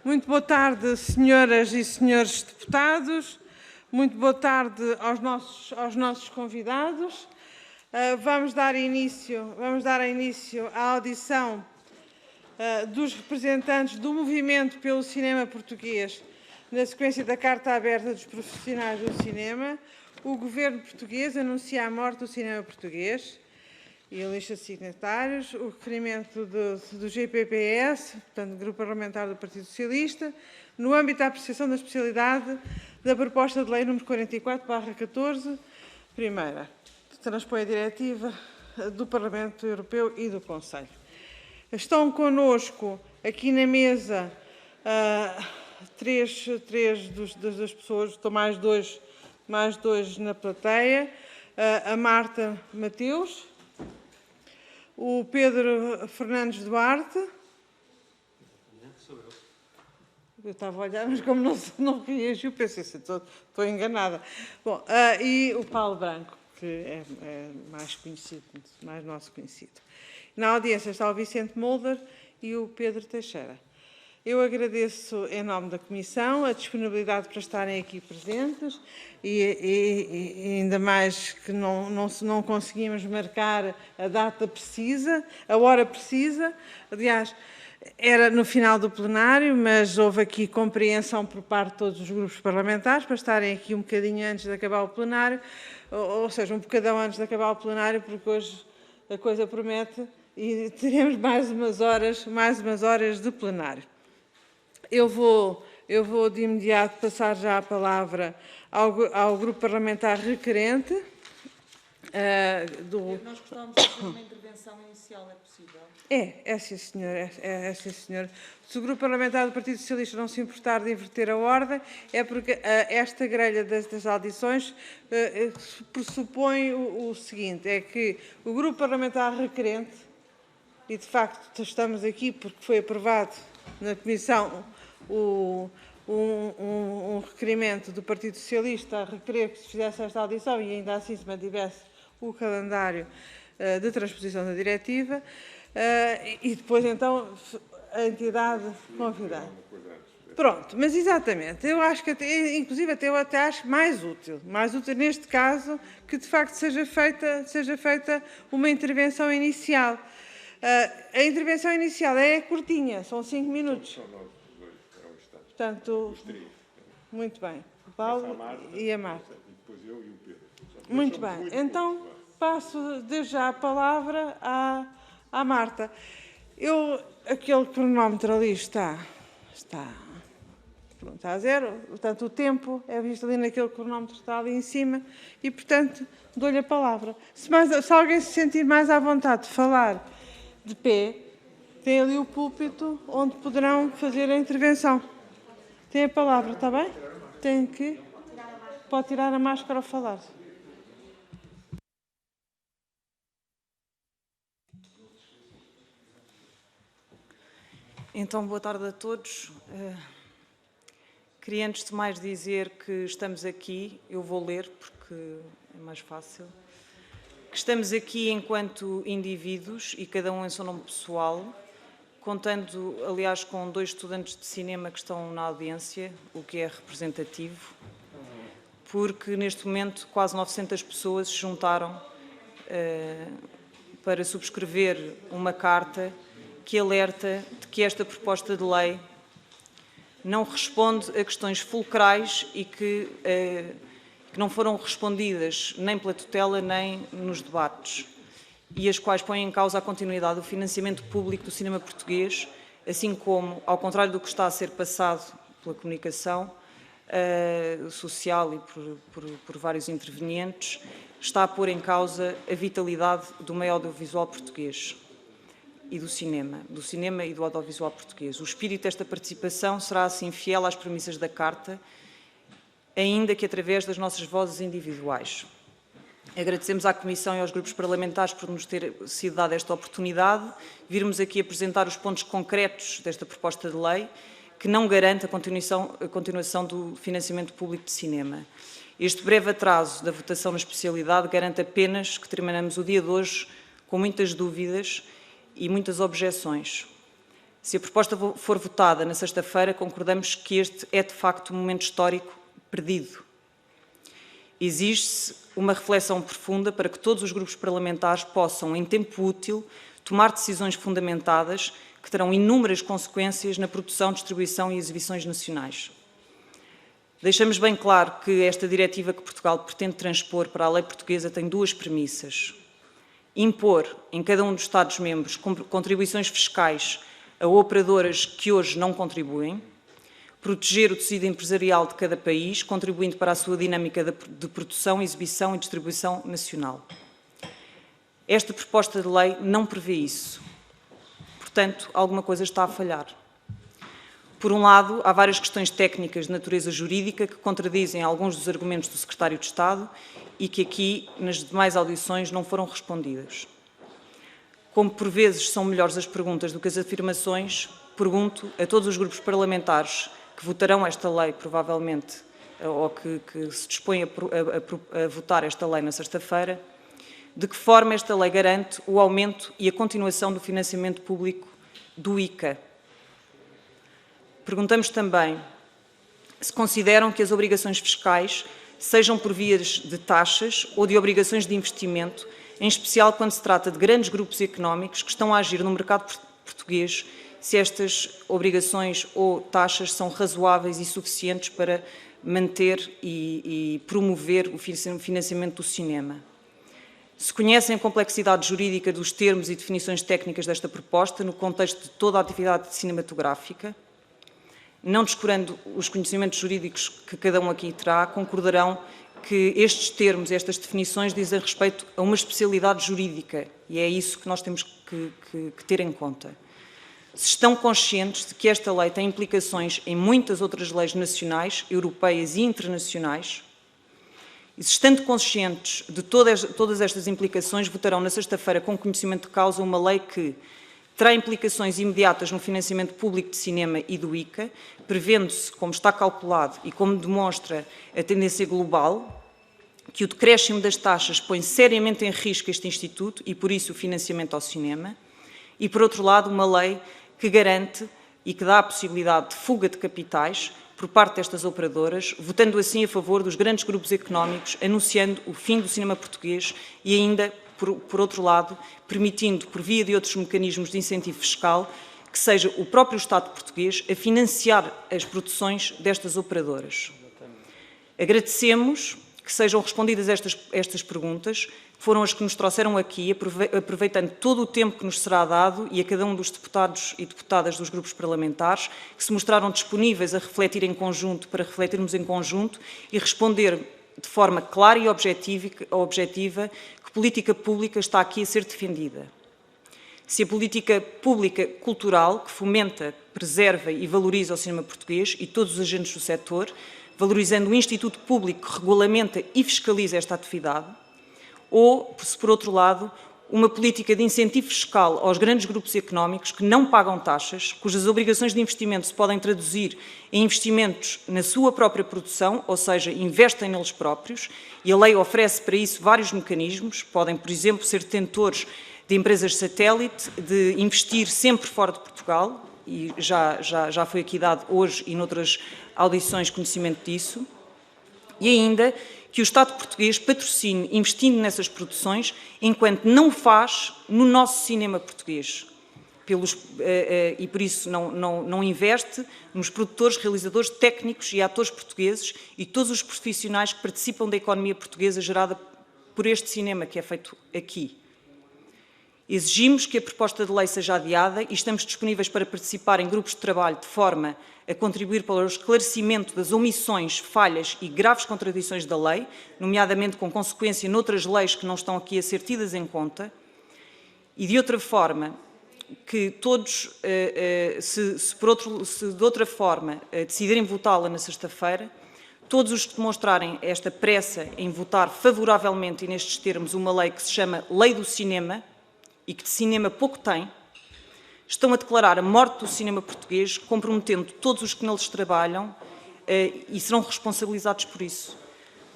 Muito boa tarde, senhoras e senhores deputados. Muito boa tarde aos nossos convidados. Vamos dar início à audição dos representantes do Movimento pelo Cinema Português, na sequência da Carta Aberta dos Profissionais do Cinema. O Governo português anuncia a morte do cinema português e a lista de signatários, o requerimento do GPPS, portanto, do Grupo Parlamentar do Partido Socialista, no âmbito da apreciação da especialidade da proposta de lei número 44/14, primeira, que transpõe a diretiva do Parlamento Europeu e do Conselho. Estão connosco aqui na mesa três das pessoas, estão mais dois na plateia, a Marta Mateus, o Pedro Fernandes Duarte. Eu estava a olhar, mas como não reagiu, pensei assim, estou enganada. Bom, e o Paulo Branco, que é mais conhecido, mais nosso conhecido. Na audiência está o Vicente Mulder e o Pedro Teixeira. Eu agradeço, em nome da Comissão, a disponibilidade para estarem aqui presentes e ainda mais que não conseguimos marcar a data precisa, a hora precisa. Aliás, era no final do plenário, mas houve aqui compreensão por parte de todos os grupos parlamentares para estarem aqui um bocadinho antes de acabar o plenário, ou seja, um bocadão antes de acabar o plenário, porque hoje a coisa promete e teremos mais umas horas de plenário. Eu vou de imediato passar já a palavra ao Grupo Parlamentar requerente. Nós gostávamos de fazer uma intervenção inicial, é possível? É sim, senhor. É sim, senhor. Se o Grupo Parlamentar do Partido Socialista não se importar de inverter a ordem, é porque esta grelha das audições pressupõe o seguinte, é que o Grupo Parlamentar requerente, e de facto estamos aqui porque foi aprovado na Comissão um requerimento do Partido Socialista a requerer que se fizesse esta audição e ainda assim se mantivesse o calendário de transposição da diretiva e depois então a entidade convidada. Pronto, mas exatamente, eu acho que inclusive até acho mais útil neste caso que de facto seja feita uma intervenção inicial. A intervenção inicial é curtinha, são 5 minutos. Portanto, muito bem. O Paulo e a Marta. Muito bem. Então, passo desde já a palavra à Marta. Aquele cronómetro ali está a zero. Portanto, o tempo é visto ali naquele cronómetro que está ali em cima e, portanto, dou-lhe a palavra. Se alguém se sentir mais à vontade de falar de pé, tem ali o púlpito onde poderão fazer a intervenção. Tem a palavra, está bem? Pode tirar a máscara ao falar. Então, boa tarde a todos. Queria antes de mais dizer que estamos aqui, eu vou ler porque é mais fácil, que estamos aqui enquanto indivíduos e cada um em seu nome pessoal, contando, aliás, com 2 estudantes de cinema que estão na audiência, o que é representativo, porque neste momento quase 900 pessoas se juntaram para subscrever uma carta que alerta de que esta proposta de lei não responde a questões fulcrais e que não foram respondidas nem pela tutela nem nos debates, e as quais põem em causa a continuidade do financiamento público do cinema português, assim como, ao contrário do que está a ser passado pela comunicação social e por vários intervenientes, está a pôr em causa a vitalidade do meio audiovisual português e do cinema e do audiovisual português. O espírito desta participação será assim fiel às premissas da Carta, ainda que através das nossas vozes individuais. Agradecemos à Comissão e aos grupos parlamentares por nos ter sido dada esta oportunidade, virmos aqui apresentar os pontos concretos desta proposta de lei, que não garante a continuação do financiamento público de cinema. Este breve atraso da votação na especialidade garante apenas que terminamos o dia de hoje com muitas dúvidas e muitas objeções. Se a proposta for votada na sexta-feira, concordamos que este é, de facto, um momento histórico perdido. Exige-se uma reflexão profunda para que todos os grupos parlamentares possam, em tempo útil, tomar decisões fundamentadas que terão inúmeras consequências na produção, distribuição e exibições nacionais. Deixamos bem claro que esta diretiva que Portugal pretende transpor para a lei portuguesa tem duas premissas. Impor em cada um dos Estados-membros contribuições fiscais a operadoras que hoje não contribuem, proteger o tecido empresarial de cada país, contribuindo para a sua dinâmica de produção, exibição e distribuição nacional. Esta proposta de lei não prevê isso. Portanto, alguma coisa está a falhar. Por um lado, há várias questões técnicas de natureza jurídica que contradizem alguns dos argumentos do Secretário de Estado e que aqui, nas demais audições, não foram respondidas. Como por vezes são melhores as perguntas do que as afirmações, pergunto a todos os grupos parlamentares que votarão esta lei, provavelmente, ou que se dispõem a votar esta lei na sexta-feira, de que forma esta lei garante o aumento e a continuação do financiamento público do ICA. Perguntamos também se consideram que as obrigações fiscais sejam por vias de taxas ou de obrigações de investimento, em especial quando se trata de grandes grupos económicos que estão a agir no mercado português, se estas obrigações ou taxas são razoáveis e suficientes para manter e promover o financiamento do cinema. Se conhecem a complexidade jurídica dos termos e definições técnicas desta proposta no contexto de toda a atividade cinematográfica, não descurando os conhecimentos jurídicos que cada um aqui terá, concordarão que estes termos, estas definições, dizem respeito a uma especialidade jurídica e é isso que nós temos que ter em conta. Se estão conscientes de que esta lei tem implicações em muitas outras leis nacionais, europeias e internacionais, e se estando conscientes de todas estas implicações, votarão na sexta-feira com conhecimento de causa uma lei que terá implicações imediatas no financiamento público de cinema e do ICA, prevendo-se, como está calculado e como demonstra a tendência global, que o decréscimo das taxas põe seriamente em risco este instituto e, por isso, o financiamento ao cinema, e, por outro lado, uma lei que garante e que dá a possibilidade de fuga de capitais por parte destas operadoras, votando assim a favor dos grandes grupos económicos, anunciando o fim do cinema português e ainda, por outro lado, permitindo, por via de outros mecanismos de incentivo fiscal, que seja o próprio Estado português a financiar as produções destas operadoras. Agradecemos que sejam respondidas estas perguntas, que foram as que nos trouxeram aqui, aproveitando todo o tempo que nos será dado e a cada um dos deputados e deputadas dos grupos parlamentares, que se mostraram disponíveis a refletir em conjunto, para refletirmos em conjunto e responder de forma clara e objetiva que política pública está aqui a ser defendida. Se a política pública cultural, que fomenta, preserva e valoriza o cinema português e todos os agentes do setor, valorizando o Instituto Público que regulamenta e fiscaliza esta atividade, ou, se por outro lado, uma política de incentivo fiscal aos grandes grupos económicos que não pagam taxas, cujas obrigações de investimento se podem traduzir em investimentos na sua própria produção, ou seja, investem neles próprios, e a lei oferece para isso vários mecanismos, podem, por exemplo, ser detentores de empresas satélite, de investir sempre fora de Portugal, e já foi aqui dado hoje e noutras audições conhecimento disso, e ainda que o Estado português patrocine, investindo nessas produções, enquanto não o faz no nosso cinema português. E por isso não investe nos produtores, realizadores, técnicos e atores portugueses e todos os profissionais que participam da economia portuguesa gerada por este cinema que é feito aqui. Exigimos que a proposta de lei seja adiada e estamos disponíveis para participar em grupos de trabalho de forma a contribuir para o esclarecimento das omissões, falhas e graves contradições da lei, nomeadamente com consequência noutras leis que não estão aqui a ser tidas em conta, e de outra forma, que todos, se de outra forma decidirem votá-la na sexta-feira, todos os que demonstrarem esta pressa em votar favoravelmente e nestes termos uma lei que se chama Lei do Cinema, e que de cinema pouco tem, estão a declarar a morte do cinema português, comprometendo todos os que neles trabalham e serão responsabilizados por isso.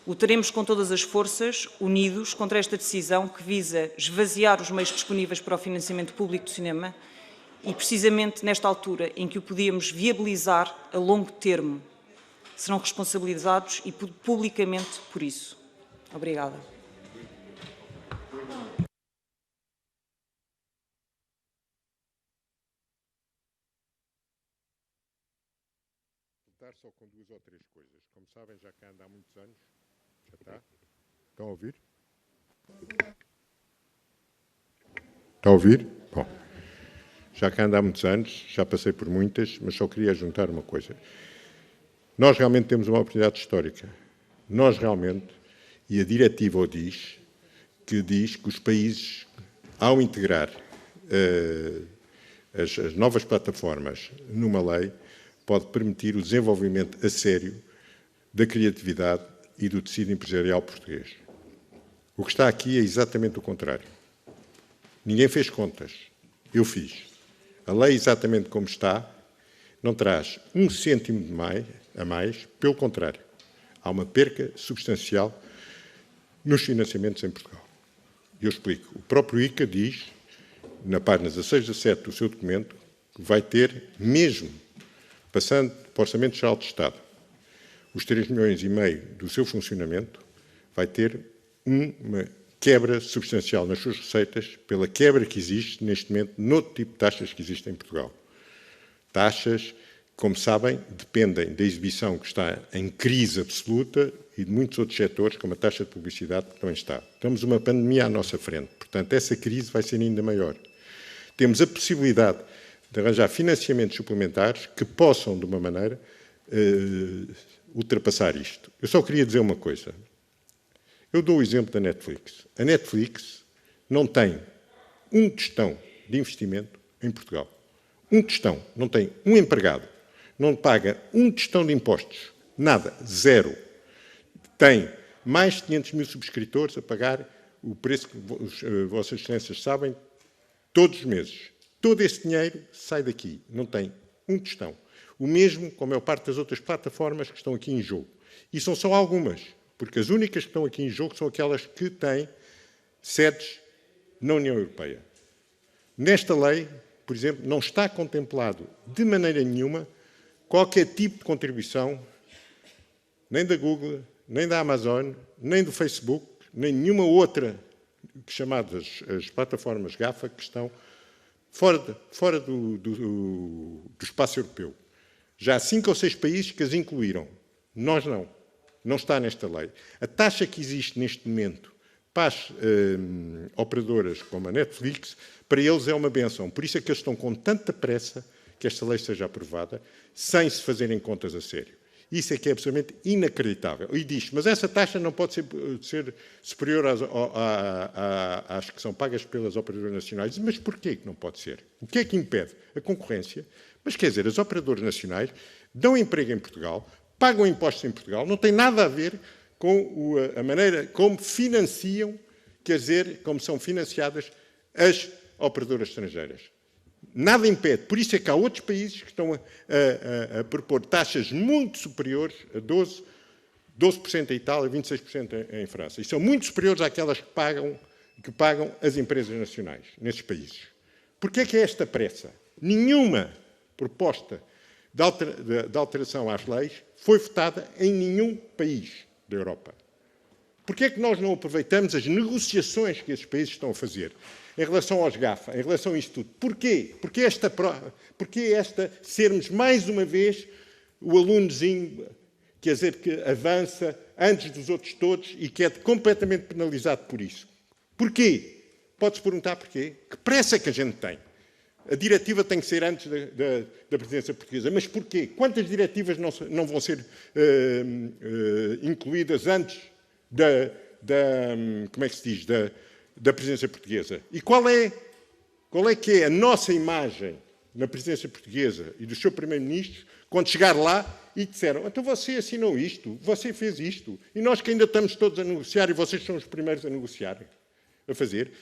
Lutaremos com todas as forças, unidos, contra esta decisão que visa esvaziar os meios disponíveis para o financiamento público do cinema e precisamente nesta altura em que o podíamos viabilizar a longo termo, serão responsabilizados e publicamente por isso. Obrigada. Só com 2 ou 3 coisas. Como sabem, já cá anda há muitos anos. Já está? Estão a ouvir? Está a ouvir? Bom. Já cá anda há muitos anos, já passei por muitas, mas só queria juntar uma coisa. Nós realmente temos uma oportunidade histórica. Nós realmente, e a diretiva o diz que os países, ao integrar as novas plataformas numa lei, pode permitir o desenvolvimento a sério da criatividade e do tecido empresarial português. O que está aqui é exatamente o contrário. Ninguém fez contas. Eu fiz. A lei, exatamente como está, não traz 1 cêntimo a mais, pelo contrário. Há uma perca substancial nos financiamentos em Portugal. Eu explico. O próprio ICA diz, na página 16 a 17 do seu documento, que vai ter, mesmo passando para o Orçamento Geral de Estado, os 3,5 milhões do seu funcionamento, vai ter uma quebra substancial nas suas receitas pela quebra que existe neste momento noutro tipo de taxas que existem em Portugal. Taxas, como sabem, dependem da exibição que está em crise absoluta e de muitos outros setores, como a taxa de publicidade que também está. Temos uma pandemia à nossa frente, portanto, essa crise vai ser ainda maior. Temos a possibilidade de arranjar financiamentos suplementares que possam, de uma maneira, ultrapassar isto. Eu só queria dizer uma coisa. Eu dou o exemplo da Netflix. A Netflix não tem um tostão de investimento em Portugal. Um tostão. Não tem um empregado. Não paga um tostão de impostos. Nada. 0. Tem mais de 500 mil subscritores a pagar o preço que Vossas Excelências sabem todos os meses. Todo esse dinheiro sai daqui. Não tem um tostão. O mesmo com a maior parte das outras plataformas que estão aqui em jogo. E são só algumas, porque as únicas que estão aqui em jogo são aquelas que têm sedes na União Europeia. Nesta lei, por exemplo, não está contemplado de maneira nenhuma qualquer tipo de contribuição, nem da Google, nem da Amazon, nem do Facebook, nem nenhuma outra, chamadas as plataformas GAFA, que estão fora do espaço europeu. Já há 5 ou 6 países que as incluíram. Nós não. Não está nesta lei. A taxa que existe neste momento para as operadoras como a Netflix, para eles é uma benção. Por isso é que eles estão com tanta pressa que esta lei seja aprovada, sem se fazerem contas a sério. Isso é que é absolutamente inacreditável. E diz, mas essa taxa não pode ser superior às que são pagas pelas operadoras nacionais. Mas porquê que não pode ser? O que é que impede? A concorrência. Mas quer dizer, as operadoras nacionais dão emprego em Portugal, pagam impostos em Portugal, não tem nada a ver com a maneira como financiam, quer dizer, como são financiadas as operadoras estrangeiras. Nada impede. Por isso é que há outros países que estão a propor taxas muito superiores a 12% em Itália, 26% em França. E são muito superiores àquelas que pagam as empresas nacionais nesses países. Porquê é que é esta pressa? Nenhuma proposta de alteração às leis foi votada em nenhum país da Europa. Porquê é que nós não aproveitamos as negociações que esses países estão a fazer em relação aos GAFA, em relação a isto tudo? Porquê? Porquê esta sermos, mais uma vez, o alunozinho, quer dizer, que avança antes dos outros todos e que é completamente penalizado por isso? Porquê? Pode-se perguntar porquê. Que pressa é que a gente tem? A diretiva tem que ser antes da presidência portuguesa. Mas porquê? Quantas diretivas não vão ser incluídas antes como é que se diz, da presidência portuguesa? E qual é que é a nossa imagem na presidência portuguesa e do seu primeiro-ministro quando chegar lá e disseram, então você assinou isto, você fez isto, e nós que ainda estamos todos a negociar e vocês são os primeiros a negociar, a fazer?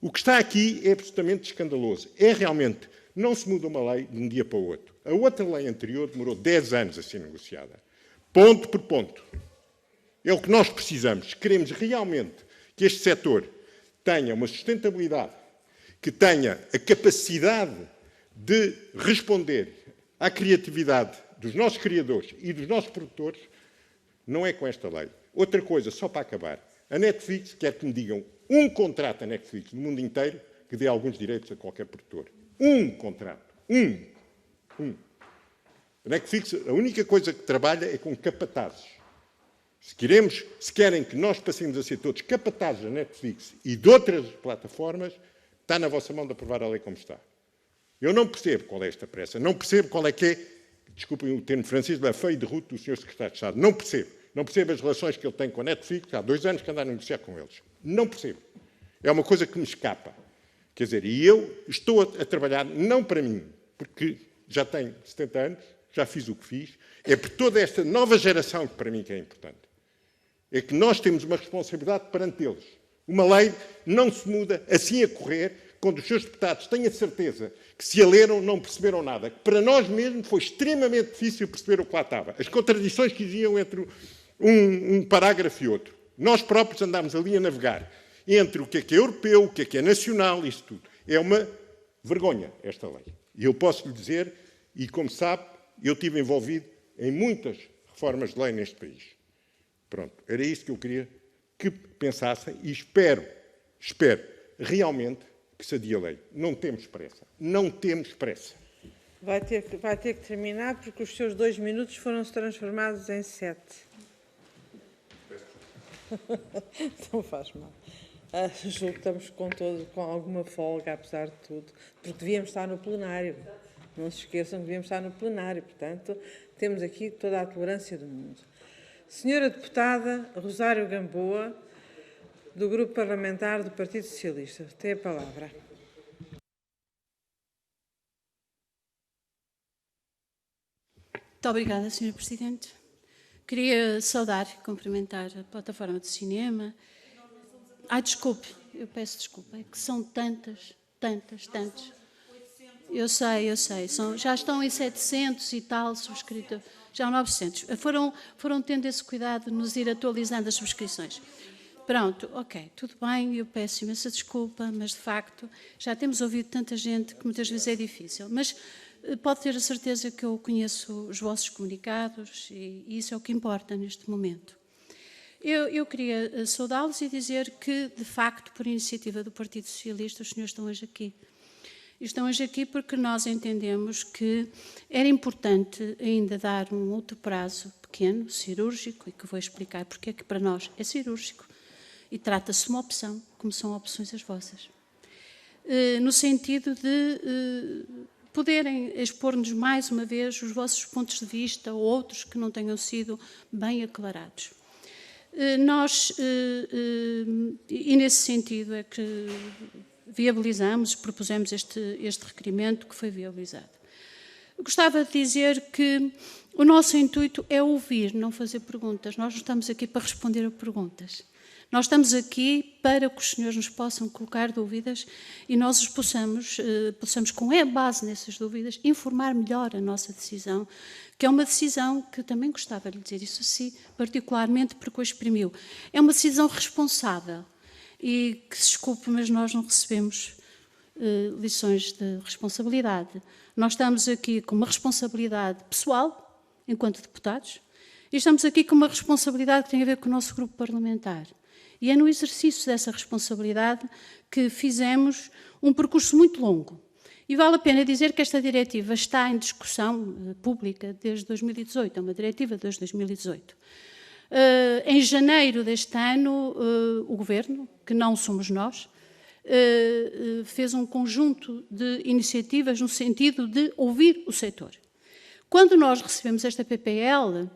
O que está aqui é absolutamente escandaloso. É realmente, não se muda uma lei de um dia para o outro. A outra lei anterior demorou 10 anos a ser negociada. Ponto por ponto. É o que nós precisamos. Queremos realmente que este setor tenha uma sustentabilidade, que tenha a capacidade de responder à criatividade dos nossos criadores e dos nossos produtores não é com esta lei. Outra coisa, só para acabar. A Netflix quer que me digam um contrato a Netflix no mundo inteiro que dê alguns direitos a qualquer produtor. Um contrato. Um. A Netflix, a única coisa que trabalha é com capatazes. Se querem que nós passemos a ser todos capatazes da Netflix e de outras plataformas, está na vossa mão de aprovar a lei como está. Eu não percebo qual é esta pressa, não percebo qual é que é, desculpem o termo francês, a feuille de route do Sr. Secretário de Estado. Não percebo. Não percebo as relações que ele tem com a Netflix, há 2 anos que anda a negociar com eles. Não percebo. É uma coisa que me escapa. Quer dizer, e eu estou a trabalhar, não para mim, porque já tenho 70 anos, já fiz o que fiz, é por toda esta nova geração que para mim que é importante. É que nós temos uma responsabilidade perante eles. Uma lei não se muda assim a correr, quando os seus deputados têm a certeza que se a leram não perceberam nada. Que para nós mesmos foi extremamente difícil perceber o que lá estava. As contradições que existiam entre um parágrafo e outro. Nós próprios andámos ali a navegar entre o que é europeu, o que é nacional, isto tudo. É uma vergonha esta lei. E eu posso lhe dizer, e como sabe, eu estive envolvido em muitas reformas de lei neste país. Pronto, era isso que eu queria que pensassem e espero realmente que se adie a lei. Não temos pressa. Não temos pressa. Vai ter que terminar porque os seus 2 minutos foram-se transformados em 7. Não faz mal. Julgo que estamos com alguma folga, apesar de tudo, porque devíamos estar no plenário. Não se esqueçam que devíamos estar no plenário. Portanto, temos aqui toda a tolerância do mundo. Senhora Deputada Rosário Gamboa, do Grupo Parlamentar do Partido Socialista. Tem a palavra. Muito obrigada, Sra. Presidente. Queria saudar e cumprimentar a plataforma de cinema. Desculpe, eu peço desculpa, é que são tantas. Eu sei, já estão em 700 e tal subscritos, já 900. Foram tendo esse cuidado de nos ir atualizando as subscrições. Pronto, ok, tudo bem, eu peço imensa desculpa, mas de facto já temos ouvido tanta gente que muitas vezes é difícil. Mas pode ter a certeza que eu conheço os vossos comunicados e isso é o que importa neste momento. Eu queria saudá-los e dizer que, de facto, por iniciativa do Partido Socialista, os senhores estão hoje aqui. Estão hoje aqui porque nós entendemos que era importante ainda dar um outro prazo pequeno, cirúrgico, e que vou explicar porque é que para nós é cirúrgico, e trata-se de uma opção, como são opções as vossas, no sentido de poderem expor-nos mais uma vez os vossos pontos de vista ou outros que não tenham sido bem aclarados. E nesse sentido é que viabilizamos, propusemos este requerimento que foi viabilizado. Gostava de dizer que o nosso intuito é ouvir, não fazer perguntas. Nós não estamos aqui para responder a perguntas. Nós estamos aqui para que os senhores nos possam colocar dúvidas e nós os possamos, com base nessas dúvidas, informar melhor a nossa decisão, que é uma decisão que também gostava de lhe dizer isso assim, particularmente porque o exprimiu. É uma decisão responsável e que, desculpe, mas nós não recebemos lições de responsabilidade. Nós estamos aqui com uma responsabilidade pessoal, enquanto deputados, e estamos aqui com uma responsabilidade que tem a ver com o nosso grupo parlamentar. E é no exercício dessa responsabilidade que fizemos um percurso muito longo. E vale a pena dizer que esta diretiva está em discussão pública desde 2018, é uma diretiva desde 2018. Em janeiro deste ano, o Governo, que não somos nós, fez um conjunto de iniciativas no sentido de ouvir o setor. Quando nós recebemos esta PPL,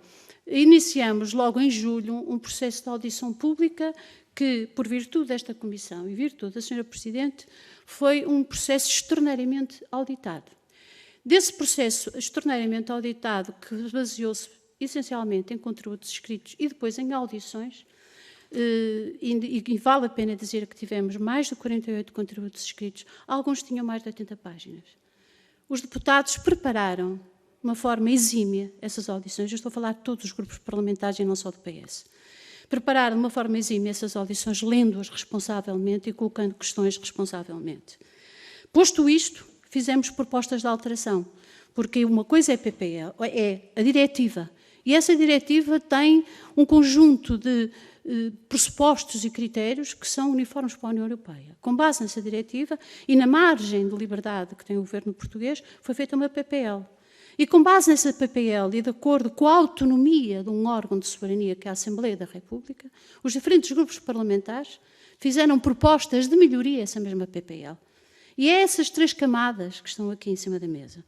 iniciamos logo em julho um processo de audição pública que, por virtude desta Comissão e virtude da Sra. Presidente, foi um processo extraordinariamente auditado. Desse processo extraordinariamente auditado, que baseou-se essencialmente em contributos escritos e depois em audições, e vale a pena dizer que tivemos mais de 48 contributos escritos, alguns tinham mais de 80 páginas. Os deputados prepararam de uma forma exímia essas audições, eu estou a falar de todos os grupos parlamentares e não só do PS. Prepararam de uma forma exímia essas audições, lendo-as responsavelmente e colocando questões responsavelmente. Posto isto, fizemos propostas de alteração, porque uma coisa é PPL, é a diretiva, e essa diretiva tem um conjunto de pressupostos e critérios que são uniformes para a União Europeia. Com base nessa diretiva e na margem de liberdade que tem o governo português, foi feita uma PPL. E com base nessa PPL e de acordo com a autonomia de um órgão de soberania que é a Assembleia da República, os diferentes grupos parlamentares fizeram propostas de melhoria a essa mesma PPL. E é essas 3 camadas que estão aqui em cima da mesa.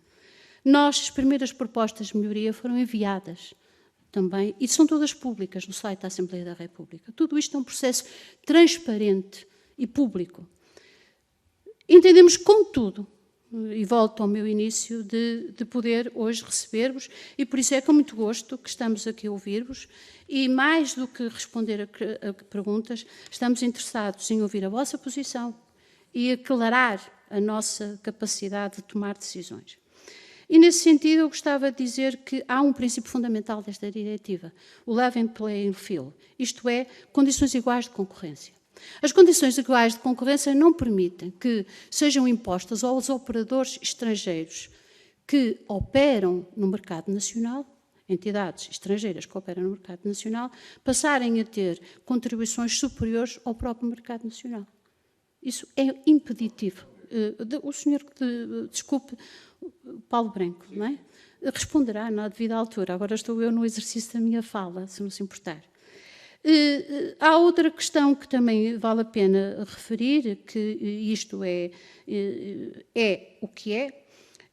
As primeiras propostas de melhoria foram enviadas também, e são todas públicas no site da Assembleia da República. Tudo isto é um processo transparente e público. Entendemos, contudo, e volto ao meu início, de poder hoje receber-vos, e por isso é com muito gosto que estamos aqui a ouvir-vos, e mais do que responder a perguntas, estamos interessados em ouvir a vossa posição e aclarar a nossa capacidade de tomar decisões. E, nesse sentido, eu gostava de dizer que há um princípio fundamental desta diretiva, o level playing field, isto é, condições iguais de concorrência. As condições iguais de concorrência não permitem que sejam impostas aos operadores estrangeiros que operam no mercado nacional, entidades estrangeiras que operam no mercado nacional, passarem a ter contribuições superiores ao próprio mercado nacional. Isso é impeditivo. O senhor, desculpe, Paulo Branco, não é? Responderá na devida altura. Agora estou eu no exercício da minha fala, se não se importar. Há outra questão que também vale a pena referir, que isto é o que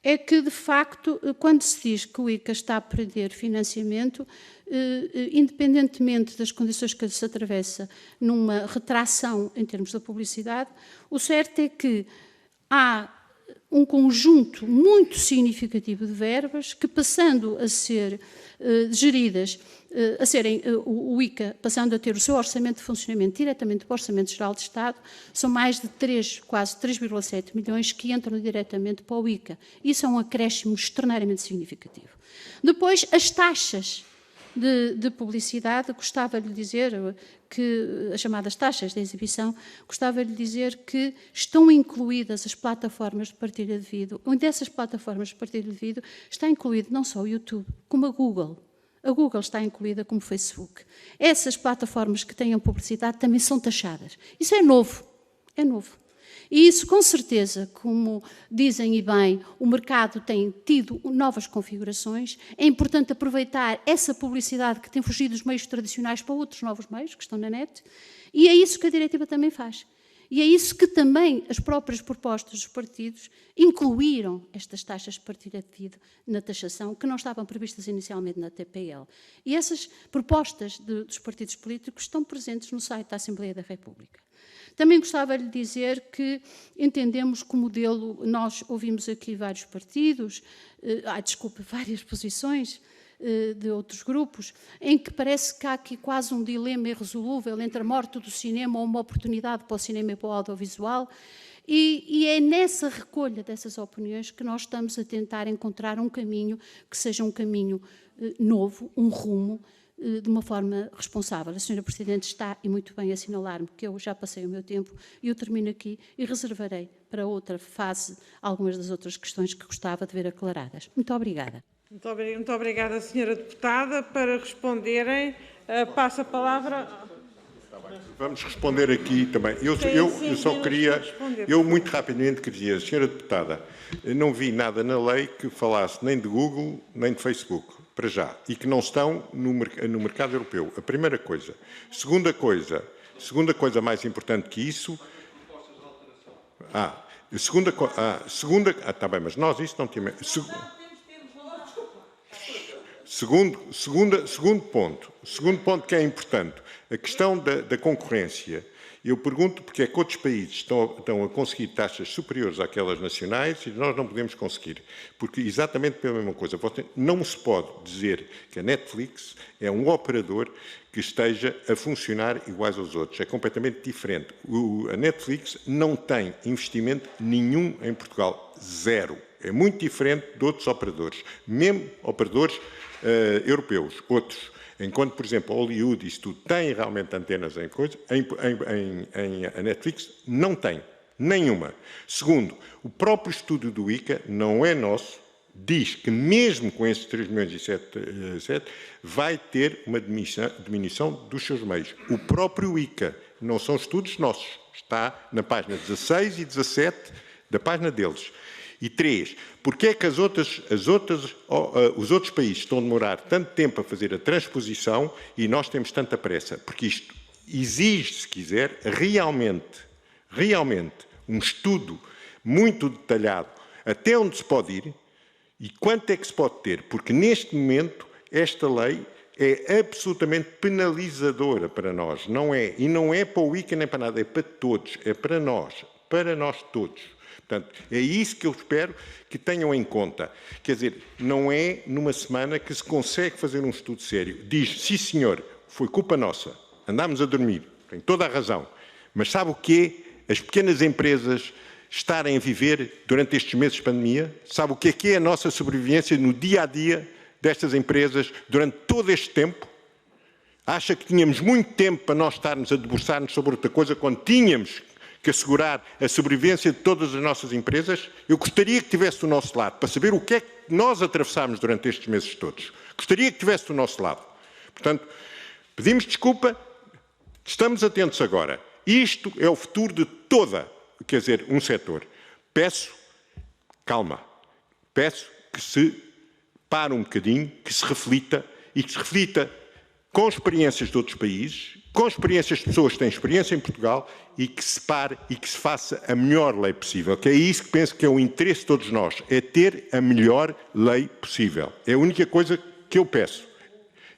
é que, de facto, quando se diz que o ICA está a perder financiamento, independentemente das condições que se atravessa numa retração em termos da publicidade, o certo é que há um conjunto muito significativo de verbas que, passando a ser geridas, o ICA, passando a ter o seu orçamento de funcionamento diretamente do Orçamento Geral de Estado, são mais de quase 3,7 milhões que entram diretamente para o ICA. Isso é um acréscimo extraordinariamente significativo. Depois, as taxas de publicidade, gostava-lhe dizer que, as chamadas taxas de exibição, gostava-lhe dizer que estão incluídas as plataformas de partilha de vídeo, onde dessas plataformas de partilha de vídeo está incluído não só o YouTube, como a Google. A Google está incluída como o Facebook. Essas plataformas que tenham publicidade também são taxadas. Isso é novo, é novo. E isso, com certeza, como dizem e bem, o mercado tem tido novas configurações, é importante aproveitar essa publicidade que tem fugido dos meios tradicionais para outros novos meios que estão na net, e é isso que a diretiva também faz. E é isso que também as próprias propostas dos partidos incluíram estas taxas de partilha de vídeo na taxação, que não estavam previstas inicialmente na TPL. E essas propostas dos partidos políticos estão presentes no site da Assembleia da República. Também gostava de dizer que entendemos que o modelo, nós ouvimos aqui vários partidos, várias posições de outros grupos, em que parece que há aqui quase um dilema irresolúvel entre a morte do cinema ou uma oportunidade para o cinema e para o audiovisual, e é nessa recolha dessas opiniões que nós estamos a tentar encontrar um caminho que seja um caminho novo, um rumo, de uma forma responsável. A Sra. Presidente está, e muito bem, a assinalar-me que eu já passei o meu tempo e eu termino aqui e reservarei para outra fase algumas das outras questões que gostava de ver aclaradas. Muito obrigada. Muito obrigada, Sra. Deputada. Para responderem, passo a palavra. Vamos responder aqui também. Eu só queria, muito rapidamente queria, Sra. Deputada, não vi nada na lei que falasse nem de Google, nem de Facebook, para já, e que não estão no mercado europeu. A primeira coisa. Segunda coisa mais importante que isso... Está bem, mas nós isso não tínhamos... Segundo ponto que é importante, a questão da concorrência. Eu pergunto porque é que outros países estão a conseguir taxas superiores àquelas nacionais e nós não podemos conseguir. Porque exatamente pela mesma coisa. Não se pode dizer que a Netflix é um operador que esteja a funcionar iguais aos outros. É completamente diferente. A Netflix não tem investimento nenhum em Portugal. Zero. É muito diferente de outros operadores. Mesmo operadores europeus, outros. Enquanto, por exemplo, Hollywood, isto tudo tem realmente antenas em coisa, a Netflix não tem. Nenhuma. Segundo, o próprio estudo do ICA, não é nosso, diz que mesmo com esses 3 milhões e 7, vai ter uma diminuição dos seus meios. O próprio ICA, não são estudos nossos, está na página 16 e 17 da página deles. E 3, porque é que os outros países estão a demorar tanto tempo a fazer a transposição e nós temos tanta pressa? Porque isto exige, se quiser, realmente, um estudo muito detalhado até onde se pode ir e quanto é que se pode ter, porque neste momento esta lei é absolutamente penalizadora para nós, não é? E não é para o ICA nem para nada, é para todos, é para nós todos. Portanto, é isso que eu espero que tenham em conta. Quer dizer, não é numa semana que se consegue fazer um estudo sério. Diz, sim senhor, foi culpa nossa, andámos a dormir, tem toda a razão, mas sabe o quê? As pequenas empresas estarem a viver durante estes meses de pandemia, sabe o que é a nossa sobrevivência no dia-a-dia destas empresas durante todo este tempo? Acha que tínhamos muito tempo para nós estarmos a debruçar-nos sobre outra coisa quando tínhamos que assegurar a sobrevivência de todas as nossas empresas? Eu gostaria que estivesse do nosso lado, para saber o que é que nós atravessámos durante estes meses todos. Gostaria que estivesse do nosso lado. Portanto, pedimos desculpa, estamos atentos agora. Isto é o futuro de um setor. Peço calma. Peço que se pare um bocadinho, que se reflita e que se reflita com experiências de outros países, com experiências de pessoas que têm experiência em Portugal e que se pare e que se faça a melhor lei possível, que é isso que penso que é o interesse de todos nós, é ter a melhor lei possível. É a única coisa que eu peço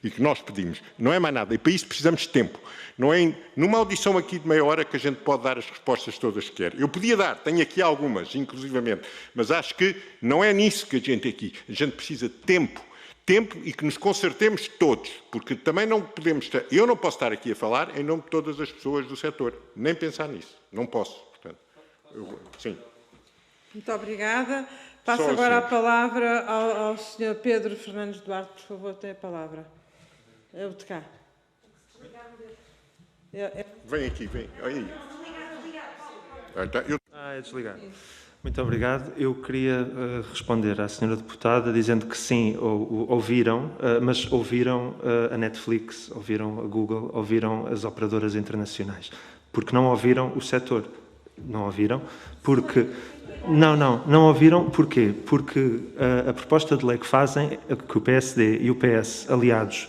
e que nós pedimos. Não é mais nada. E para isso precisamos de tempo. Não é numa audição aqui de meia hora que a gente pode dar as respostas todas que quer. Eu podia dar, tenho aqui algumas, inclusivamente, mas acho que não é nisso que a gente precisa de tempo. Tempo e que nos concertemos todos, porque também não podemos estar... Eu não posso estar aqui a falar em nome de todas as pessoas do setor, nem pensar nisso. Não posso, portanto. Sim. Muito obrigada. Passo agora a palavra ao Sr. Pedro Fernandes Duarte, por favor, tem a palavra. É o de cá. Vem aqui, vem. Aí. É desligado. Muito obrigado. Eu queria responder à senhora deputada dizendo que sim, ouviram, mas ouviram a Netflix, ouviram a Google, ouviram as operadoras internacionais, porque não ouviram o setor. Não ouviram porque... Não ouviram. Porquê? Porque a proposta de lei que fazem, que o PSD e o PS, aliados,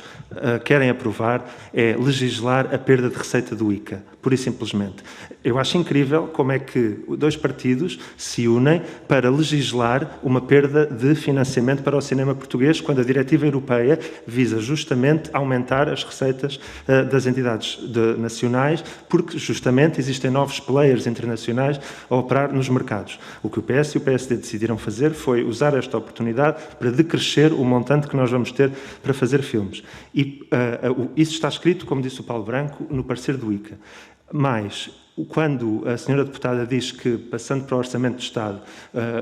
querem aprovar, é legislar a perda de receita do ICA, pura e simplesmente. Eu acho incrível como é que 2 partidos se unem para legislar uma perda de financiamento para o cinema português, quando a diretiva europeia visa justamente aumentar as receitas das entidades nacionais, porque justamente existem novos players internacionais a operar nos mercados. O que o PS e o PSD decidiram fazer foi usar esta oportunidade para decrescer o montante que nós vamos ter para fazer filmes. E isso está escrito, como disse o Paulo Branco, no parecer do ICA. Mas, quando a senhora deputada diz que, passando para o Orçamento de Estado,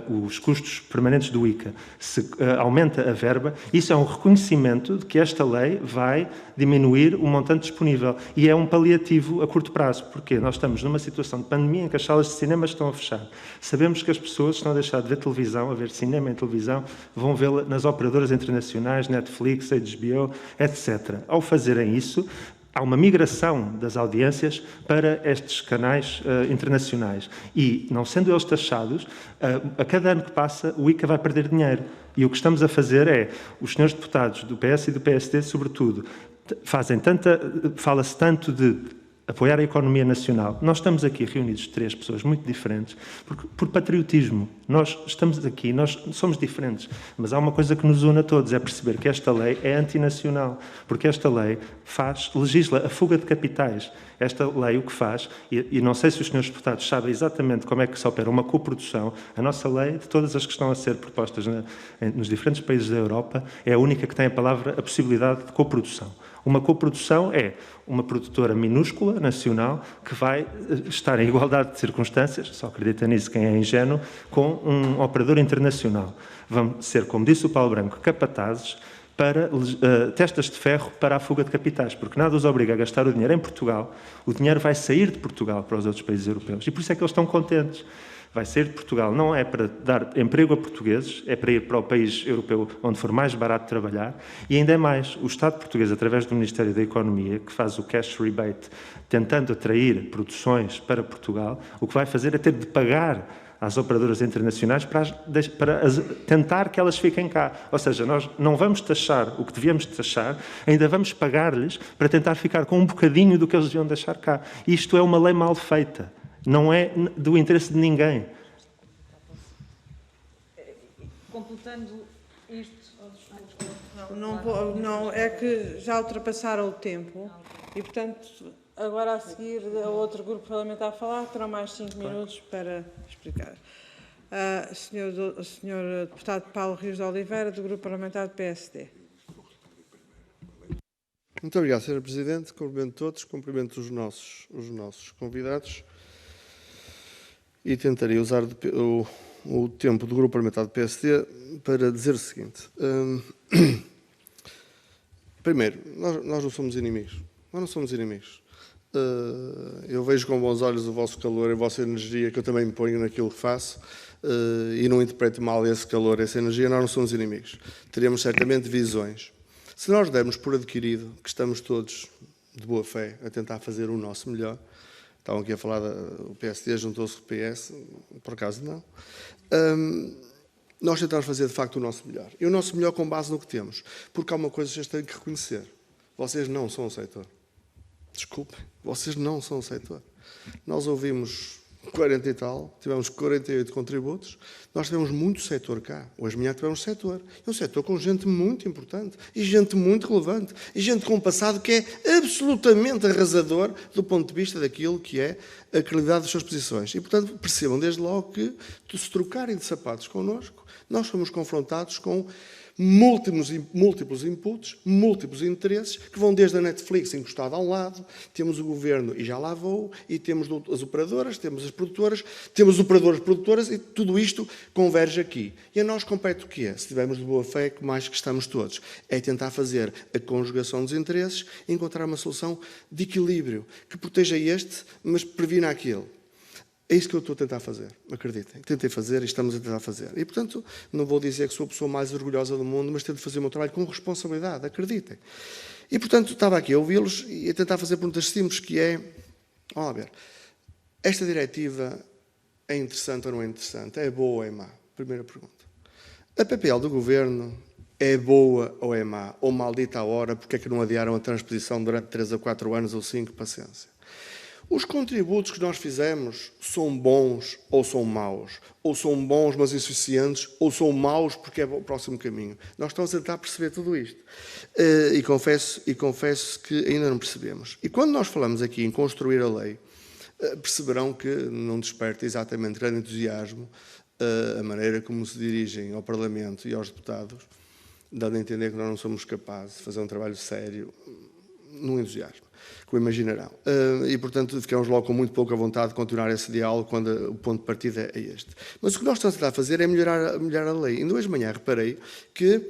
os custos permanentes do ICA, se aumenta a verba, isso é um reconhecimento de que esta lei vai diminuir o montante disponível. E é um paliativo a curto prazo. Porque nós estamos numa situação de pandemia em que as salas de cinema estão a fechar. Sabemos que as pessoas estão a deixar de ver televisão, a ver cinema em televisão, vão vê-la nas operadoras internacionais, Netflix, HBO, etc. Ao fazerem isso, há uma migração das audiências para estes canais internacionais e, não sendo eles taxados, a cada ano que passa o ICA vai perder dinheiro. E o que estamos a fazer é, os senhores deputados do PS e do PSD, sobretudo, fala-se tanto de apoiar a economia nacional. Nós estamos aqui reunidos 3 pessoas muito diferentes por patriotismo. Nós estamos aqui, nós somos diferentes, mas há uma coisa que nos une a todos, é perceber que esta lei é antinacional, porque esta lei legisla a fuga de capitais. Esta lei o que faz, e não sei se os senhores deputados sabem exatamente como é que se opera uma coprodução, a nossa lei, de todas as que estão a ser propostas nos diferentes países da Europa, é a única que tem a possibilidade de coprodução. Uma coprodução é uma produtora minúscula, nacional, que vai estar em igualdade de circunstâncias, só acredita nisso quem é ingênuo, com um operador internacional. Vão ser, como disse o Paulo Branco, capatazes para testas de ferro para a fuga de capitais, porque nada os obriga a gastar o dinheiro em Portugal, o dinheiro vai sair de Portugal para os outros países europeus. E por isso é que eles estão contentes. Vai sair de Portugal, não é para dar emprego a portugueses, é para ir para o país europeu onde for mais barato trabalhar, e ainda é mais, o Estado português, através do Ministério da Economia, que faz o cash rebate, tentando atrair produções para Portugal, o que vai fazer é ter de pagar às operadoras internacionais para tentar que elas fiquem cá. Ou seja, nós não vamos taxar o que devíamos taxar, ainda vamos pagar-lhes para tentar ficar com um bocadinho do que eles deviam deixar cá. E isto é uma lei mal feita. Não é do interesse de ninguém. Completando isto... Não, é que já ultrapassaram o tempo e, portanto, agora a seguir o outro grupo parlamentar a falar, terão mais 5 minutos para explicar. Senhor deputado Paulo Rios de Oliveira, do grupo parlamentar do PSD. Muito obrigado, Sra. Presidente. Cumprimento todos, cumprimento os nossos convidados e tentarei usar o tempo do grupo parlamentar do PSD para dizer o seguinte. Primeiro, nós não somos inimigos. Nós não somos inimigos. Eu vejo com bons olhos o vosso calor, a vossa energia, que eu também me ponho naquilo que faço, e não interpreto mal esse calor, essa energia. Nós não somos inimigos. Teremos certamente visões. Se nós dermos por adquirido que estamos todos de boa fé a tentar fazer o nosso melhor, estavam aqui a falar, o PSD juntou-se com o PS, por acaso não, nós tentamos fazer de facto o nosso melhor. E o nosso melhor com base no que temos. Porque há uma coisa que vocês têm que reconhecer. Vocês não são o setor. Desculpem, vocês não são o setor. Nós ouvimos 40 e tal, tivemos 48 contributos, nós tivemos muito setor cá. Hoje de manhã tivemos setor. É um setor com gente muito importante e gente muito relevante e gente com um passado que é absolutamente arrasador do ponto de vista daquilo que é a qualidade das suas posições. E, portanto, percebam desde logo que, se trocarem de sapatos connosco, nós fomos confrontados com múltiplos inputs, múltiplos interesses, que vão desde a Netflix encostada a um lado, temos o governo e já lá vou, e temos as operadoras, temos as produtoras, temos operadores produtoras, e tudo isto converge aqui. E a nós compete o quê? Se estivermos de boa fé, que mais que estamos todos, é tentar fazer a conjugação dos interesses e encontrar uma solução de equilíbrio, que proteja este, mas previna aquele. É isso que eu estou a tentar fazer, acreditem. Tentei fazer e estamos a tentar fazer. E, portanto, não vou dizer que sou a pessoa mais orgulhosa do mundo, mas tento fazer o meu trabalho com responsabilidade, acreditem. E, portanto, estava aqui a ouvi-los e a tentar fazer perguntas simples, que é, vamos ver, esta diretiva é interessante ou não é interessante? É boa ou é má? Primeira pergunta. A PPL do Governo é boa ou é má? Ou maldita a hora, porque é que não adiaram a transposição durante 3 a 4 anos ou 5, paciência? Os contributos que nós fizemos são bons ou são maus? Ou são bons, mas insuficientes? Ou são maus porque é o próximo caminho? Nós estamos a tentar perceber tudo isto. E confesso que ainda não percebemos. E quando nós falamos aqui em construir a lei, perceberão que não desperta exatamente grande entusiasmo a maneira como se dirigem ao Parlamento e aos deputados, dando a entender que nós não somos capazes de fazer um trabalho sério, num entusiasmo, como imaginarão. E, portanto, ficamos logo com muito pouca vontade de continuar esse diálogo quando o ponto de partida é este. Mas o que nós estamos a tentar fazer é melhorar a lei. Ainda hoje de manhã reparei que,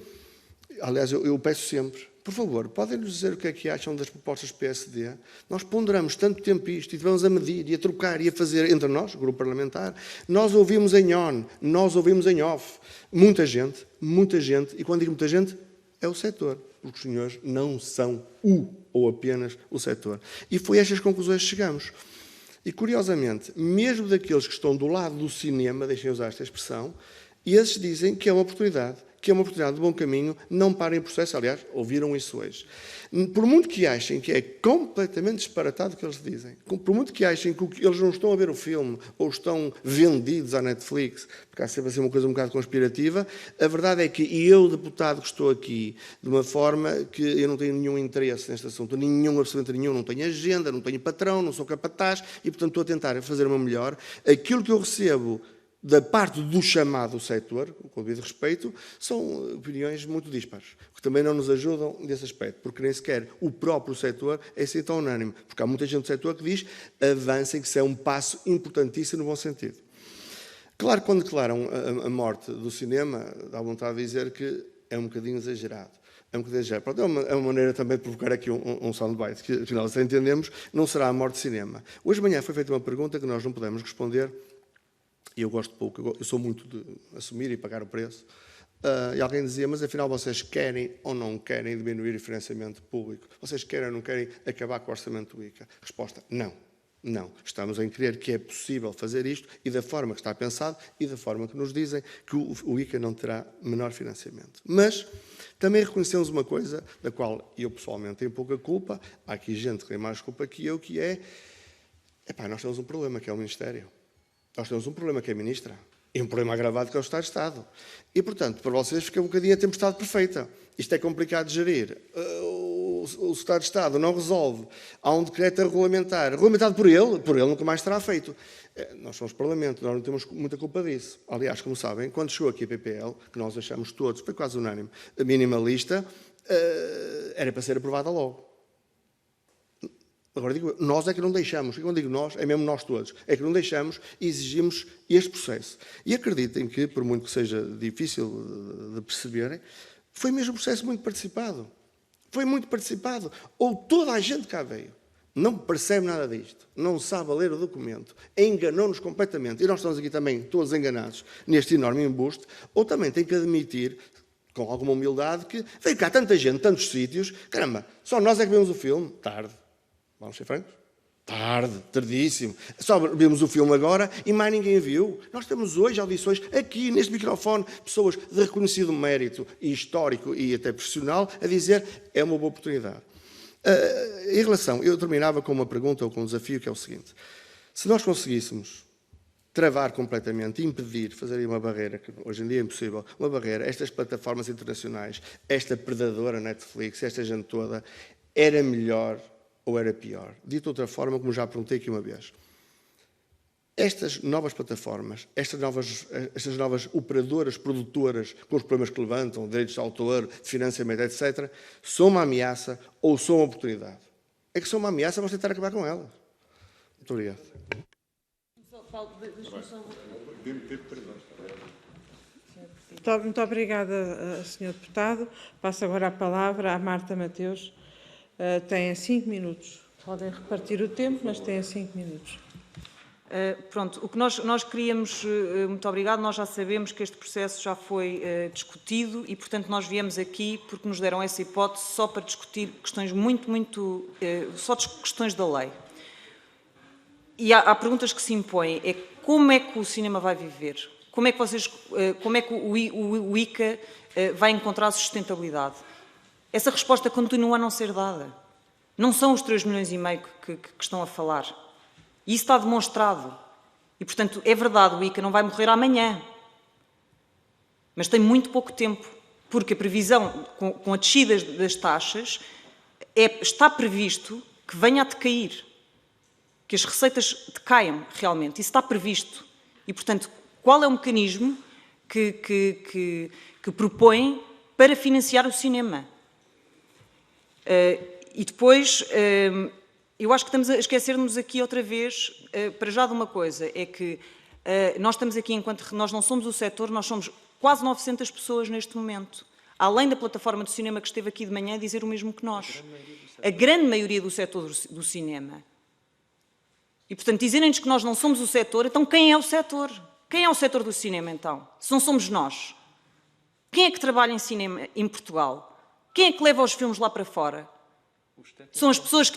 aliás, eu peço sempre, por favor, podem-nos dizer o que é que acham das propostas PSD? Nós ponderamos tanto tempo isto e tivemos a medir e a trocar e a fazer entre nós, o grupo parlamentar. Nós ouvimos em on, nós ouvimos em off. Muita gente, e quando digo muita gente, é o setor. Porque os senhores não são ou apenas o setor. E foi a estas conclusões que chegamos. E, curiosamente, mesmo daqueles que estão do lado do cinema, deixem usar esta expressão, esses dizem que é uma oportunidade de bom caminho, não parem o processo. Aliás, ouviram isso hoje. Por muito que achem que é completamente disparatado o que eles dizem, por muito que achem que eles não estão a ver o filme ou estão vendidos à Netflix, porque há sempre assim uma coisa um bocado conspirativa, a verdade é que eu, deputado, que estou aqui de uma forma que eu não tenho nenhum interesse neste assunto, absolutamente nenhum, não tenho agenda, não tenho patrão, não sou capataz e, portanto, estou a tentar fazer o meu melhor. Aquilo que eu recebo da parte do chamado setor, com o devido respeito, são opiniões muito dispares, que também não nos ajudam nesse aspecto, porque nem sequer o próprio setor é assim tão unânime, porque há muita gente do setor que diz avancem, que isso é um passo importantíssimo no bom sentido. Claro que quando declaram a morte do cinema, dá vontade de dizer que é um bocadinho exagerado. É um bocadinho exagero. Pronto, é uma maneira também de provocar aqui um soundbite, que afinal, se entendemos, não será a morte de cinema. Hoje de manhã foi feita uma pergunta que nós não podemos responder, e eu gosto pouco, eu sou muito de assumir e pagar o preço, e alguém dizia, mas afinal vocês querem ou não querem diminuir o financiamento público? Vocês querem ou não querem acabar com o orçamento do ICA? Resposta, não. Não. Estamos a crer que é possível fazer isto e da forma que está pensado e da forma que nos dizem que o ICA não terá menor financiamento. Mas também reconhecemos uma coisa da qual eu pessoalmente tenho pouca culpa, há aqui gente que tem mais culpa que eu, que é, nós temos um problema que é o Ministério. Nós temos um problema que é a Ministra. E um problema agravado que é o Estado de Estado. E, portanto, para vocês fica um bocadinho a tempestade perfeita. Isto é complicado de gerir. O Estado de Estado não resolve. Há um decreto a regulamentar. Regulamentado por ele nunca mais será feito. Nós somos Parlamento, nós não temos muita culpa disso. Aliás, como sabem, quando chegou aqui a PPL, que nós achamos todos, foi quase unânime, a minimalista, era para ser aprovada logo. Agora digo, nós é que não deixamos, e quando digo nós, é mesmo nós todos, é que não deixamos e exigimos este processo. E acreditem que, por muito que seja difícil de perceberem, foi mesmo um processo muito participado. Foi muito participado. Ou toda a gente cá veio, não percebe nada disto, não sabe ler o documento, enganou-nos completamente, e nós estamos aqui também todos enganados neste enorme embuste, ou também tem que admitir, com alguma humildade, que veio cá tanta gente, tantos sítios, caramba, só nós é que vemos o filme, tarde. Vamos ser francos? Tardíssimo. Só vimos o filme agora e mais ninguém viu. Nós temos hoje audições aqui, neste microfone, pessoas de reconhecido mérito e histórico e até profissional a dizer é uma boa oportunidade. Em relação, eu terminava com uma pergunta ou com um desafio que é o seguinte. Se nós conseguíssemos travar completamente, impedir, fazer uma barreira, que hoje em dia é impossível, uma barreira, estas plataformas internacionais, esta predadora Netflix, esta gente toda, era melhor ou era pior? Dito de outra forma, como já perguntei aqui uma vez, estas novas plataformas, estas novas operadoras, produtoras, com os problemas que levantam, direitos de autor, de financiamento, etc., são uma ameaça ou são uma oportunidade? É que são uma ameaça, vamos tentar acabar com elas. Muito obrigado. Muito obrigada, Sr. Deputado. Passo agora a palavra à Marta Mateus. Têm 5 minutos. Podem repartir o tempo, mas têm 5 minutos. Pronto, o que nós queríamos, muito obrigado, nós já sabemos que este processo já foi discutido e, portanto, nós viemos aqui porque nos deram essa hipótese só para discutir questões só questões da lei. E há perguntas que se impõem, é como é que o cinema vai viver? Como é que o ICA vai encontrar sustentabilidade? Essa resposta continua a não ser dada. Não são os 3,5 milhões que estão a falar. E isso está demonstrado. E, portanto, é verdade, o ICA não vai morrer amanhã. Mas tem muito pouco tempo. Porque a previsão, com a descida das taxas, está previsto que venha a decair. Que as receitas decaiam realmente. Isso está previsto. E, portanto, qual é o mecanismo que propõe para financiar o cinema? E depois, eu acho que estamos a esquecer-nos aqui outra vez, para já de uma coisa, é que nós estamos aqui, enquanto nós não somos o setor, nós somos quase 900 pessoas neste momento, além da plataforma do cinema que esteve aqui de manhã a dizer o mesmo que nós. A grande maioria do setor do cinema. E, portanto, dizerem-nos que nós não somos o setor, então quem é o setor? Quem é o setor do cinema, então? Se não somos nós. Quem é que trabalha em cinema em Portugal? Quem é que leva os filmes lá para fora? São as pessoas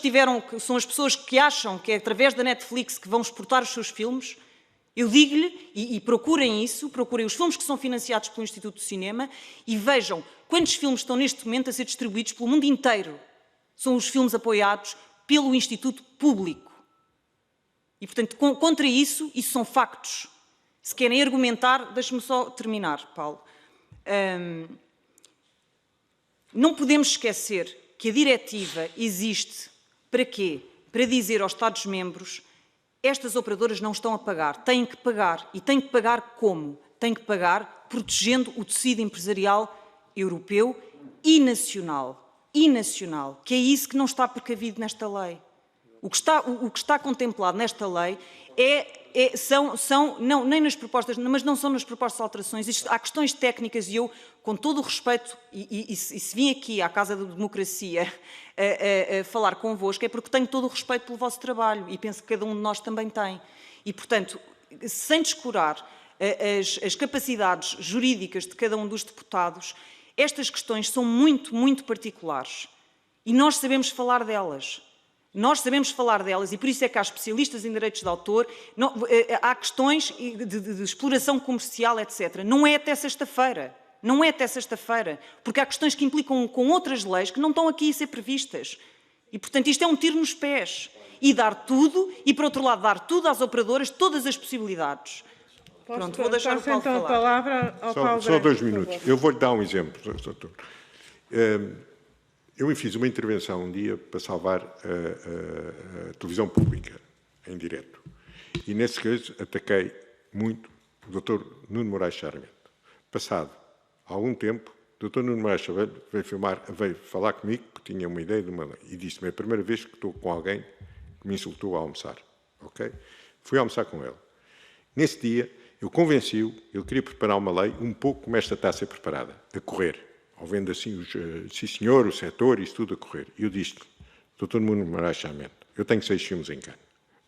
são as pessoas que acham que é através da Netflix que vão exportar os seus filmes? Eu digo-lhe, e procurem isso, procurem os filmes que são financiados pelo Instituto do Cinema e vejam quantos filmes estão neste momento a ser distribuídos pelo mundo inteiro. São os filmes apoiados pelo Instituto Público. E, portanto, contra isso são factos. Se querem argumentar, deixe-me só terminar, Paulo. Não podemos esquecer que a diretiva existe para quê? Para dizer aos Estados-membros estas operadoras não estão a pagar, têm que pagar. E têm que pagar como? Têm que pagar protegendo o tecido empresarial europeu e nacional, que é isso que não está precavido nesta lei. O que está contemplado nesta lei é não, nem nas propostas, mas não são nas propostas de alterações. Há questões técnicas e eu, com todo o respeito, e se vim aqui à Casa da Democracia a falar convosco, é porque tenho todo o respeito pelo vosso trabalho e penso que cada um de nós também tem. E, portanto, sem descurar as capacidades jurídicas de cada um dos deputados, estas questões são muito, muito particulares. E nós sabemos falar delas. Nós sabemos falar delas e por isso é que há especialistas em direitos de autor, há questões de exploração comercial, etc. Não é até sexta-feira. Não é até sexta-feira. Porque há questões que implicam com outras leis que não estão aqui a ser previstas. E, portanto, isto é um tiro nos pés. E dar tudo, e, por outro lado, dar tudo às operadoras, todas as possibilidades. Pronto, vou deixar o Paulo então falar. A palavra ao Paulo Só Branco, 2 por minutos. favor. Eu vou-lhe dar um exemplo, doutor. Eu fiz uma intervenção um dia para salvar a televisão pública, em direto. E, nesse caso, ataquei muito o doutor Nuno Moraes Sarmento. Passado algum tempo, o doutor Nuno Moraes Sarmento veio falar comigo, porque tinha uma ideia de uma lei. E disse-me, é a primeira vez que estou com alguém que me insultou a almoçar. Okay? Fui almoçar com ele. Nesse dia, eu convenci-o, ele queria preparar uma lei um pouco como esta está a ser preparada, a correr. Ou vendo assim, sim senhor, o setor, isso tudo a correr. E eu disse-lhe, doutor Nuno Moraes Sarmento, eu tenho 6 filmes em Cannes.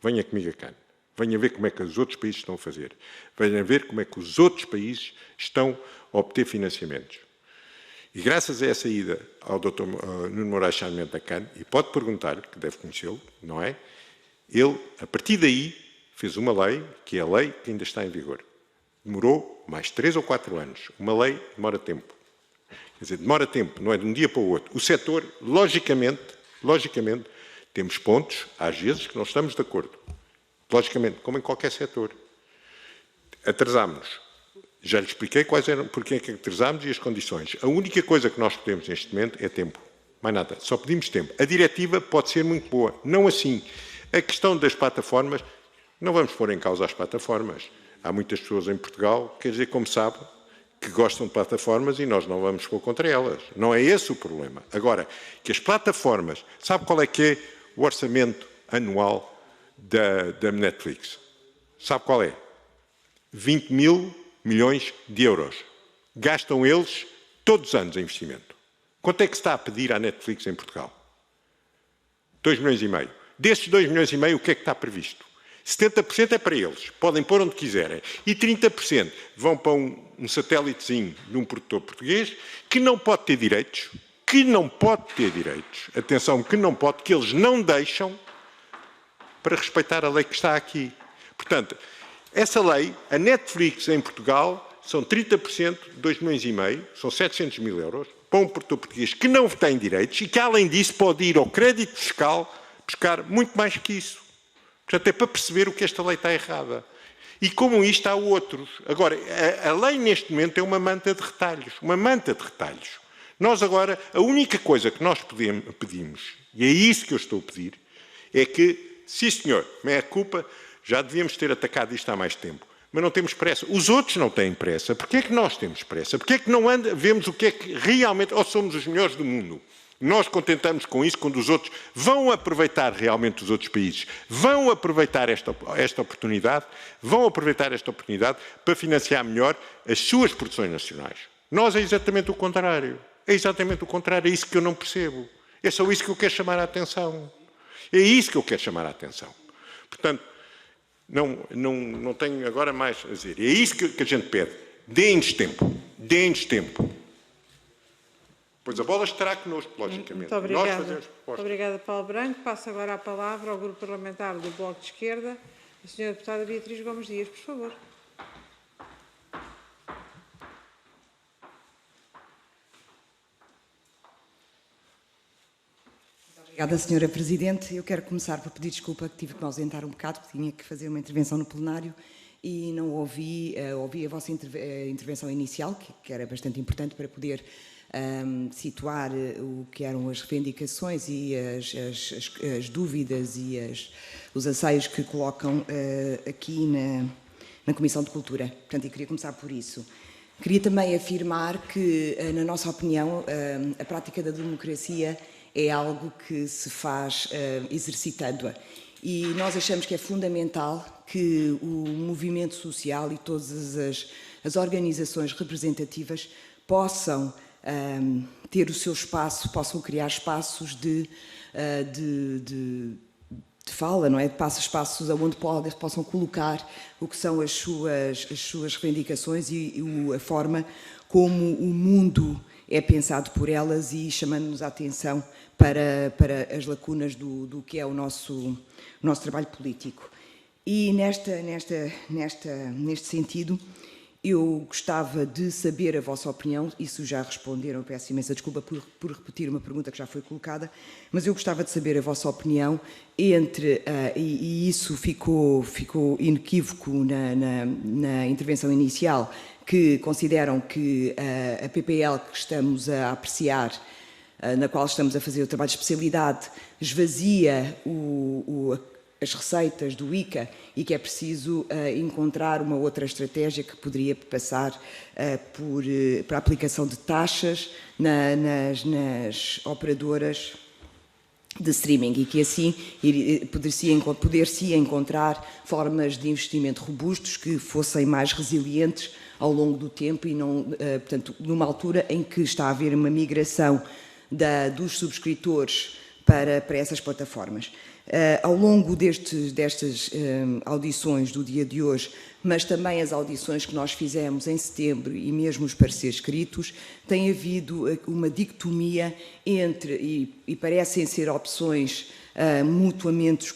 Venha comigo a Cannes. Venha ver como é que os outros países estão a fazer. Venha ver como é que os outros países estão a obter financiamentos. E graças a essa ida ao doutor Nuno Moraes Sarmento a Cannes, e pode perguntar, que deve conhecê-lo, não é? Ele, a partir daí, fez uma lei, que é a lei que ainda está em vigor. Demorou mais 3 ou 4 anos. Uma lei demora tempo. Quer dizer, demora tempo, não é de um dia para o outro. O setor, logicamente, temos pontos, às vezes, que não estamos de acordo. Logicamente, como em qualquer setor. Atrasámos-nos. Já lhe expliquei porque é que atrasámos e as condições. A única coisa que nós podemos neste momento é tempo. Mais nada. Só pedimos tempo. A diretiva pode ser muito boa. Não assim. A questão das plataformas, não vamos pôr em causa as plataformas. Há muitas pessoas em Portugal, quer dizer, como sabe, que gostam de plataformas e nós não vamos pôr contra elas. Não é esse o problema. Agora, que as plataformas... Sabe qual é que é o orçamento anual da Netflix? Sabe qual é? 20 mil milhões de euros. Gastam eles todos os anos em investimento. Quanto é que se está a pedir à Netflix em Portugal? 2 milhões e meio. Desses 2 milhões e meio, o que é que está previsto? 70% é para eles, podem pôr onde quiserem. E 30% vão para um satélitezinho de um produtor português que não pode ter direitos, atenção, que não pode, que eles não deixam para respeitar a lei que está aqui. Portanto, essa lei, a Netflix em Portugal, são 30%, 2 milhões e meio, são 700 mil euros, para um produtor português que não tem direitos e que, além disso, pode ir ao crédito fiscal buscar muito mais que isso. Portanto, é para perceber o que esta lei está errada. E como isto, há outros. Agora, a lei neste momento é uma manta de retalhos. Uma manta de retalhos. Nós agora, a única coisa que nós pedimos, e é isso que eu estou a pedir, é que, sim senhor, meia culpa, já devíamos ter atacado isto há mais tempo. Mas não temos pressa. Os outros não têm pressa. Porquê é que nós temos pressa? Porquê é que não vemos o que é que realmente... Ou somos os melhores do mundo? Nós contentamos com isso quando os outros vão aproveitar realmente os outros países, vão aproveitar esta oportunidade, para financiar melhor as suas produções nacionais. Nós é exatamente o contrário. É exatamente o contrário. É isso que eu não percebo. É só isso que eu quero chamar a atenção. É isso que eu quero chamar a atenção. Portanto, não tenho agora mais a dizer. É isso que a gente pede. Deem-nos tempo. Deem-nos tempo. Pois a bola estará connosco, logicamente. Muito obrigada. Nós fazemos propostas. Muito obrigada, Paulo Branco. Passo agora a palavra ao Grupo Parlamentar do Bloco de Esquerda, a senhora deputada Beatriz Gomes Dias, por favor. Obrigada, Sra. Presidente. Eu quero começar por pedir desculpa que tive que me ausentar um bocado, porque tinha que fazer uma intervenção no plenário e não ouvi a vossa intervenção inicial, que era bastante importante para poder situar o que eram as reivindicações e as dúvidas e os anseios que colocam aqui na Comissão de Cultura. Portanto, eu queria começar por isso. Queria também afirmar que, na nossa opinião, a prática da democracia é algo que se faz exercitando-a E nós achamos que é fundamental que o movimento social e todas as organizações representativas possam ter o seu espaço, possam criar espaços de fala, não é? Espaços onde possam colocar o que são as suas reivindicações e a forma como o mundo é pensado por elas, e chamando-nos a atenção para as lacunas do que é o nosso trabalho político. E neste sentido, eu gostava de saber a vossa opinião. Isso já responderam, peço imensa desculpa por repetir uma pergunta que já foi colocada, mas eu gostava de saber a vossa opinião e isso ficou inequívoco na intervenção inicial, que consideram que a PPL que estamos a apreciar, na qual estamos a fazer o trabalho de especialidade, esvazia as receitas do ICA e que é preciso encontrar uma outra estratégia que poderia passar para a aplicação de taxas nas operadoras de streaming, e que assim poder-se encontrar formas de investimento robustos que fossem mais resilientes ao longo do tempo e não, portanto, numa altura em que está a haver uma migração dos subscritores para essas plataformas. Ao longo destas audições do dia de hoje, mas também as audições que nós fizemos em setembro e mesmo os pareceres escritos, tem havido uma dicotomia entre, e parecem ser opções mutuamente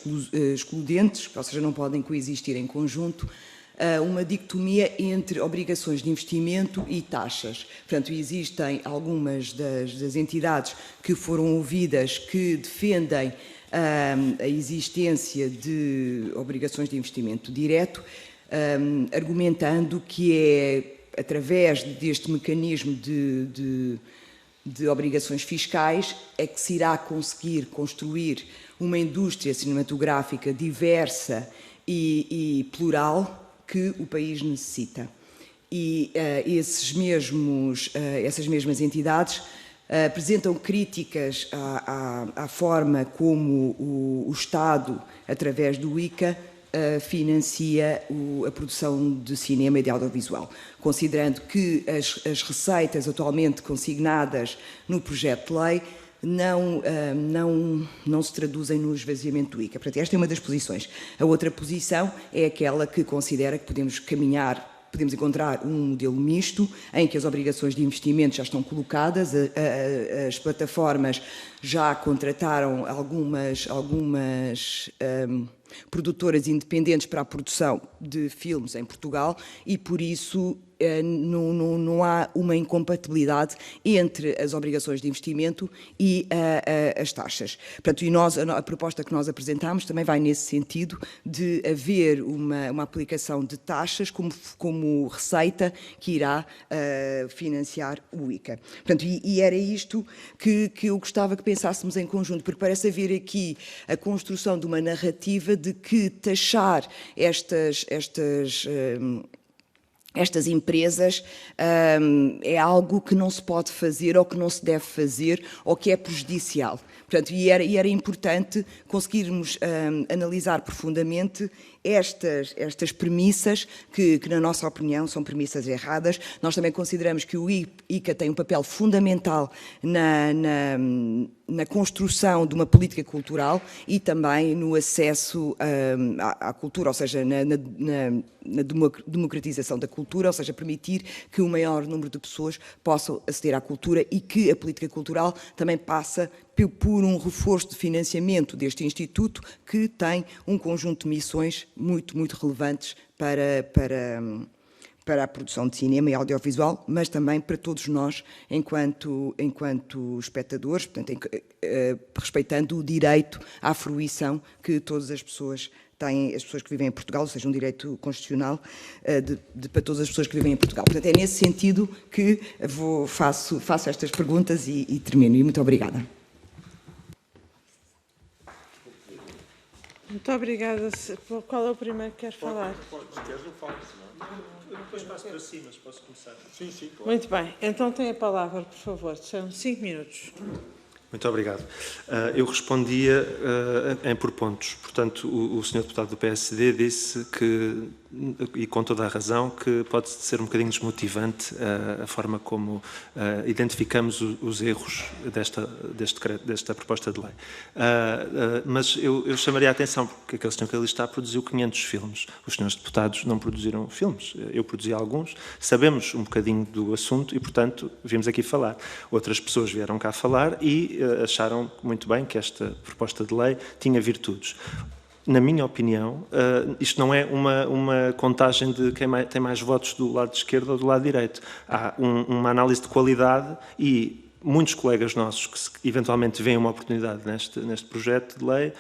excludentes, ou seja, não podem coexistir em conjunto, uma dicotomia entre obrigações de investimento e taxas. Portanto, existem algumas das entidades que foram ouvidas que defendem a existência de obrigações de investimento direto, argumentando que é através deste mecanismo de obrigações fiscais é que se irá conseguir construir uma indústria cinematográfica diversa e plural que o país necessita. E essas mesmas entidades apresentam críticas à forma como o Estado, através do ICA, financia a produção de cinema e de audiovisual, considerando que as receitas atualmente consignadas no projeto de lei não se traduzem no esvaziamento do ICA. Portanto, esta é uma das posições. A outra posição é aquela que considera que podemos encontrar um modelo misto, em que as obrigações de investimento já estão colocadas, as plataformas já contrataram algumas produtoras independentes para a produção de filmes em Portugal e, por isso, não há uma incompatibilidade entre as obrigações de investimento e as taxas. Portanto, a proposta que nós apresentamos também vai nesse sentido de haver uma aplicação de taxas como receita que irá financiar o ICA. Portanto, e era isto que eu gostava que pensássemos em conjunto, porque parece haver aqui a construção de uma narrativa de que taxar estas empresas é algo que não se pode fazer ou que não se deve fazer ou que é prejudicial. Portanto, e era importante conseguirmos analisar profundamente estas premissas que, na nossa opinião, são premissas erradas. Nós também consideramos que o ICA tem um papel fundamental na construção de uma política cultural e também no acesso à cultura, ou seja, na democratização da cultura, ou seja, permitir que o maior número de pessoas possam aceder à cultura e que a política cultural também passa por um reforço de financiamento deste Instituto, que tem um conjunto de missões muito, muito relevantes para a produção de cinema e audiovisual, mas também para todos nós, enquanto espectadores, portanto, respeitando o direito à fruição que todas as pessoas têm, as pessoas que vivem em Portugal, ou seja, um direito constitucional para todas as pessoas que vivem em Portugal. Portanto, é nesse sentido que faço estas perguntas e termino. E muito obrigada. Muito obrigada. Qual é o primeiro que quer falar? Queres, eu falo. Eu depois passo para cima, mas posso começar. Sim, claro. Muito bem. Então tem a palavra, por favor. São 5 minutos. Muito obrigado. Eu respondia por pontos. Portanto, o senhor deputado do PSD disse que, e com toda a razão, que pode ser um bocadinho desmotivante a forma como identificamos os erros desta proposta de lei. Mas eu chamaria a atenção, porque aquele senhor que ali está produziu 500 filmes. Os senhores deputados não produziram filmes. Eu produzi alguns. Sabemos um bocadinho do assunto e, portanto, viemos aqui falar. Outras pessoas vieram cá falar e acharam muito bem que esta proposta de lei tinha virtudes. Na minha opinião, isto não é uma contagem de quem tem mais votos do lado esquerdo ou do lado direito. Há uma análise de qualidade e muitos colegas nossos que eventualmente veem uma oportunidade neste projeto de lei,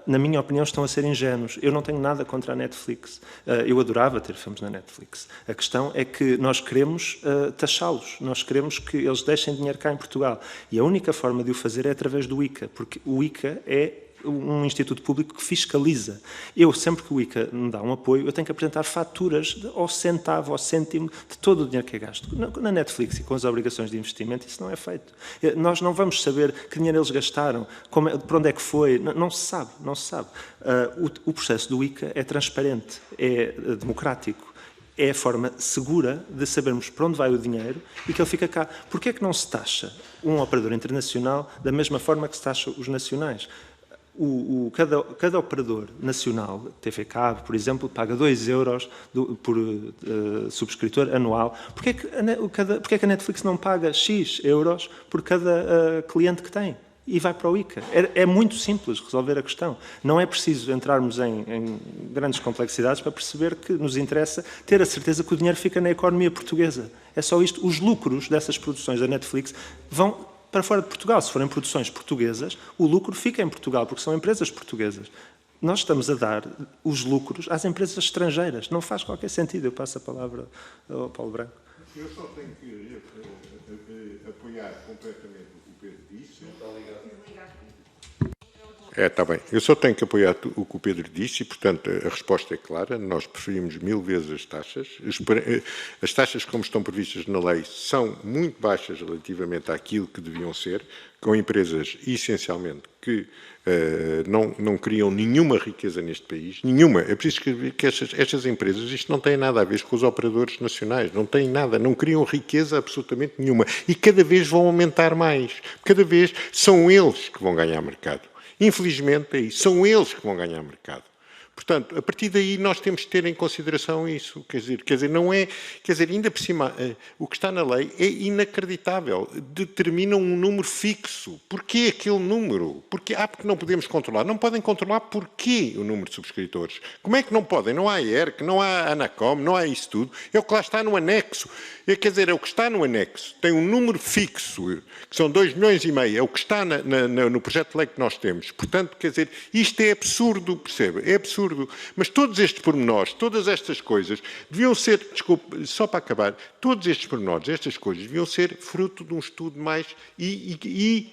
na minha opinião, estão a ser ingênuos. Eu não tenho nada contra a Netflix. Eu adorava ter filmes na Netflix. A questão é que nós queremos taxá-los. Nós queremos que eles deixem dinheiro cá em Portugal. E a única forma de o fazer é através do ICA, porque o ICA é um instituto público que fiscaliza. Eu, sempre que o ICA me dá um apoio, eu tenho que apresentar faturas ao centavo, ao cêntimo, de todo o dinheiro que é gasto. Na Netflix e com as obrigações de investimento, isso não é feito. Nós não vamos saber que dinheiro eles gastaram, para onde é que foi, não se sabe, não se sabe. O processo do ICA é transparente, é democrático. É a forma segura de sabermos para onde vai o dinheiro e que ele fica cá. Porquê é que não se taxa um operador internacional da mesma forma que se taxa os nacionais? Cada operador nacional, TV Cabo, por exemplo, paga 2 euros por subscritor anual. Porquê é que a Netflix não paga X euros por cada cliente que tem? E vai para o ICA. É muito simples resolver a questão. Não é preciso entrarmos em grandes complexidades para perceber que nos interessa ter a certeza que o dinheiro fica na economia portuguesa. É só isto. Os lucros dessas produções da Netflix vão para fora de Portugal. Se forem produções portuguesas, o lucro fica em Portugal, porque são empresas portuguesas. Nós estamos a dar os lucros às empresas estrangeiras. Não faz qualquer sentido. Eu passo a palavra ao Paulo Branco. Eu só tenho que apoiar completamente o que o Pedro disse. Está bem. Eu só tenho que apoiar o que o Pedro disse e, portanto, a resposta é clara. Nós preferimos 1000 vezes as taxas. As taxas, como estão previstas na lei, são muito baixas relativamente àquilo que deviam ser, com empresas, essencialmente, que não criam nenhuma riqueza neste país. Nenhuma. É preciso que estas empresas, isto não tem nada a ver com os operadores nacionais. Não tem nada. Não criam riqueza absolutamente nenhuma. E cada vez vão aumentar mais. Cada vez são eles que vão ganhar mercado. Infelizmente, é isso. São eles que vão ganhar mercado. Portanto, a partir daí nós temos que ter em consideração isso. Quer dizer, não é... Quer dizer, ainda por cima, o que está na lei é inacreditável. Determina um número fixo. Porquê aquele número? Porque não podemos controlar. Não podem controlar porquê o número de subscritores. Como é que não podem? Não há ERC, não há ANACOM, não há isso tudo. É o que lá está no anexo. Quer dizer, é o que está no anexo. Tem um número fixo, que são 2,5 milhões. É o que está no projeto de lei que nós temos. Portanto, quer dizer, isto é absurdo, percebe? É absurdo. Mas todos estes pormenores, todas estas coisas, deviam ser, desculpe, só para acabar, todos estes pormenores, estas coisas, deviam ser fruto de um estudo mais e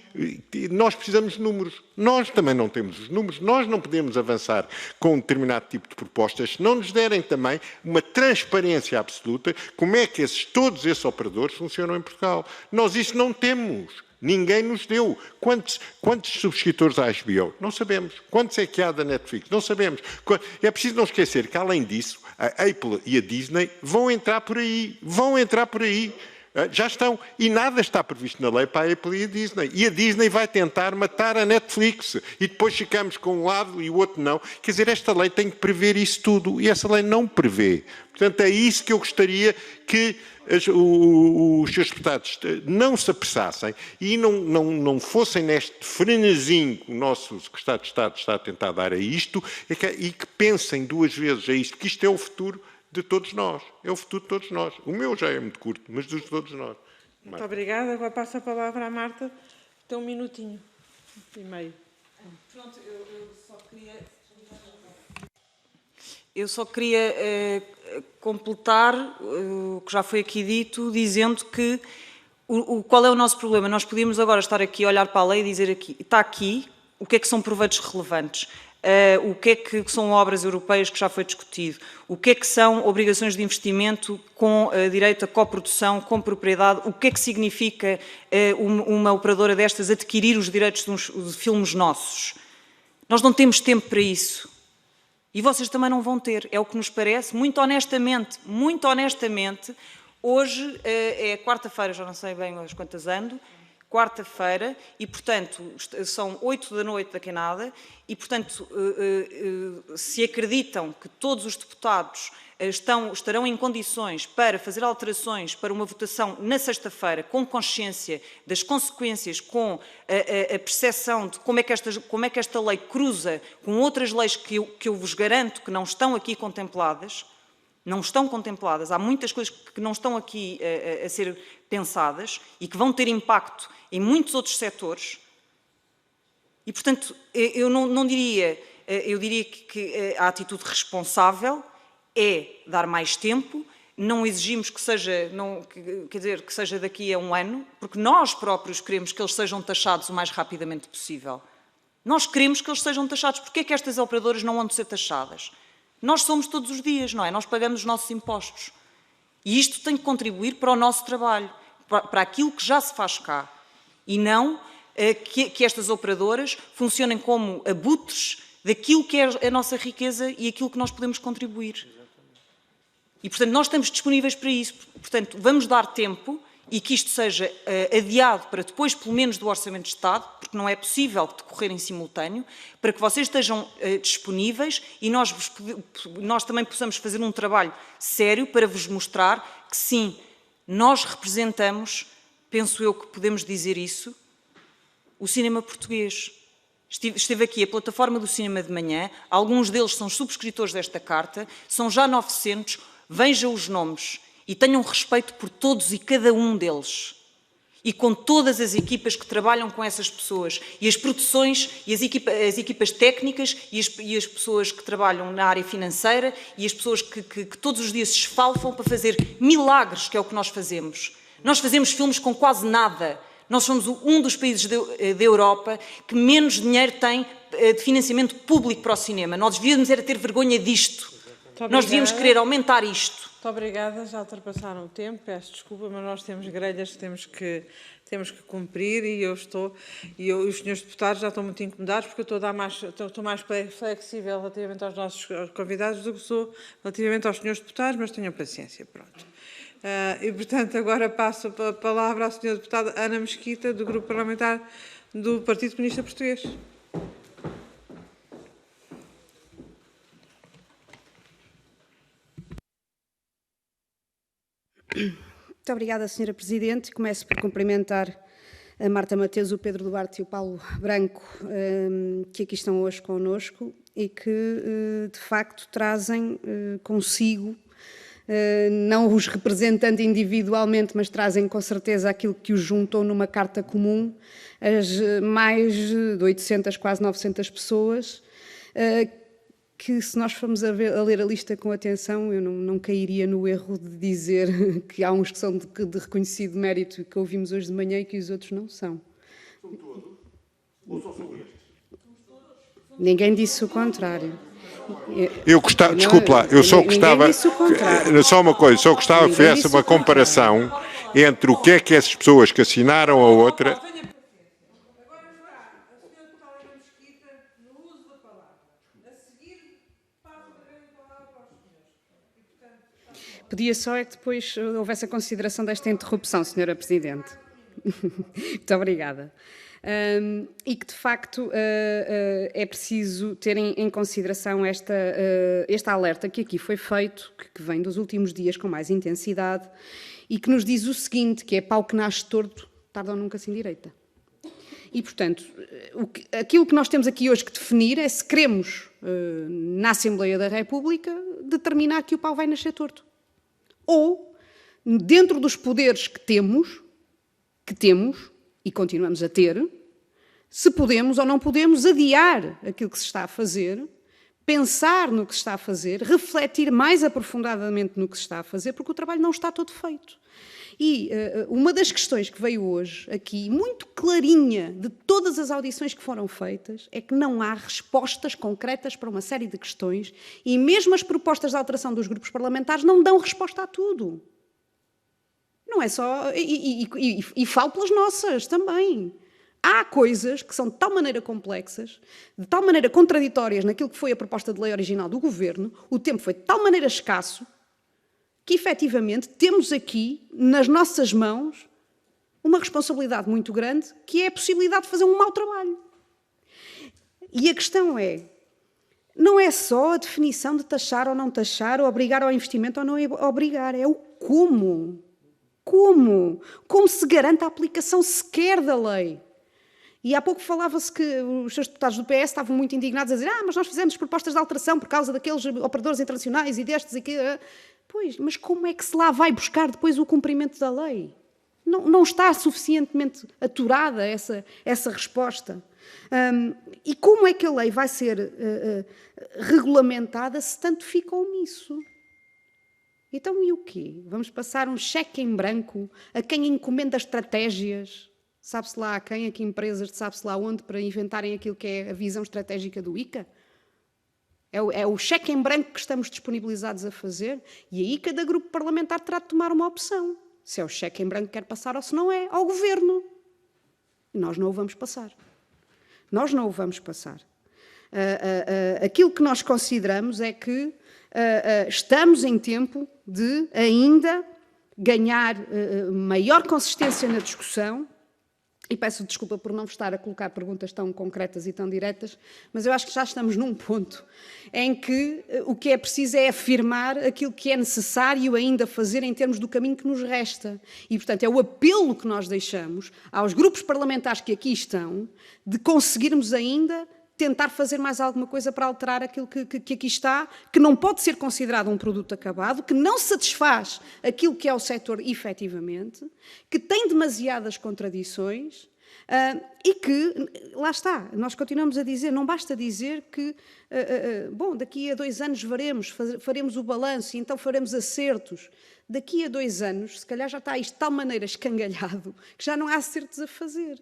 nós precisamos de números. Nós também não temos os números, nós não podemos avançar com um determinado tipo de propostas se não nos derem também uma transparência absoluta como é que todos esses operadores funcionam em Portugal. Nós isso não temos. Ninguém nos deu. Quantos subscritores há à HBO? Não sabemos. Quantos é que há da Netflix? Não sabemos. É preciso não esquecer que, além disso, a Apple e a Disney vão entrar por aí. Vão entrar por aí. Já estão. E nada está previsto na lei para a Apple e a Disney. E a Disney vai tentar matar a Netflix. E depois ficamos com um lado e o outro não. Quer dizer, esta lei tem que prever isso tudo. E essa lei não prevê. Portanto, é isso que eu gostaria que os seus deputados não se apressassem e não fossem neste frenesim que o nosso secretário de Estado está a tentar dar a isto e que pensem 2 vezes a isto, que isto é o futuro de todos nós. É o futuro de todos nós. O meu já é muito curto, mas de todos nós. Muito obrigada. Agora passo a palavra à Marta. Tem 1 minutinho e meio. Pronto, eu só queria completar o que já foi aqui dito, dizendo que qual é o nosso problema. Nós podíamos agora estar aqui a olhar para a lei e dizer aqui, está aqui, o que é que são proveitos relevantes. o que é que são obras europeias, que já foi discutido, o que é que são obrigações de investimento com direito a coprodução, com propriedade, o que é que significa uma operadora destas adquirir os direitos de filmes nossos. Nós não temos tempo para isso. E vocês também não vão ter, é o que nos parece, muito honestamente, hoje é quarta-feira, já não sei bem as quantas ando, quarta-feira, e, portanto, são 8 da noite daqui a nada, e, portanto, se acreditam que todos os deputados estarão em condições para fazer alterações para uma votação na sexta-feira, com consciência das consequências, com a percepção de como é que esta lei cruza com outras leis que eu vos garanto que não estão aqui contempladas, há muitas coisas que não estão aqui a ser pensadas e que vão ter impacto em muitos outros setores. E, portanto, eu não diria, eu diria que a atitude responsável é dar mais tempo, não exigimos que seja, que seja daqui a um ano, porque nós próprios queremos que eles sejam taxados o mais rapidamente possível. Nós queremos que eles sejam taxados. Porquê é que estas operadoras não vão ser taxadas? Nós somos todos os dias, não é? Nós pagamos os nossos impostos. E isto tem que contribuir para o nosso trabalho, para aquilo que já se faz cá. E não que estas operadoras funcionem como abutres daquilo que é a nossa riqueza e aquilo que nós podemos contribuir. E, portanto, nós estamos disponíveis para isso. Portanto, vamos dar tempo e que isto seja adiado para depois, pelo menos, do Orçamento de Estado, porque não é possível decorrer em simultâneo, para que vocês estejam disponíveis e nós também possamos fazer um trabalho sério para vos mostrar que, sim, nós representamos, penso eu que podemos dizer isso, o cinema português. Esteve aqui a plataforma do Cinema de Manhã, alguns deles são subscritores desta carta, são já 900, vejam os nomes e tenham respeito por todos e cada um deles. E com todas as equipas que trabalham com essas pessoas, e as produções, e as equipas técnicas, e as pessoas que trabalham na área financeira, e as pessoas que todos os dias se esfalfam para fazer milagres, que é o que nós fazemos. Nós fazemos filmes com quase nada. Nós somos um dos países da Europa que menos dinheiro tem de financiamento público para o cinema. Nós devíamos era ter vergonha disto. Nós devíamos querer aumentar isto. Muito obrigada, já ultrapassaram o tempo, peço desculpa, mas nós temos grelhas que temos que cumprir e os senhores deputados já estão muito incomodados porque eu estou mais flexível relativamente aos nossos convidados do que sou relativamente aos senhores deputados, mas tenham paciência, pronto. E, portanto, agora passo a palavra à senhora deputada Ana Mesquita, do Grupo Parlamentar do Partido Comunista Português. Muito obrigada, Sra. Presidente. Começo por cumprimentar a Marta Mateus, o Pedro Duarte e o Paulo Branco, que aqui estão hoje connosco e que, de facto, trazem consigo, não os representando individualmente, mas trazem com certeza aquilo que os juntou numa carta comum, as mais de 800, quase 900 pessoas, que se nós formos a ler a lista com atenção, eu não cairia no erro de dizer que há uns que são de reconhecido mérito que ouvimos hoje de manhã e que os outros não são. São todos? Ou só são estes? Ninguém disse o contrário. Desculpe lá, eu só gostava, só uma coisa, só gostava que fizesse uma comparação entre o que é que essas pessoas que assinaram a outra... Pedia só é que depois houvesse a consideração desta interrupção, Sra. Presidente. Muito obrigada. E que, de facto, é preciso ter em consideração este alerta que aqui foi feito, que vem dos últimos dias com mais intensidade, e que nos diz o seguinte, que é pau que nasce torto, tarde ou nunca se endireita. E, portanto, aquilo que nós temos aqui hoje que definir é se queremos, na Assembleia da República, determinar que o pau vai nascer torto. Ou, dentro dos poderes que temos e continuamos a ter, se podemos ou não podemos adiar aquilo que se está a fazer, pensar no que se está a fazer, refletir mais aprofundadamente no que se está a fazer, porque o trabalho não está todo feito. E uma das questões que veio hoje aqui, muito clarinha de todas as audições que foram feitas, é que não há respostas concretas para uma série de questões e mesmo as propostas de alteração dos grupos parlamentares não dão resposta a tudo. Não é só... E falo pelas nossas também. Há coisas que são de tal maneira complexas, de tal maneira contraditórias naquilo que foi a proposta de lei original do Governo, o tempo foi de tal maneira escasso, que efetivamente temos aqui, nas nossas mãos, uma responsabilidade muito grande, que é a possibilidade de fazer um mau trabalho. E a questão é, não é só a definição de taxar ou não taxar, ou obrigar ao investimento ou não obrigar, é o como. Como? Como se garante a aplicação sequer da lei? E há pouco falava-se que os seus deputados do PS estavam muito indignados a dizer mas nós fizemos propostas de alteração por causa daqueles operadores internacionais e destes e que... Pois, mas como é que se lá vai buscar depois o cumprimento da lei? Não está suficientemente aturada essa resposta. E como é que a lei vai ser regulamentada se tanto fica omisso? Então, e o quê? Vamos passar um cheque em branco a quem encomenda estratégias, sabe-se lá a quem, a que empresas, sabe-se lá onde, para inventarem aquilo que é a visão estratégica do ICA? É o cheque em branco que estamos disponibilizados a fazer e aí cada grupo parlamentar terá de tomar uma opção. Se é o cheque em branco que quer passar ou se não é, ao Governo. E nós não o vamos passar. Nós não o vamos passar. Aquilo que nós consideramos é que estamos em tempo de ainda ganhar maior consistência na discussão. E peço desculpa por não estar a colocar perguntas tão concretas e tão diretas, mas eu acho que já estamos num ponto em que o que é preciso é afirmar aquilo que é necessário ainda fazer em termos do caminho que nos resta. E, portanto, é o apelo que nós deixamos aos grupos parlamentares que aqui estão de conseguirmos ainda tentar fazer mais alguma coisa para alterar aquilo que aqui está, que não pode ser considerado um produto acabado, que não satisfaz aquilo que é o setor efetivamente, que tem demasiadas contradições e que, lá está, nós continuamos a dizer, não basta dizer que, bom, daqui a 2 anos faremos o balanço e então faremos acertos. Daqui a 2 anos, se calhar já está isto de tal maneira escangalhado que já não há acertos a fazer.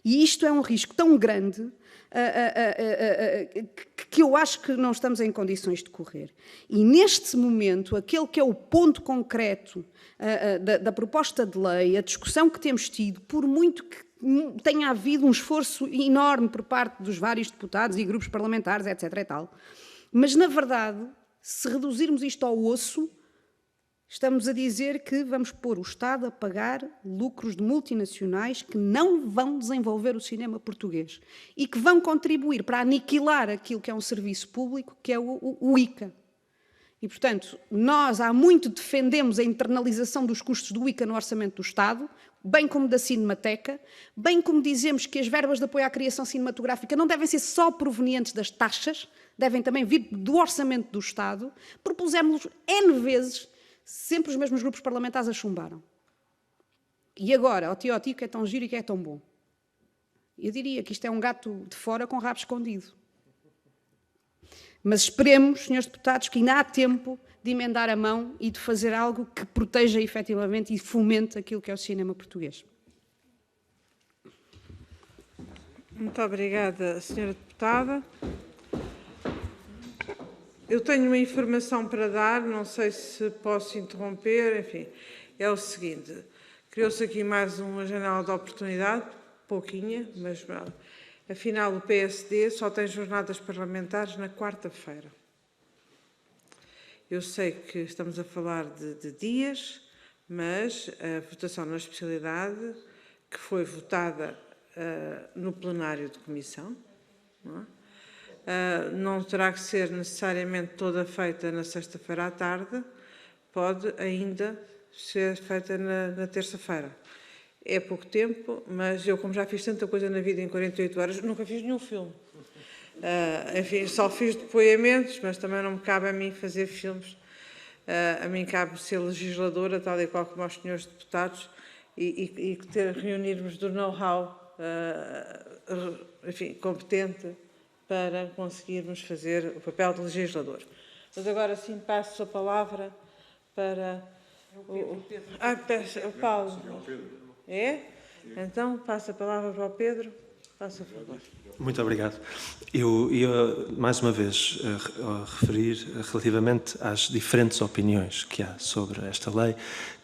E isto é um risco tão grande que eu acho que não estamos em condições de correr. E neste momento, aquele que é o ponto concreto da proposta de lei, a discussão que temos tido, por muito que tenha havido um esforço enorme por parte dos vários deputados e grupos parlamentares, etc. e tal, mas na verdade, se reduzirmos isto ao osso, estamos a dizer que vamos pôr o Estado a pagar lucros de multinacionais que não vão desenvolver o cinema português e que vão contribuir para aniquilar aquilo que é um serviço público, que é o ICA. E, portanto, nós há muito defendemos a internalização dos custos do ICA no orçamento do Estado, bem como da Cinemateca, bem como dizemos que as verbas de apoio à criação cinematográfica não devem ser só provenientes das taxas, devem também vir do orçamento do Estado. Propusemos N vezes, sempre os mesmos grupos parlamentares a chumbaram. E agora, o tio que é tão giro e que é tão bom. Eu diria que isto é um gato de fora com rabo escondido. Mas esperemos, senhores deputados, que ainda há tempo de emendar a mão e de fazer algo que proteja efetivamente e fomente aquilo que é o cinema português. Muito obrigada, senhora deputada. Eu tenho uma informação para dar, não sei se posso interromper, enfim, é o seguinte, criou-se aqui mais uma janela de oportunidade, pouquinha, mas afinal o PSD só tem jornadas parlamentares na quarta-feira. Eu sei que estamos a falar de dias, mas a votação na especialidade, que foi votada no plenário de comissão, não é? Não terá que ser necessariamente toda feita na sexta-feira à tarde, pode ainda ser feita na terça-feira. É pouco tempo, mas eu, como já fiz tanta coisa na vida em 48 horas, nunca fiz nenhum filme. Enfim, só fiz depoimentos, mas também não me cabe a mim fazer filmes. A mim cabe ser legisladora, tal e qual como aos senhores deputados, e reunirmos do know-how, enfim, competente, para conseguirmos fazer o papel de legislador. Mas agora sim passo a palavra para o Paulo. É? Então passo a palavra para o Pedro. Faça favor. Muito obrigado. Eu ia, mais uma vez, referir relativamente às diferentes opiniões que há sobre esta lei,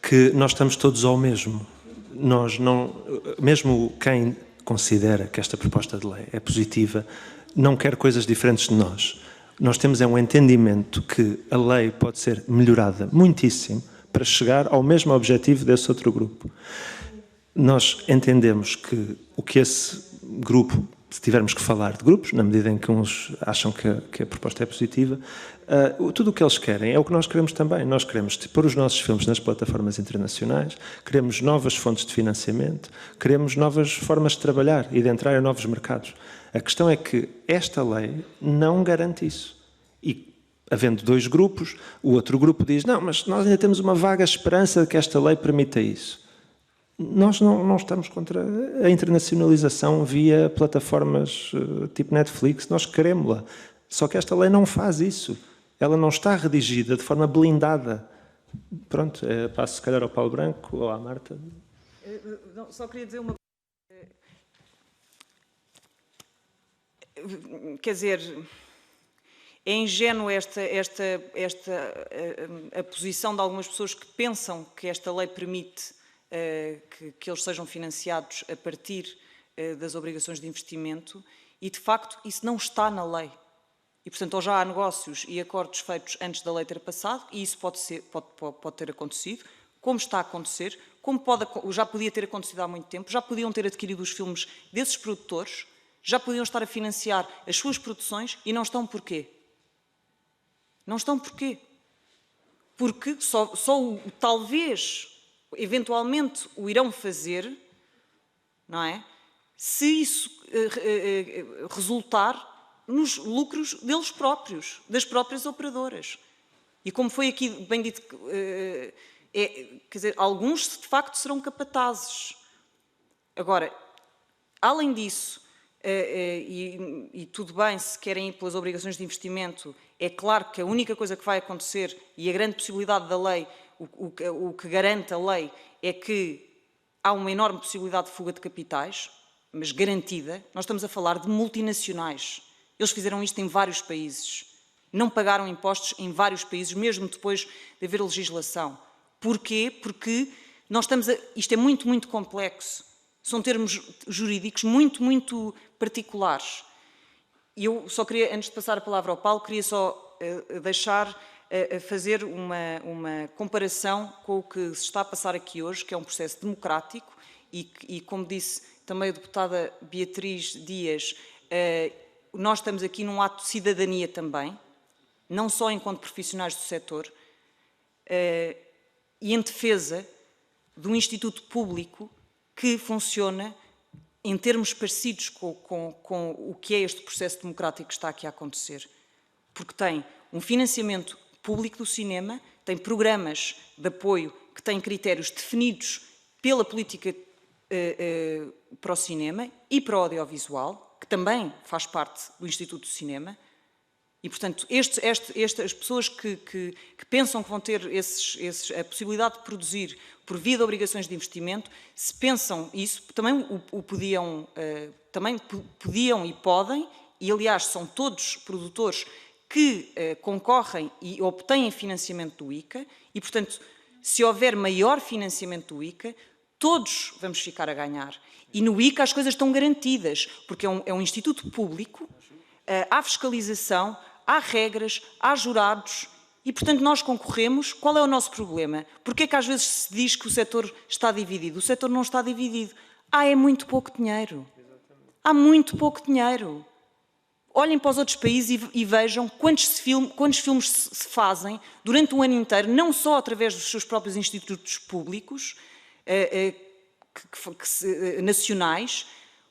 que nós estamos todos ao mesmo. Nós não, mesmo quem considera que esta proposta de lei é positiva, não quer coisas diferentes de nós. Nós temos um entendimento que a lei pode ser melhorada muitíssimo para chegar ao mesmo objetivo desse outro grupo. Nós entendemos que o que esse grupo, se tivermos que falar de grupos, na medida em que uns acham que a proposta é positiva, tudo o que eles querem é o que nós queremos também. Nós queremos pôr os nossos filmes nas plataformas internacionais, queremos novas fontes de financiamento, queremos novas formas de trabalhar e de entrar em novos mercados. A questão é que esta lei não garante isso. E, havendo dois grupos, o outro grupo diz, não, mas nós ainda temos uma vaga esperança de que esta lei permita isso. Nós não estamos contra a internacionalização via plataformas tipo Netflix, nós queremos-la. Só que esta lei não faz isso. Ela não está redigida de forma blindada. Pronto, passo se calhar ao Paulo Branco ou à Marta. Só queria dizer uma coisa. Quer dizer, é ingênuo a posição de algumas pessoas que pensam que esta lei permite que eles sejam financiados a partir das obrigações de investimento e, de facto, isso não está na lei. E, portanto, ou já há negócios e acordos feitos antes da lei ter passado, e isso pode ter acontecido, como está a acontecer, já podia ter acontecido há muito tempo, já podiam ter adquirido os filmes desses produtores, já podiam estar a financiar as suas produções e não estão porquê? Não estão porquê? Porque talvez, eventualmente, o irão fazer, não é? Se isso resultar nos lucros deles próprios, das próprias operadoras. E como foi aqui bem dito, quer dizer, alguns de facto serão capatazes. Agora, além disso, e tudo bem se querem ir pelas obrigações de investimento, é claro que a única coisa que vai acontecer, e a grande possibilidade da lei, o que garante a lei, é que há uma enorme possibilidade de fuga de capitais, mas garantida. Nós estamos a falar de multinacionais. Eles fizeram isto em vários países. Não pagaram impostos em vários países, mesmo depois de haver legislação. Porquê? Porque isto é muito, muito complexo. São termos jurídicos muito, muito particulares. E eu só queria, antes de passar a palavra ao Paulo, queria só fazer uma comparação com o que se está a passar aqui hoje, que é um processo democrático e como disse também a deputada Beatriz Dias, nós estamos aqui num ato de cidadania também, não só enquanto profissionais do setor, e em defesa de um instituto público que funciona em termos parecidos com o que é este processo democrático que está aqui a acontecer. Porque tem um financiamento público do cinema, tem programas de apoio que têm critérios definidos pela política para o cinema e para o audiovisual, que também faz parte do Instituto do Cinema, e, portanto, as pessoas que pensam que vão ter a possibilidade de produzir por via de obrigações de investimento, se pensam isso, também podiam e podem, e aliás são todos produtores que concorrem e obtêm financiamento do ICA, e, portanto, se houver maior financiamento do ICA, todos vamos ficar a ganhar. E no ICA as coisas estão garantidas, porque é um instituto público, há fiscalização, há regras, há jurados e, portanto, nós concorremos. Qual é o nosso problema? Porquê é que às vezes se diz que o setor está dividido? O setor não está dividido. É muito pouco dinheiro. Há muito pouco dinheiro. Olhem para os outros países e vejam quantos filmes se fazem durante um ano inteiro, não só através dos seus próprios institutos públicos, nacionais,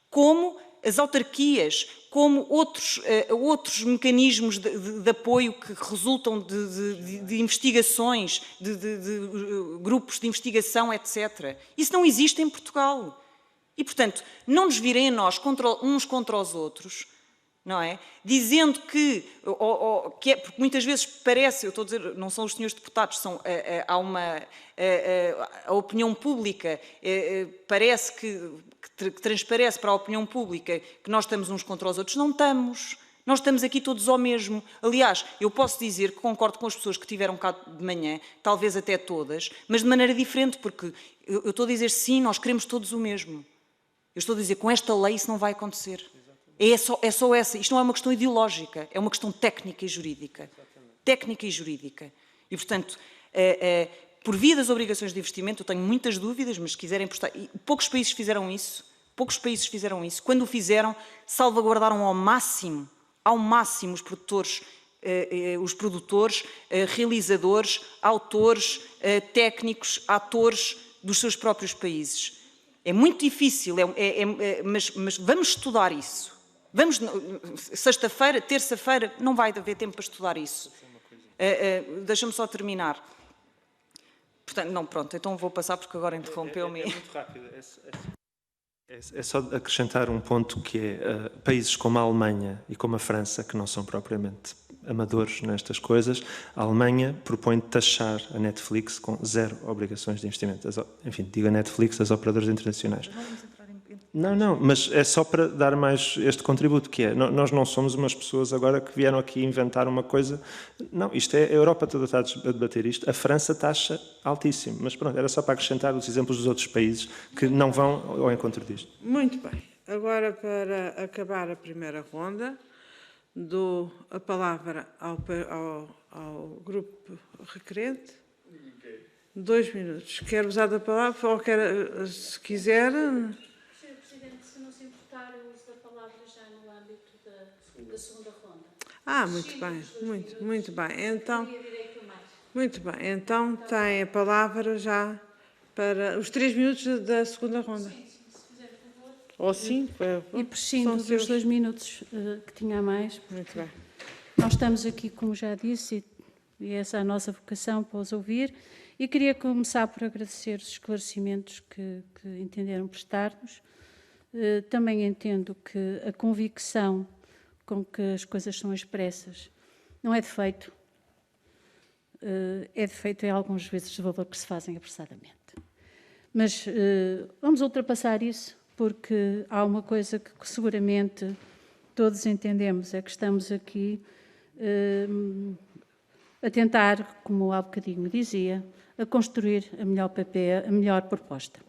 como as autarquias, como outros mecanismos de apoio que resultam de investigações, de grupos de investigação, etc. Isso não existe em Portugal. E, portanto, não nos virem a nós uns contra os outros, não é? Dizendo que é, porque muitas vezes parece, eu estou a dizer, não são os senhores deputados, há a opinião pública, parece que transparece para a opinião pública que nós estamos uns contra os outros. Não estamos. Nós estamos aqui todos ao mesmo. Aliás, eu posso dizer que concordo com as pessoas que estiveram cá de manhã, talvez até todas, mas de maneira diferente, porque eu estou a dizer sim, nós queremos todos o mesmo. Eu estou a dizer, com esta lei isso não vai acontecer. É só essa. Isto não é uma questão ideológica, é uma questão técnica e jurídica. Técnica e jurídica. E, portanto, por via das obrigações de investimento, eu tenho muitas dúvidas, mas se quiserem prestar... Poucos países fizeram isso. Quando o fizeram, salvaguardaram ao máximo os produtores, realizadores, autores, técnicos, atores dos seus próprios países. É muito difícil, mas vamos estudar isso. Sexta-feira, terça-feira, não vai haver tempo para estudar isso. Deixa-me só terminar. Portanto, não, pronto, então vou passar porque agora interrompeu-me. É muito rápido. É só acrescentar um ponto que é países como a Alemanha e como a França, que não são propriamente amadores nestas coisas, a Alemanha propõe taxar a Netflix com 0 obrigações de investimento. Enfim, digo a Netflix, as operadoras internacionais. Não, mas é só para dar mais este contributo, que é, nós não somos umas pessoas agora que vieram aqui inventar uma coisa. Não, isto é, a Europa toda está a debater isto, a França taxa altíssimo, mas pronto, era só para acrescentar os exemplos dos outros países que não vão ao encontro disto. Muito bem. Agora, para acabar a primeira ronda, dou a palavra ao grupo requerente. 2 minutos. Quer usar da palavra ou quer, se quiser... Sr. Presidente, se não se importar, eu uso a palavra já no âmbito da segunda ronda. Muito bem, muito bem. Então, muito bem. Então, tem a palavra já para os 3 minutos da segunda ronda. Sim, se fizer favor. Ou 5. E prescindo dos 2 minutos que tinha a mais. Muito bem. Nós estamos aqui, como já disse, e essa é a nossa vocação para os ouvir. E queria começar por agradecer os esclarecimentos que entenderam prestar-nos. Também entendo que a convicção com que as coisas são expressas não é defeito. É defeito em algumas vezes de valor que se fazem apressadamente. Mas vamos ultrapassar isso, porque há uma coisa que seguramente todos entendemos, é que estamos aqui a tentar, como há bocadinho me dizia, a construir a melhor proposta.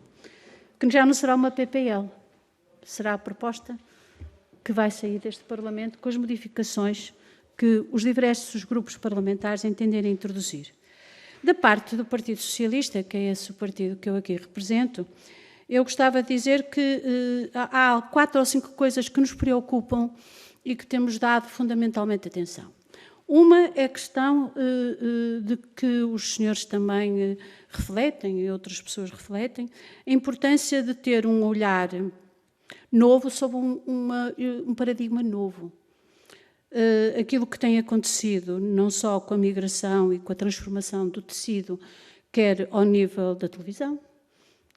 Que já não será uma PPL, será a proposta que vai sair deste Parlamento com as modificações que os diversos grupos parlamentares entenderem introduzir. Da parte do Partido Socialista, que é esse o partido que eu aqui represento, eu gostava de dizer que há 4 ou 5 coisas que nos preocupam e que temos dado fundamentalmente atenção. Uma é a questão de que os senhores também refletem, e outras pessoas refletem, a importância de ter um olhar novo sobre um paradigma novo. Aquilo que tem acontecido, não só com a migração e com a transformação do tecido, quer ao nível da televisão,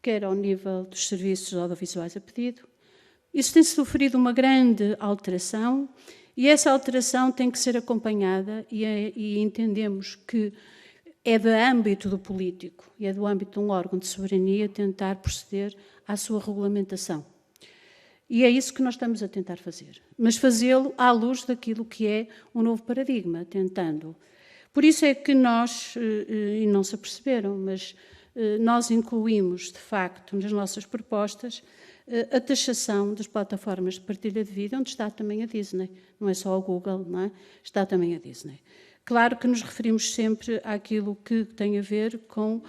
quer ao nível dos serviços audiovisuais a pedido, isso tem sofrido uma grande alteração. E essa alteração tem que ser acompanhada e entendemos que é do âmbito do político e é do âmbito de um órgão de soberania tentar proceder à sua regulamentação. E é isso que nós estamos a tentar fazer, mas fazê-lo à luz daquilo que é um novo paradigma, tentando. Por isso é que nós, e não se aperceberam, mas nós incluímos, de facto, nas nossas propostas, a taxação das plataformas de partilha de vídeo, onde está também a Disney. Não é só o Google, não é? Está também a Disney. Claro que nos referimos sempre àquilo que tem a ver com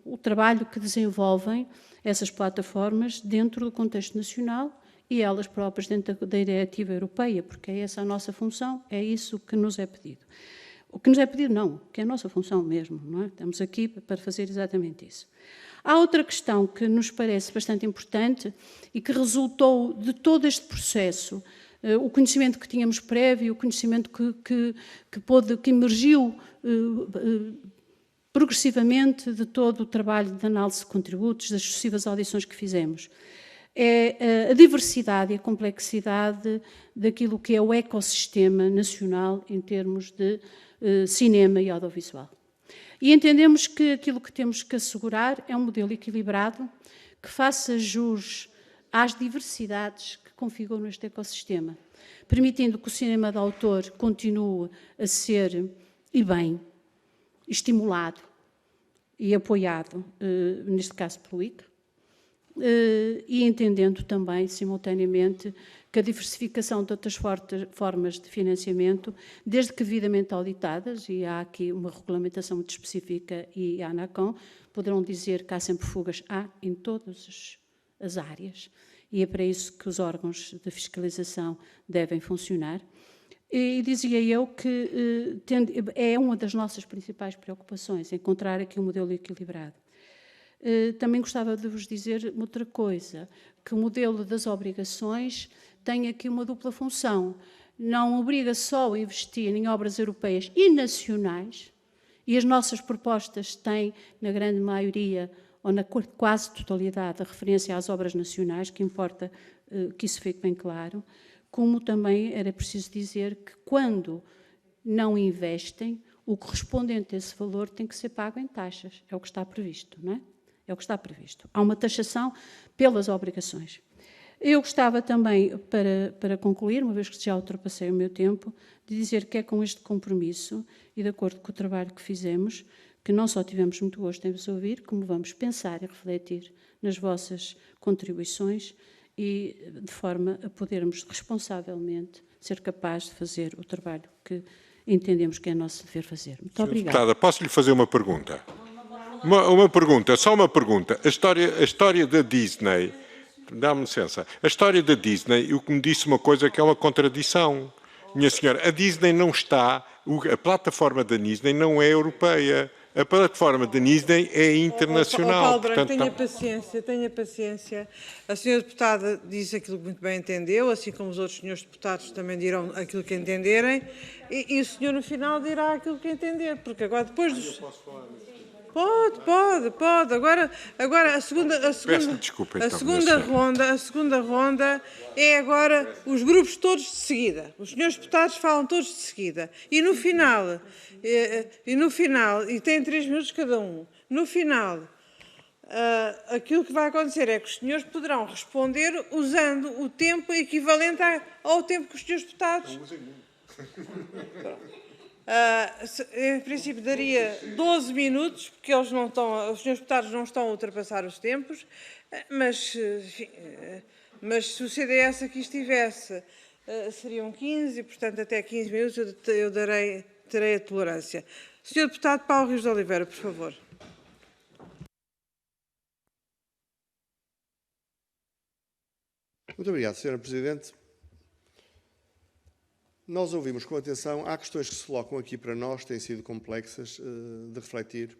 o trabalho que desenvolvem essas plataformas dentro do contexto nacional e elas próprias dentro da diretiva europeia, porque é essa a nossa função, é isso que nos é pedido. O que nos é pedido não, que é a nossa função mesmo, não é? Estamos aqui para fazer exatamente isso. Há outra questão que nos parece bastante importante e que resultou de todo este processo, o conhecimento que tínhamos prévio, o conhecimento que emergiu progressivamente de todo o trabalho de análise de contributos, das sucessivas audições que fizemos. é a diversidade e a complexidade daquilo que é o ecossistema nacional em termos de cinema e audiovisual. E entendemos que aquilo que temos que assegurar é um modelo equilibrado que faça jus às diversidades que configuram este ecossistema, permitindo que o cinema de autor continue a ser, e bem, estimulado e apoiado, neste caso pelo IC, e entendendo também, simultaneamente, que a diversificação de outras formas de financiamento, desde que devidamente auditadas, e há aqui uma regulamentação muito específica e a ANACOM, poderão dizer que há sempre fugas, há em todas as áreas, e é para isso que os órgãos de fiscalização devem funcionar. E dizia eu que é uma das nossas principais preocupações, encontrar aqui um modelo equilibrado. Também gostava de vos dizer outra coisa, que o modelo das obrigações tem aqui uma dupla função. Não obriga só a investir em obras europeias e nacionais, e as nossas propostas têm, na grande maioria, ou na quase totalidade, a referência às obras nacionais, que importa que isso fique bem claro, como também era preciso dizer que, quando não investem, o correspondente a esse valor tem que ser pago em taxas. É o que está previsto, não é? É o que está previsto. Há uma taxação pelas obrigações. Eu gostava também, para concluir, uma vez que já ultrapassei o meu tempo, de dizer que é com este compromisso e de acordo com o trabalho que fizemos, que não só tivemos muito gosto em vos ouvir, como vamos pensar e refletir nas vossas contribuições e de forma a podermos responsavelmente ser capazes de fazer o trabalho que entendemos que é nosso dever fazer. Muito obrigada. Deputada, posso-lhe fazer uma pergunta? Uma pergunta, só uma pergunta. A história da Disney, dá-me licença, a história da Disney, o que me disse uma coisa que é uma contradição. Minha senhora, a Disney não está, a plataforma da Disney não é europeia. A plataforma da Disney é internacional. Paulo Branco, portanto, tenha paciência. A senhora deputada disse aquilo que muito bem entendeu, assim como os outros senhores deputados também dirão aquilo que entenderem, e o senhor no final dirá aquilo que entender, porque agora depois dos... Pode. Agora a segunda ronda é agora os grupos todos de seguida. Os senhores deputados falam todos de seguida. E no final, e têm 3 minutos cada um, no final, aquilo que vai acontecer é que os senhores poderão responder usando o tempo equivalente ao tempo que os senhores deputados... em princípio daria 12 minutos, porque eles não estão, os senhores deputados não estão a ultrapassar os tempos, mas, enfim, mas se o CDS aqui estivesse, seriam 15, e portanto até 15 minutos eu terei a tolerância. Senhor deputado Paulo Rios de Oliveira, por favor. Muito obrigado, Sra. Presidente. Nós ouvimos com atenção, há questões que se colocam aqui para nós, têm sido complexas de refletir,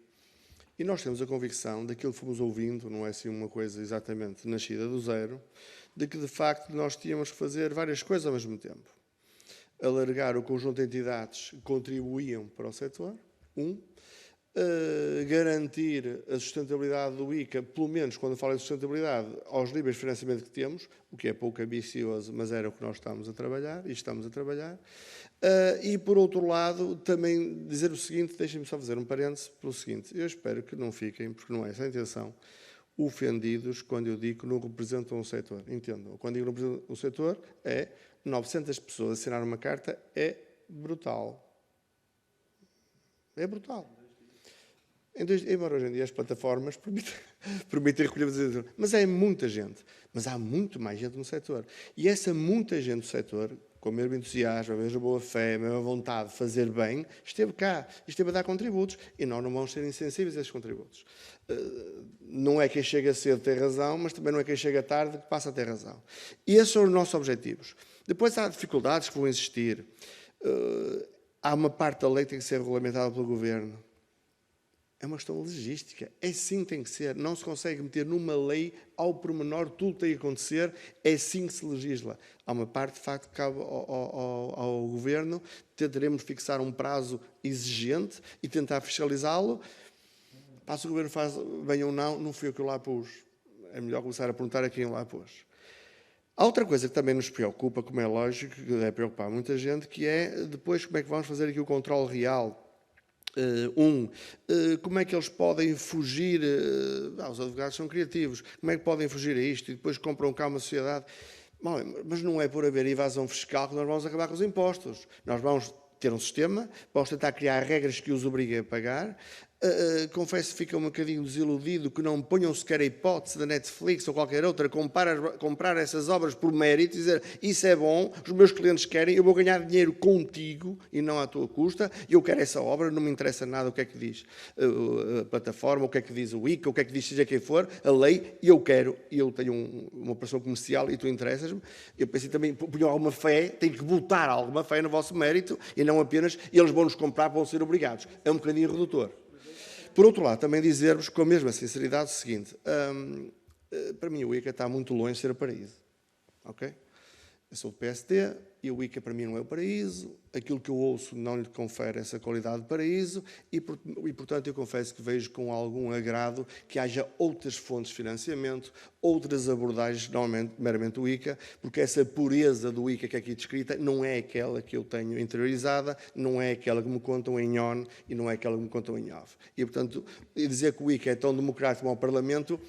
e nós temos a convicção daquilo que fomos ouvindo, não é assim uma coisa exatamente nascida do zero, de que de facto nós tínhamos que fazer várias coisas ao mesmo tempo. Alargar o conjunto de entidades que contribuíam para o setor, garantir a sustentabilidade do ICA, pelo menos quando falo em sustentabilidade, aos níveis de financiamento que temos, o que é pouco ambicioso, mas era o que nós estamos a trabalhar, e por outro lado, também dizer o seguinte, deixem-me só fazer um parêntese pelo seguinte, eu espero que não fiquem, porque não é essa a intenção, ofendidos quando eu digo que não representam o setor. Entendam, quando digo que não representam o setor, é 900 pessoas assinar uma carta, é brutal. É brutal. Embora hoje em dia as plataformas permitem recolher, mas é muita gente. Mas há muito mais gente no setor. E essa muita gente no setor, com o mesmo entusiasmo, a mesma boa fé, a mesma vontade de fazer bem, esteve cá, esteve a dar contributos. E nós não vamos ser insensíveis a esses contributos. Não é quem chega cedo tem razão, mas também não é quem chega tarde que passa a ter razão. E esses são os nossos objetivos. Depois há dificuldades que vão existir. Há uma parte da lei que tem que ser regulamentada pelo Governo. É uma questão logística. É assim que tem que ser. Não se consegue meter numa lei ao pormenor tudo que tem que acontecer. É assim que se legisla. Há uma parte, de facto, que cabe ao Governo. Tentaremos fixar um prazo exigente e tentar fiscalizá-lo. Se o Governo faz bem ou não, não fui eu que o lá pus. É melhor começar a perguntar a quem o lá pôs. Há outra coisa que também nos preocupa, como é lógico, que deve preocupar muita gente, que é depois como é que vamos fazer aqui o controle real. Como é que eles podem fugir, os advogados são criativos, como é que podem fugir a isto e depois compram cá uma sociedade? Bom, mas não é por haver evasão fiscal que nós vamos acabar com os impostos. Nós vamos ter um sistema, vamos tentar criar regras que os obriguem a pagar. Confesso que fica um bocadinho desiludido que não ponham sequer a hipótese da Netflix ou qualquer outra comprar essas obras por mérito e dizer isso é bom, os meus clientes querem, eu vou ganhar dinheiro contigo e não à tua custa, eu quero essa obra, não me interessa nada o que é que diz a plataforma, o que é que diz o ICA, o que é que diz seja quem for, a lei, e eu quero, e eu tenho uma operação comercial e tu interessas-me, eu pensei também, ponho alguma fé, tenho que botar alguma fé no vosso mérito e não apenas eles vão nos comprar, vão ser obrigados. É um bocadinho redutor. Por outro lado, também dizer-vos com a mesma sinceridade o seguinte, para mim o ICA está muito longe de ser o paraíso, ok? Eu sou do PSD e o ICA para mim não é o paraíso, aquilo que eu ouço não lhe confere essa qualidade de paraíso e portanto, eu confesso que vejo com algum agrado que haja outras fontes de financiamento, outras abordagens, normalmente meramente o ICA, porque essa pureza do ICA que é aqui descrita não é aquela que eu tenho interiorizada, não é aquela que me contam em ON e não é aquela que me contam em OV. E, portanto, dizer que o ICA é tão democrático como o Parlamento,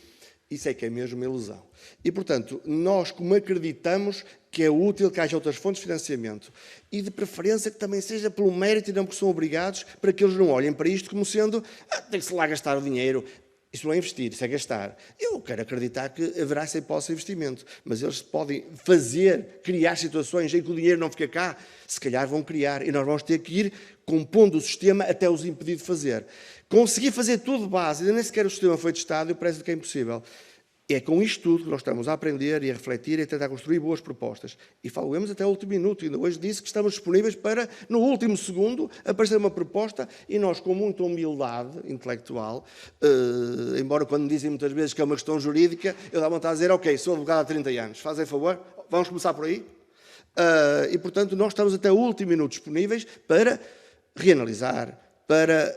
isso é que é mesmo uma ilusão. E, portanto, nós, como acreditamos que é útil que haja outras fontes de financiamento e, de preferência, que também seja pelo mérito e não porque são obrigados, para que eles não olhem para isto como sendo tem-se lá gastar o dinheiro. Isso não é investir, isso é gastar. Eu quero acreditar que haverá essa hipótese de investimento, mas eles podem criar situações em que o dinheiro não fica cá, se calhar vão criar, e nós vamos ter que ir compondo o sistema até os impedir de fazer. Conseguir fazer tudo de base, ainda nem sequer o sistema foi testado, eu parece que é impossível. É com isto tudo que nós estamos a aprender e a refletir e a tentar construir boas propostas. E falamos até o último minuto. Ainda hoje disse que estamos disponíveis para, no último segundo, aparecer uma proposta e nós, com muita humildade intelectual, embora quando me dizem muitas vezes que é uma questão jurídica, eu dá vontade de dizer, ok, sou advogado há 30 anos, fazem favor, vamos começar por aí? E, portanto, nós estamos até o último minuto disponíveis para reanalisar, para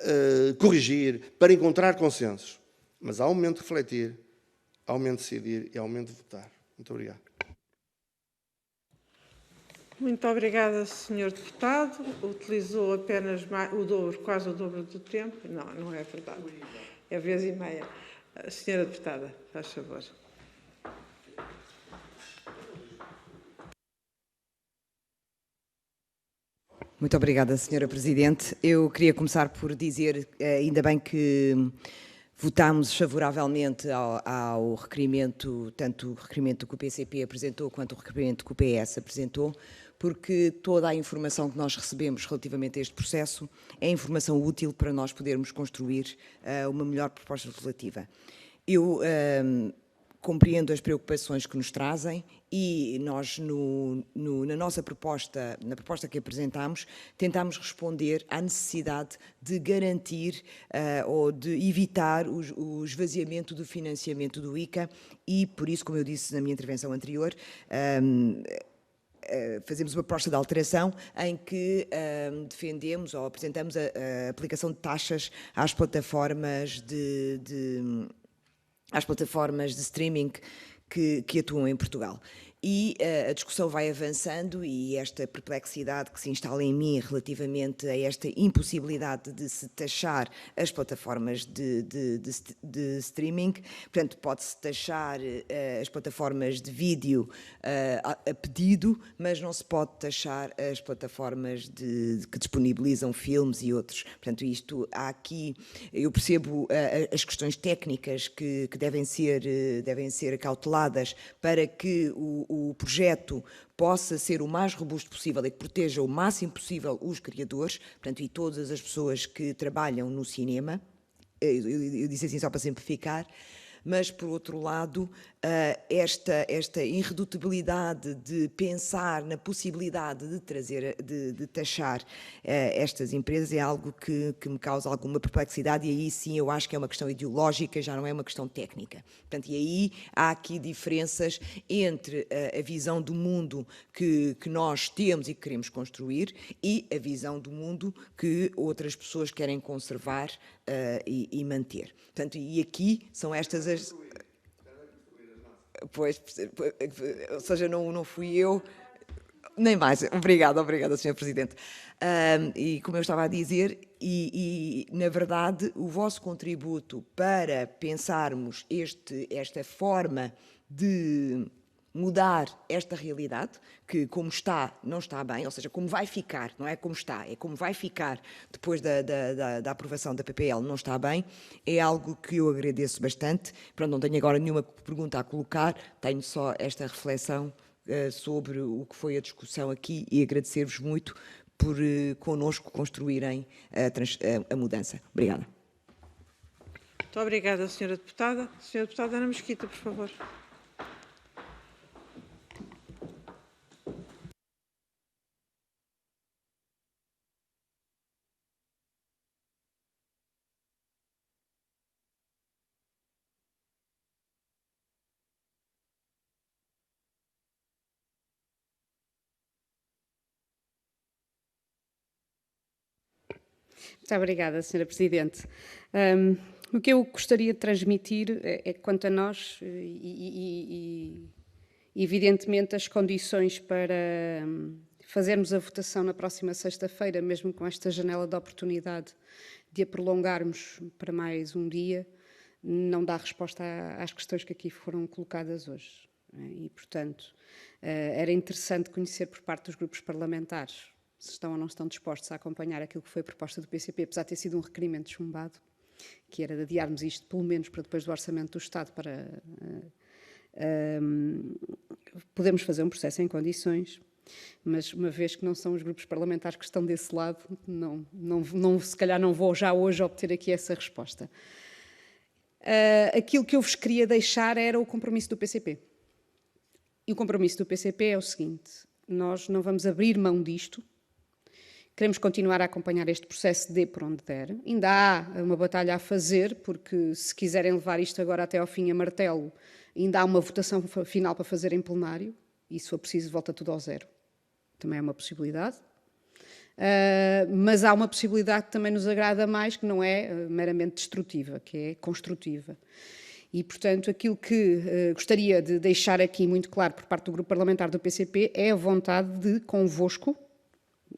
corrigir, para encontrar consensos. Mas há um momento de refletir, há um momento de decidir e há um momento de votar. Muito obrigado. Muito obrigada, Sr. Deputado. Utilizou apenas o dobro, quase o dobro do tempo. Não, não é verdade. É vez e meia. Senhora Deputada, faz favor. Muito obrigada, Sra. Presidente. Eu queria começar por dizer, ainda bem que votámos favoravelmente ao requerimento, tanto o requerimento que o PCP apresentou quanto o requerimento que o PS apresentou, porque toda a informação que nós recebemos relativamente a este processo é informação útil para nós podermos construir uma melhor proposta legislativa. Eu compreendo as preocupações que nos trazem e nós, na nossa proposta, na proposta que apresentámos, tentámos responder à necessidade de garantir ou de evitar o esvaziamento do financiamento do ICA e, por isso, como eu disse na minha intervenção anterior, fazemos uma proposta de alteração em que defendemos ou apresentamos a aplicação de taxas às plataformas às plataformas de streaming que atuam em Portugal. E a discussão vai avançando e esta perplexidade que se instala em mim relativamente a esta impossibilidade de se taxar as plataformas de streaming, portanto, pode-se taxar as plataformas de vídeo a pedido, mas não se pode taxar as plataformas que disponibilizam filmes e outros. Portanto, isto há aqui, eu percebo as questões técnicas que devem ser acauteladas para que o projeto possa ser o mais robusto possível e que proteja o máximo possível os criadores, portanto, e todas as pessoas que trabalham no cinema. Eu disse assim só para simplificar, mas, por outro lado, esta irredutibilidade de pensar na possibilidade de taxar estas empresas é algo que me causa alguma perplexidade e aí sim eu acho que é uma questão ideológica, já não é uma questão técnica. Portanto, e aí há aqui diferenças entre a visão do mundo que nós temos e que queremos construir e a visão do mundo que outras pessoas querem conservar e manter. Portanto, e aqui são estas as... Pois, ou seja, não fui eu, nem mais. Obrigada, Sr. Presidente. E como eu estava a dizer, na verdade, o vosso contributo para pensarmos esta forma de mudar esta realidade, que como está, não está bem, ou seja, como vai ficar, não é como está, é como vai ficar depois da aprovação da PPL, não está bem, é algo que eu agradeço bastante. Pronto, não tenho agora nenhuma pergunta a colocar, tenho só esta reflexão sobre o que foi a discussão aqui e agradecer-vos muito por connosco construírem a mudança. Obrigada. Muito obrigada, Sra. Deputada. Sra. Deputada Ana Mesquita, por favor. Muito obrigada, Sra. Presidente. O que eu gostaria de transmitir é quanto a nós, e evidentemente as condições para fazermos a votação na próxima sexta-feira, mesmo com esta janela de oportunidade de a prolongarmos para mais um dia, não dá resposta às questões que aqui foram colocadas hoje. E, portanto, era interessante conhecer por parte dos grupos parlamentares se estão ou não estão dispostos a acompanhar aquilo que foi a proposta do PCP, apesar de ter sido um requerimento chumbado, que era de adiarmos isto pelo menos para depois do Orçamento do Estado, para podermos fazer um processo em condições, mas uma vez que não são os grupos parlamentares que estão desse lado, se calhar não vou já hoje obter aqui essa resposta. Aquilo que eu vos queria deixar era o compromisso do PCP. E o compromisso do PCP é o seguinte: nós não vamos abrir mão disto. Queremos continuar a acompanhar este processo, dê por onde der. Ainda há uma batalha a fazer, porque se quiserem levar isto agora até ao fim a martelo, ainda há uma votação final para fazer em plenário, e se for preciso volta tudo ao zero. Também é uma possibilidade. Mas há uma possibilidade que também nos agrada mais, que não é meramente destrutiva, que é construtiva. E, portanto, aquilo que gostaria de deixar aqui muito claro por parte do Grupo Parlamentar do PCP é a vontade de, convosco,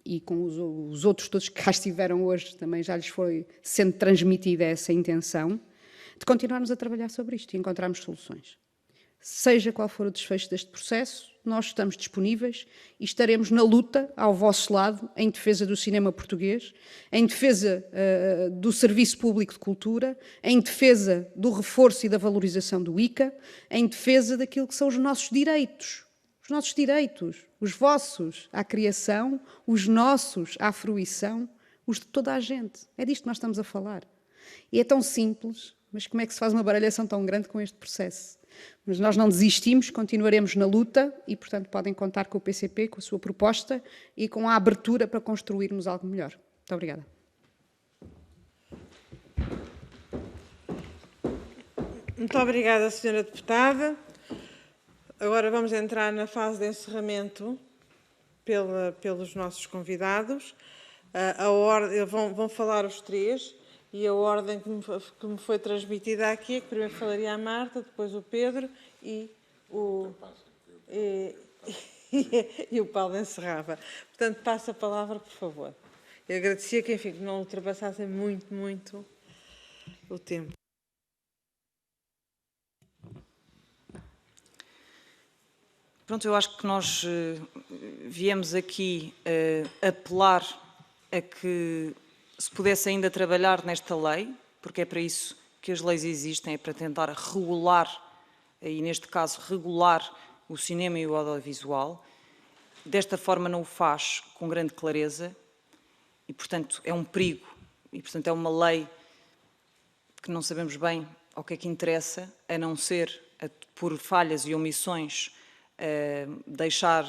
e com os outros todos que cá estiveram hoje, também já lhes foi sendo transmitida essa intenção, de continuarmos a trabalhar sobre isto e encontrarmos soluções. Seja qual for o desfecho deste processo, nós estamos disponíveis e estaremos na luta ao vosso lado, em defesa do cinema português, em defesa do Serviço Público de Cultura, em defesa do reforço e da valorização do ICA, em defesa daquilo que são os nossos direitos. Os nossos direitos, os vossos à criação, os nossos à fruição, os de toda a gente. É disto que nós estamos a falar. E é tão simples, mas como é que se faz uma baralhação tão grande com este processo? Mas nós não desistimos, continuaremos na luta e, portanto, podem contar com o PCP, com a sua proposta e com a abertura para construirmos algo melhor. Muito obrigada. Muito obrigada, Sra. Deputada. Agora vamos entrar na fase de encerramento pelos nossos convidados. Vão falar os três e a ordem que me foi transmitida aqui é que primeiro falaria a Marta, depois o Pedro e o Paulo encerrava. Portanto, passa a palavra, por favor. Eu agradecia que, enfim, não ultrapassassem muito o tempo. Pronto, eu acho que nós viemos aqui apelar a que se pudesse ainda trabalhar nesta lei, porque é para isso que as leis existem, é para tentar regular, e neste caso regular, o cinema e o audiovisual. Desta forma não o faz com grande clareza e, portanto, é um perigo. E, portanto, é uma lei que não sabemos bem ao que é que interessa, a não ser, por falhas e omissões, deixar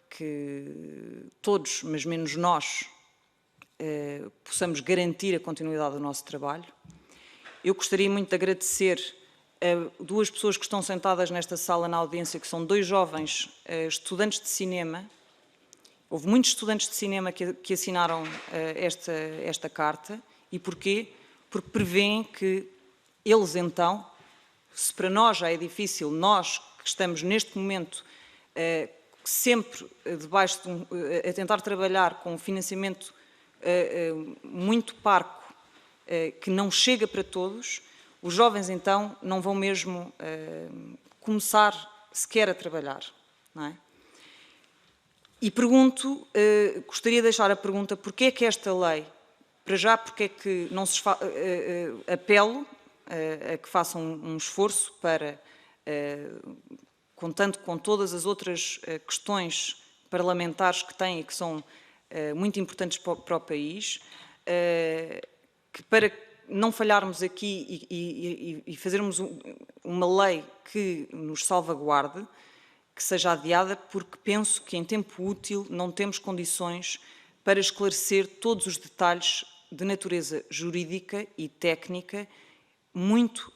que todos, mas menos nós, possamos garantir a continuidade do nosso trabalho. Eu gostaria muito de agradecer a duas pessoas que estão sentadas nesta sala na audiência, que são dois jovens estudantes de cinema. Houve muitos estudantes de cinema que assinaram esta carta. E porquê? Porque prevêem que eles, então, se para nós já é difícil, nós que estamos neste momento sempre debaixo de a tentar trabalhar com um financiamento muito parco, que não chega para todos, os jovens então não vão mesmo começar sequer a trabalhar, não é? E pergunto, gostaria de deixar a pergunta, porquê é que esta lei, para já, porque é que não se apelo a que façam um esforço para, contando com todas as outras questões parlamentares que têm e que são muito importantes para o país, que para não falharmos aqui e fazermos uma lei que nos salvaguarde, que seja adiada, porque penso que em tempo útil não temos condições para esclarecer todos os detalhes de natureza jurídica e técnica muito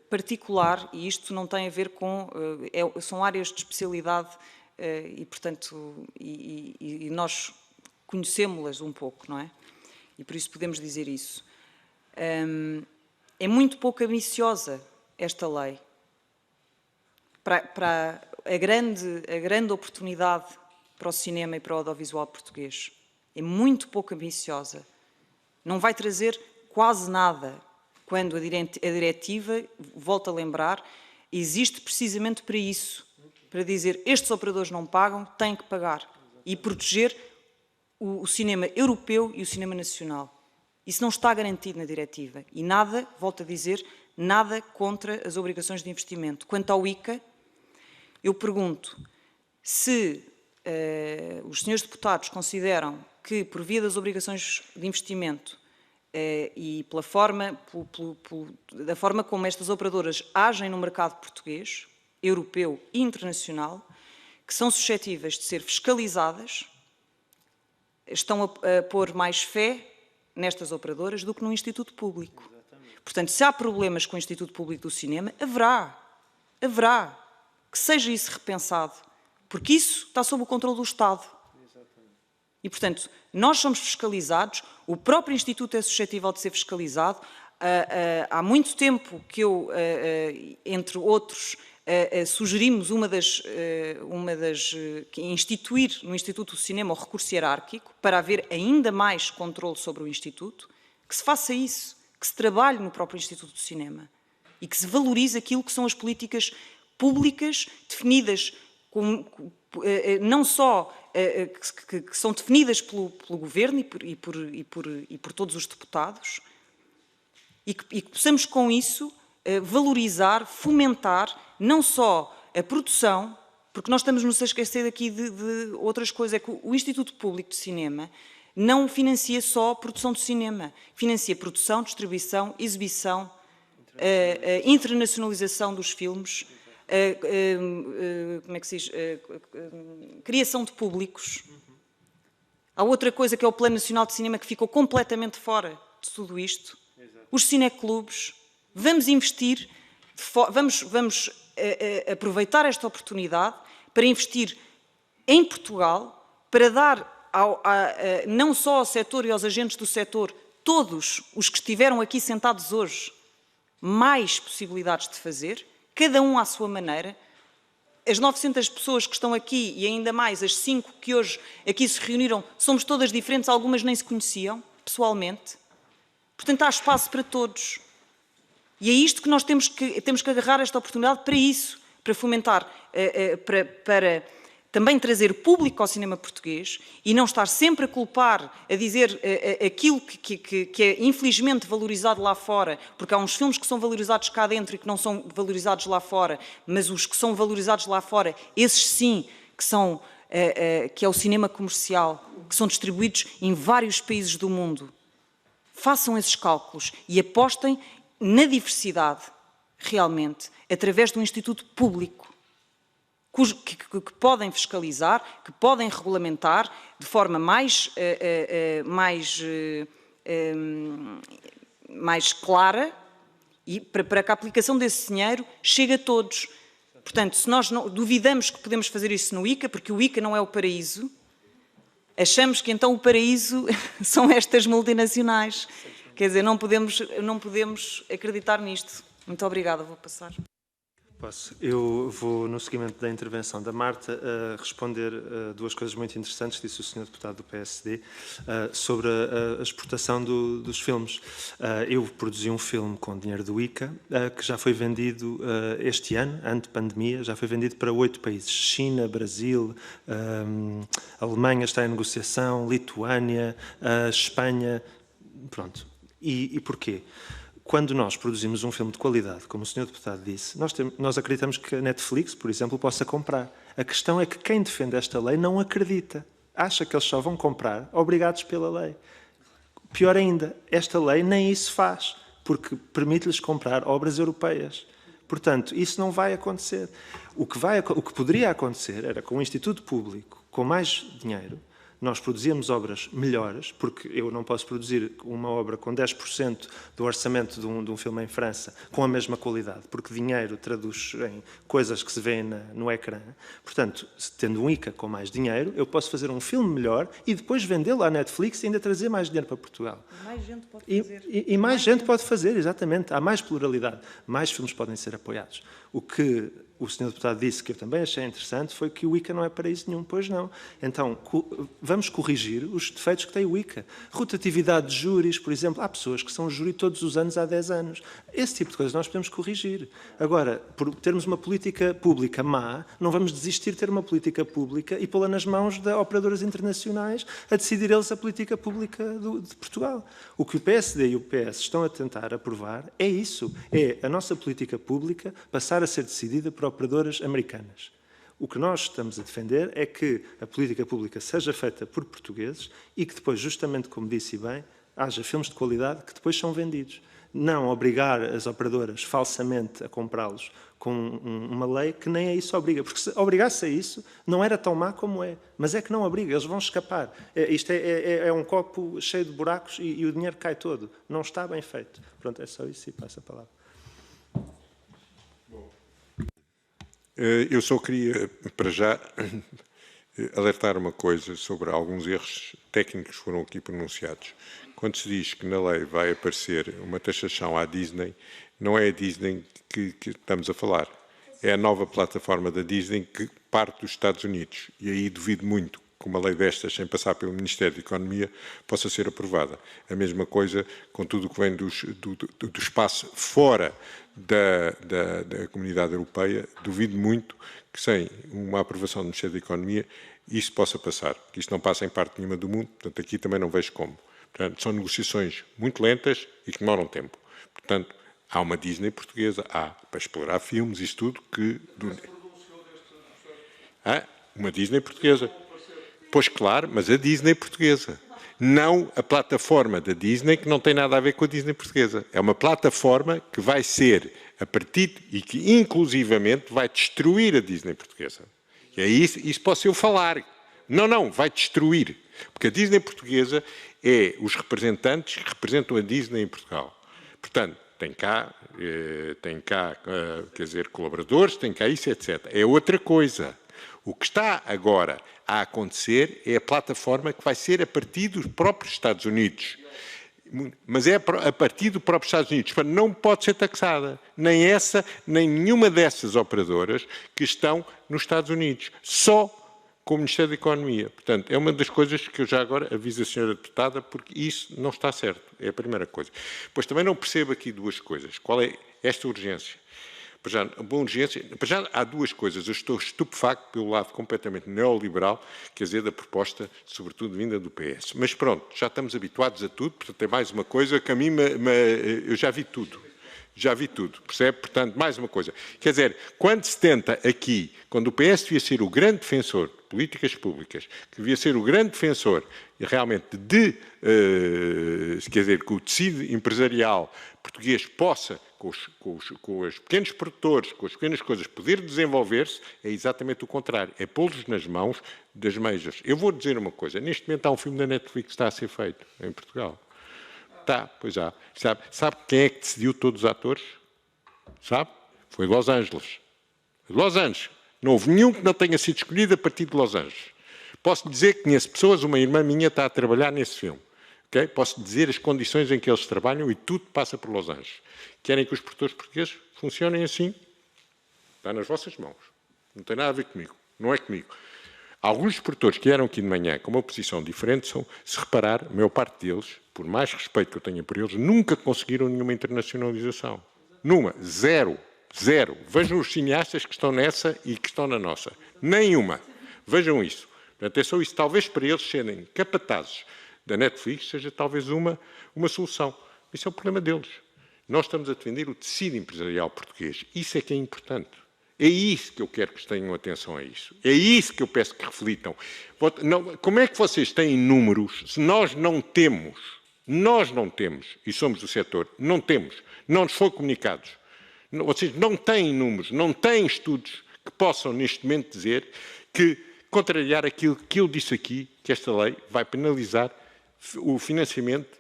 particular, e isto não tem a ver com... são áreas de especialidade e, portanto, e nós conhecemos-las um pouco, não é? E por isso podemos dizer isso. É muito pouco ambiciosa esta lei. Para a grande oportunidade para o cinema e para o audiovisual português. É muito pouco ambiciosa. Não vai trazer quase nada, quando a diretiva, volto a lembrar, existe precisamente para isso, para dizer estes operadores não pagam, têm que pagar, e proteger o cinema europeu e o cinema nacional. Isso não está garantido na diretiva. E nada, volto a dizer, nada contra as obrigações de investimento. Quanto ao ICA, eu pergunto se os senhores deputados consideram que, por via das obrigações de investimento e da forma como estas operadoras agem no mercado português, europeu e internacional, que são suscetíveis de ser fiscalizadas, estão a pôr mais fé nestas operadoras do que no Instituto Público. Exatamente. Portanto, se há problemas com o Instituto Público do Cinema, haverá. Que seja isso repensado, porque isso está sob o controle do Estado. Exatamente. E, portanto, nós somos fiscalizados, o próprio Instituto é suscetível de ser fiscalizado. Há muito tempo que eu, entre outros, sugerimos instituir no Instituto do Cinema o recurso hierárquico para haver ainda mais controle sobre o Instituto, que se faça isso, que se trabalhe no próprio Instituto do Cinema e que se valorize aquilo que são as políticas públicas definidas, não só que são definidas pelo Governo e por todos os deputados, e que possamos com isso valorizar, fomentar não só a produção, porque nós estamos-nos a esquecer aqui de outras coisas, é que o Instituto Público de Cinema não financia só a produção de cinema, financia produção, distribuição, exibição, internacionalização dos filmes, como é que se diz? Criação de públicos. Há outra coisa que é o Plano Nacional de Cinema que ficou completamente fora de tudo isto. Os cineclubes. Vamos investir, vamos aproveitar esta oportunidade para investir em Portugal, para dar não só ao setor e aos agentes do setor, todos os que estiveram aqui sentados hoje, mais possibilidades de fazer, cada um à sua maneira. As 900 pessoas que estão aqui e ainda mais as 5 que hoje aqui se reuniram, somos todas diferentes, algumas nem se conheciam pessoalmente. Portanto, há espaço para todos. E é isto que nós temos que agarrar esta oportunidade para isso, para fomentar, para também trazer público ao cinema português e não estar sempre a culpar, a dizer aquilo que é infelizmente valorizado lá fora, porque há uns filmes que são valorizados cá dentro e que não são valorizados lá fora, mas os que são valorizados lá fora, esses sim, que é o cinema comercial, que são distribuídos em vários países do mundo. Façam esses cálculos e apostem na diversidade, realmente, através de um instituto público, que podem fiscalizar, que podem regulamentar de forma mais clara e para que a aplicação desse dinheiro chegue a todos. Portanto, se nós não duvidamos que podemos fazer isso no ICA, porque o ICA não é o paraíso, achamos que então o paraíso são estas multinacionais. Quer dizer, não podemos acreditar nisto. Muito obrigada, vou passar. Posso? Eu vou, no seguimento da intervenção da Marta, responder duas coisas muito interessantes, disse o Sr. Deputado do PSD, sobre a exportação dos filmes. Eu produzi um filme com dinheiro do ICA, que já foi vendido este ano, ano de pandemia, já foi vendido para 8 países. China, Brasil, Alemanha está em negociação, Lituânia, Espanha, pronto. E porquê? Quando nós produzimos um filme de qualidade, como o Sr. Deputado disse, nós acreditamos que a Netflix, por exemplo, possa comprar. A questão é que quem defende esta lei não acredita. Acha que eles só vão comprar obrigados pela lei. Pior ainda, esta lei nem isso faz, porque permite-lhes comprar obras europeias. Portanto, isso não vai acontecer. O que poderia acontecer era com o Instituto Público, com mais dinheiro, nós produzíamos obras melhores, porque eu não posso produzir uma obra com 10% do orçamento de um filme em França com a mesma qualidade, porque dinheiro traduz em coisas que se vêem no ecrã. Portanto, tendo um ICA com mais dinheiro, eu posso fazer um filme melhor e depois vendê-lo à Netflix e ainda trazer mais dinheiro para Portugal. Mais gente pode fazer. E mais gente pode fazer, exatamente. Há mais pluralidade. Mais filmes podem ser apoiados. O que o Sr. Deputado disse, que eu também achei interessante, foi que o ICA não é paraíso nenhum. Pois não. Então, vamos corrigir os defeitos que tem o ICA. Rotatividade de júris, por exemplo. Há pessoas que são júri todos os anos há 10 anos. Esse tipo de coisas nós podemos corrigir. Agora, por termos uma política pública má, não vamos desistir de ter uma política pública e pô-la nas mãos de operadoras internacionais a decidir eles a política pública de Portugal. O que o PSD e o PS estão a tentar aprovar é isso. É a nossa política pública passar a ser decidida por operadoras americanas. O que nós estamos a defender é que a política pública seja feita por portugueses e que depois, justamente como disse bem, haja filmes de qualidade que depois são vendidos. Não obrigar as operadoras falsamente a comprá-los com uma lei que nem a isso obriga. Porque se obrigasse a isso, não era tão má como é. Mas é que não obriga, eles vão escapar. Isto é um copo cheio de buracos e o dinheiro cai todo. Não está bem feito. Pronto, é só isso e passo a palavra. Eu só queria, para já, alertar uma coisa sobre alguns erros técnicos que foram aqui pronunciados. Quando se diz que na lei vai aparecer uma taxação à Disney, não é a Disney que estamos a falar. É a nova plataforma da Disney que parte dos Estados Unidos. E aí duvido muito que uma lei destas, sem passar pelo Ministério da Economia, possa ser aprovada. A mesma coisa com tudo o que vem do espaço fora da Comunidade Europeia. Duvido muito que, sem uma aprovação do Ministério da Economia, isso possa passar. Que isto não passa em parte nenhuma do mundo, portanto, aqui também não vejo como. Portanto, são negociações muito lentas e que demoram tempo. Portanto, há uma Disney portuguesa, há para explorar filmes, isso tudo que... Uma Disney portuguesa. Pois claro, mas a Disney portuguesa. Não a plataforma da Disney, que não tem nada a ver com a Disney portuguesa. É uma plataforma que vai ser a partir e que inclusivamente vai destruir a Disney portuguesa. E aí isso posso eu falar. Não, vai destruir. Porque a Disney portuguesa é os representantes que representam a Disney em Portugal. Portanto, tem cá quer dizer, colaboradores, tem cá isso, etc. É outra coisa. O que está agora a acontecer é a plataforma que vai ser a partir dos próprios Estados Unidos. Mas é a partir dos próprios Estados Unidos. Não pode ser taxada. Nem essa, nem nenhuma dessas operadoras que estão nos Estados Unidos. Só com o Ministério da Economia. Portanto, é uma das coisas que eu já agora aviso a Sra. Deputada, porque isso não está certo. É a primeira coisa. Pois também não percebo aqui duas coisas. Qual é esta urgência? Para já há duas coisas. Eu estou estupefacto pelo lado completamente neoliberal, quer dizer, da proposta, sobretudo vinda do PS. Mas pronto, já estamos habituados a tudo, portanto é mais uma coisa que a mim eu já vi tudo. Já vi tudo, percebe? Portanto, mais uma coisa. Quer dizer, quando se tenta aqui, quando o PS devia ser o grande defensor de políticas públicas, que devia ser o grande defensor realmente quer dizer, que o tecido empresarial português possa, com os pequenos produtores, com as pequenas coisas, poder desenvolver-se, é exatamente o contrário. É pô-los nas mãos das meijas. Eu vou dizer uma coisa. Neste momento há um filme da Netflix que está a ser feito em Portugal. Pois já. Sabe quem é que decidiu todos os atores? Sabe? Foi de Los Angeles. Los Angeles. Não houve nenhum que não tenha sido escolhido a partir de Los Angeles. Posso dizer que conheço pessoas, uma irmã minha está a trabalhar nesse filme. Okay? Posso dizer as condições em que eles trabalham e tudo passa por Los Angeles. Querem que os produtores portugueses funcionem assim? Está nas vossas mãos. Não tem nada a ver comigo. Não é comigo. Alguns produtores que eram aqui de manhã com uma posição diferente, se reparar, a maior parte deles, por mais respeito que eu tenha por eles, nunca conseguiram nenhuma internacionalização. Numa. Zero. Zero. Vejam os cineastas que estão nessa e que estão na nossa. Nenhuma. Vejam isso. Portanto, é só isso. Talvez para eles serem capatazes da Netflix seja talvez uma solução. Isso é o problema deles. Nós estamos a defender o tecido empresarial português. Isso é que é importante. É isso que eu quero que tenham atenção a isso. É isso que eu peço que reflitam. Como é que vocês têm números se nós não temos, e somos do setor, não nos foi comunicados. Vocês não têm números, não têm estudos que possam neste momento dizer que, contrariar aquilo que eu disse aqui, que esta lei vai penalizar o financiamento,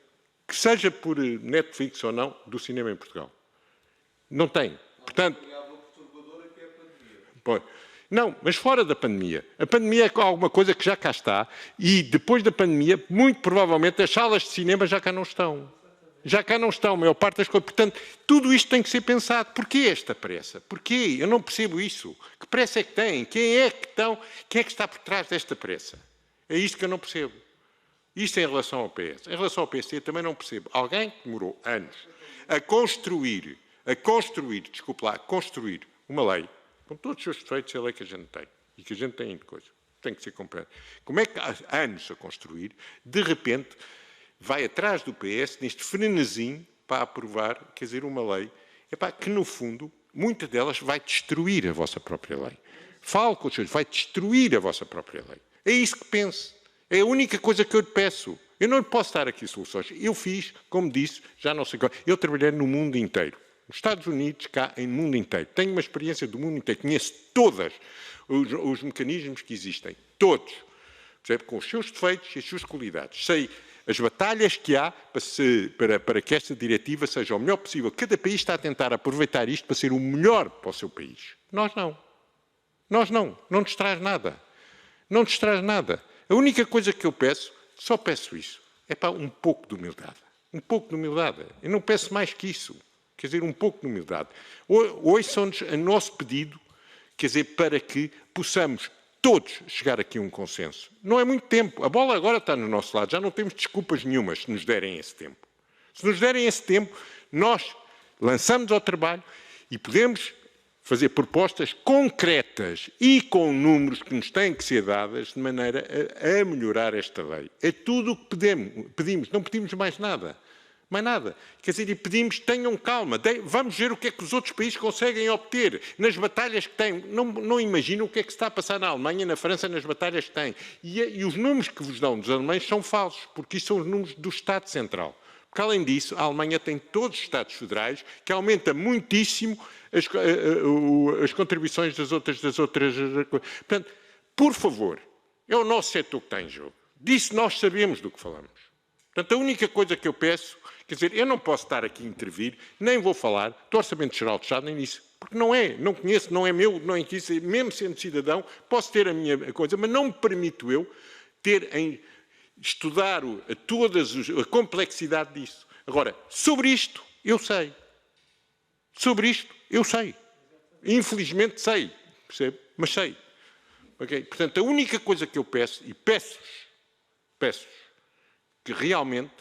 que seja por Netflix ou não, do cinema em Portugal. Não tem. Portanto, não, mas fora da pandemia. A pandemia é alguma coisa que já cá está e depois da pandemia, muito provavelmente, as salas de cinema já cá não estão. Já cá não estão, a maior parte das coisas. Portanto, tudo isto tem que ser pensado. Porquê esta pressa? Porquê? Eu não percebo isso. Que pressa é que tem? Quem é que está por trás desta pressa? É isto que eu não percebo. Isto em relação ao PS. Em relação ao PSD também não percebo. Alguém que demorou anos a construir uma lei, com todos os seus defeitos, é a lei que a gente tem. E que a gente tem de coisa. Tem que ser compreendida. Como é que há anos a construir, de repente, vai atrás do PS, neste frenesim, para aprovar, quer dizer, uma lei, que, no fundo, muitas delas vai destruir a vossa própria lei. Falo com os senhores, vai destruir a vossa própria lei. É isso que pense. É a única coisa que eu lhe peço. Eu não lhe posso dar aqui soluções. Eu fiz, como disse, já não sei qual. Eu trabalhei no mundo inteiro. Nos Estados Unidos, cá, em mundo inteiro. Tenho uma experiência do mundo inteiro. Conheço todos os mecanismos que existem. Todos. Percebe? Com os seus defeitos e as suas qualidades. Sei as batalhas que há para que esta diretiva seja o melhor possível. Cada país está a tentar aproveitar isto para ser o melhor para o seu país. Nós não. Nós não. Não nos traz nada. Não nos traz nada. A única coisa que eu peço, só peço isso, é para um pouco de humildade. Um pouco de humildade. Eu não peço mais que isso. Quer dizer, um pouco de humildade. Ouçam-nos a nosso pedido, quer dizer, para que possamos todos chegar aqui a um consenso. Não é muito tempo. A bola agora está no nosso lado. Já não temos desculpas nenhumas se nos derem esse tempo. Se nos derem esse tempo, nós lançamos ao trabalho e podemos fazer propostas concretas e com números que nos têm que ser dadas de maneira a melhorar esta lei. É tudo o que pedimos. Não pedimos mais nada. Mais nada. Quer dizer, e pedimos, tenham calma, vamos ver o que é que os outros países conseguem obter nas batalhas que têm. Não imaginam o que é que se está a passar na Alemanha, na França, nas batalhas que têm. E os números que vos dão dos alemães são falsos, porque isso são os números do Estado Central. Porque, além disso, a Alemanha tem todos os Estados federais, que aumenta muitíssimo as contribuições das outras. Portanto, por favor, é o nosso setor que está em jogo. Disso nós sabemos do que falamos. Portanto, a única coisa que eu peço, quer dizer, eu não posso estar aqui a intervir, nem vou falar do Orçamento Geral do Estado, nem nisso, porque não conheço, não é meu, não é isso, mesmo sendo cidadão, posso ter a minha coisa, mas não me permito eu estudar a complexidade disso. Agora, sobre isto, eu sei. Sobre isto, eu sei. Infelizmente sei, percebe? Mas sei. Okay? Portanto, a única coisa que eu peço, e peço-vos, que realmente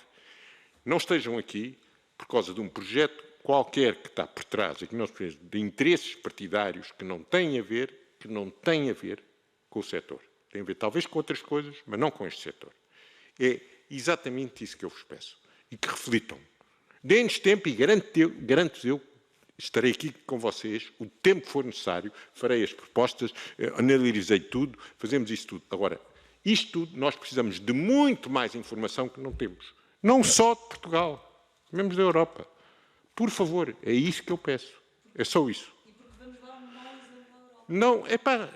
não estejam aqui por causa de um projeto qualquer que está por trás e que não se de interesses partidários que não têm a ver com o setor. Tem a ver talvez com outras coisas, mas não com este setor. É exatamente isso que eu vos peço. E que reflitam. Deem-nos tempo e garanto eu, estarei aqui com vocês, o tempo que for necessário, farei as propostas, analisei tudo, fazemos isso tudo. Agora, isto tudo, nós precisamos de muito mais informação que não temos. Não só de Portugal, mesmo da Europa. Por favor, é isso que eu peço. É só isso. E porque vamos dar mais da Europa. Não,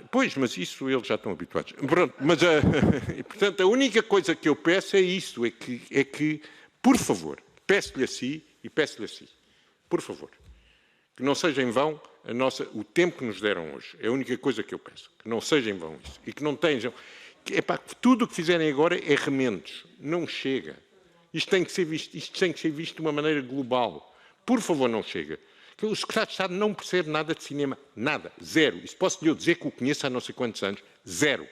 pois, mas isso eles já estão habituados. Pronto, mas, portanto, a única coisa que eu peço é isso, é que por favor, peço-lhe a si e peço-lhe a si, por favor, que não seja em vão o tempo que nos deram hoje. É a única coisa que eu peço. Que não seja em vão isso. E que não tenham... tudo o que fizerem agora é remendos. Não chega. Isto tem que ser visto de uma maneira global. Por favor, não chega. O secretário de Estado não percebe nada de cinema. Nada. Zero. Isso posso lhe dizer que o conheço há não sei quantos anos. Zero.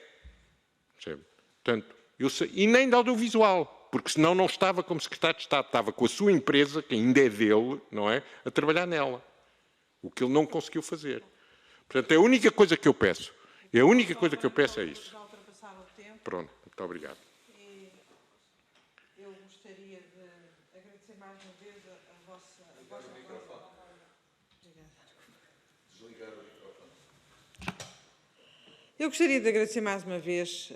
Percebe? Portanto, eu sei, e nem de audiovisual, porque senão não estava como secretário de Estado. Estava com a sua empresa, que ainda é dele, não é? A trabalhar nela. O que ele não conseguiu fazer. Portanto, a única coisa que eu peço, é isso. Pronto, muito obrigado. Eu gostaria de agradecer mais uma vez a vossa Eu gostaria de agradecer mais uma vez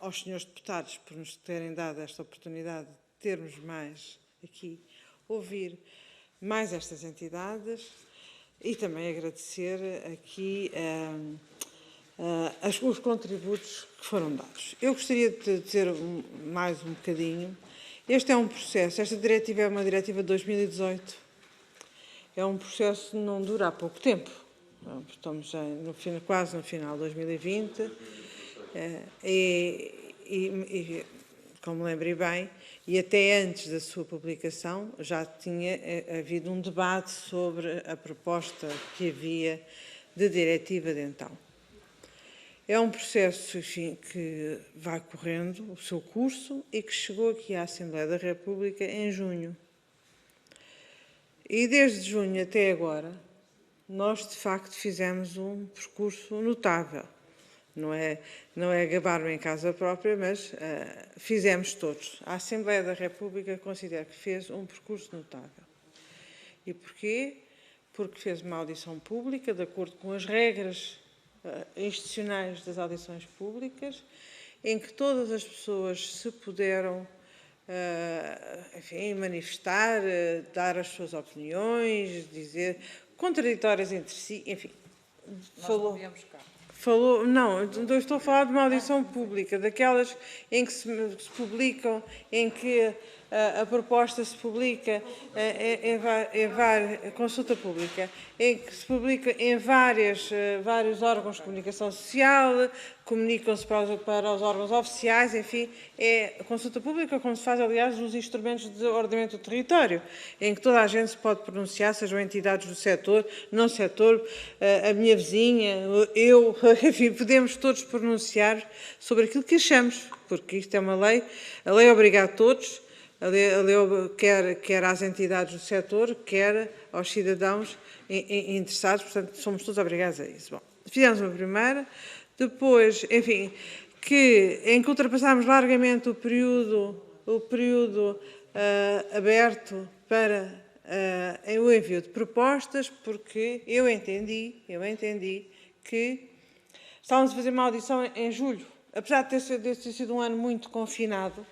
aos senhores deputados por nos terem dado esta oportunidade de termos mais aqui, ouvir mais estas entidades e também agradecer aqui os contributos que foram dados. Eu gostaria de dizer mais um bocadinho. Este é um processo, esta diretiva é uma diretiva de 2018. É um processo que não dura há pouco tempo. Estamos já quase no final de 2020 e, como lembrei bem, e até antes da sua publicação já tinha havido um debate sobre a proposta que havia de diretiva de então. É um processo, enfim, que vai correndo o seu curso e que chegou aqui à Assembleia da República em junho. E desde junho até agora, nós, de facto, fizemos um percurso notável. Não é gabar-me em casa própria, mas fizemos todos. A Assembleia da República considera que fez um percurso notável. E porquê? Porque fez uma audição pública, de acordo com as regras institucionais das audições públicas, em que todas as pessoas se puderam enfim, manifestar, dar as suas opiniões, dizer contraditórias entre si, enfim. Não, eu estou a falar de uma audição pública, daquelas em que se publicam, em que a proposta se publica em consulta pública, em que se publica em vários órgãos de comunicação social, comunicam-se para os órgãos oficiais, enfim, é a consulta pública como se faz, aliás, nos instrumentos de ordenamento do território, em que toda a gente se pode pronunciar, sejam entidades do setor, não setor, a minha vizinha, eu, enfim, podemos todos pronunciar sobre aquilo que achamos, porque isto é uma lei, a lei obriga a todos, a lei quer às entidades do setor, quer aos cidadãos interessados, portanto, somos todos obrigados a isso. Bom, fizemos uma primeira, depois, enfim, em que ultrapassámos largamente o período aberto para o envio de propostas, porque eu entendi que estávamos a fazer uma audição em julho, apesar de ter sido um ano muito confinado,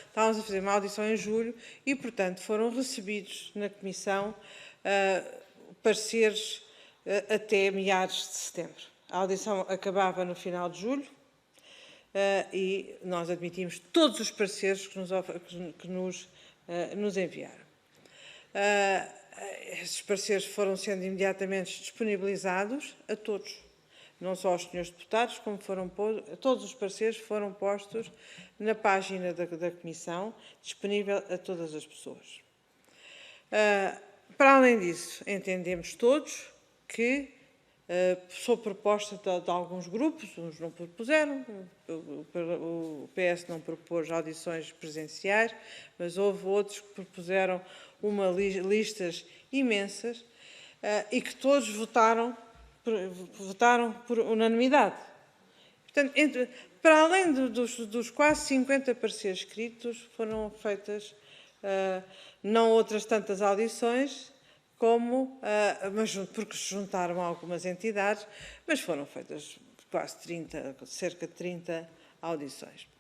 estávamos a fazer uma audição em julho e, portanto, foram recebidos na Comissão pareceres até meados de setembro. A audição acabava no final de julho e nós admitimos todos os pareceres que nos enviaram. Esses pareceres foram sendo imediatamente disponibilizados a todos, não só aos senhores deputados, como todos os pareceres foram postos na página da Comissão, disponível a todas as pessoas. Para além disso, entendemos todos que, sob proposta de alguns grupos, uns não propuseram, o PS não propôs audições presenciais, mas houve outros que propuseram listas imensas e que todos votaram por unanimidade. Portanto, para além dos quase 50 pareceres escritos, foram feitas não outras tantas audições, porque se juntaram algumas entidades, mas foram feitas cerca de 30 audições.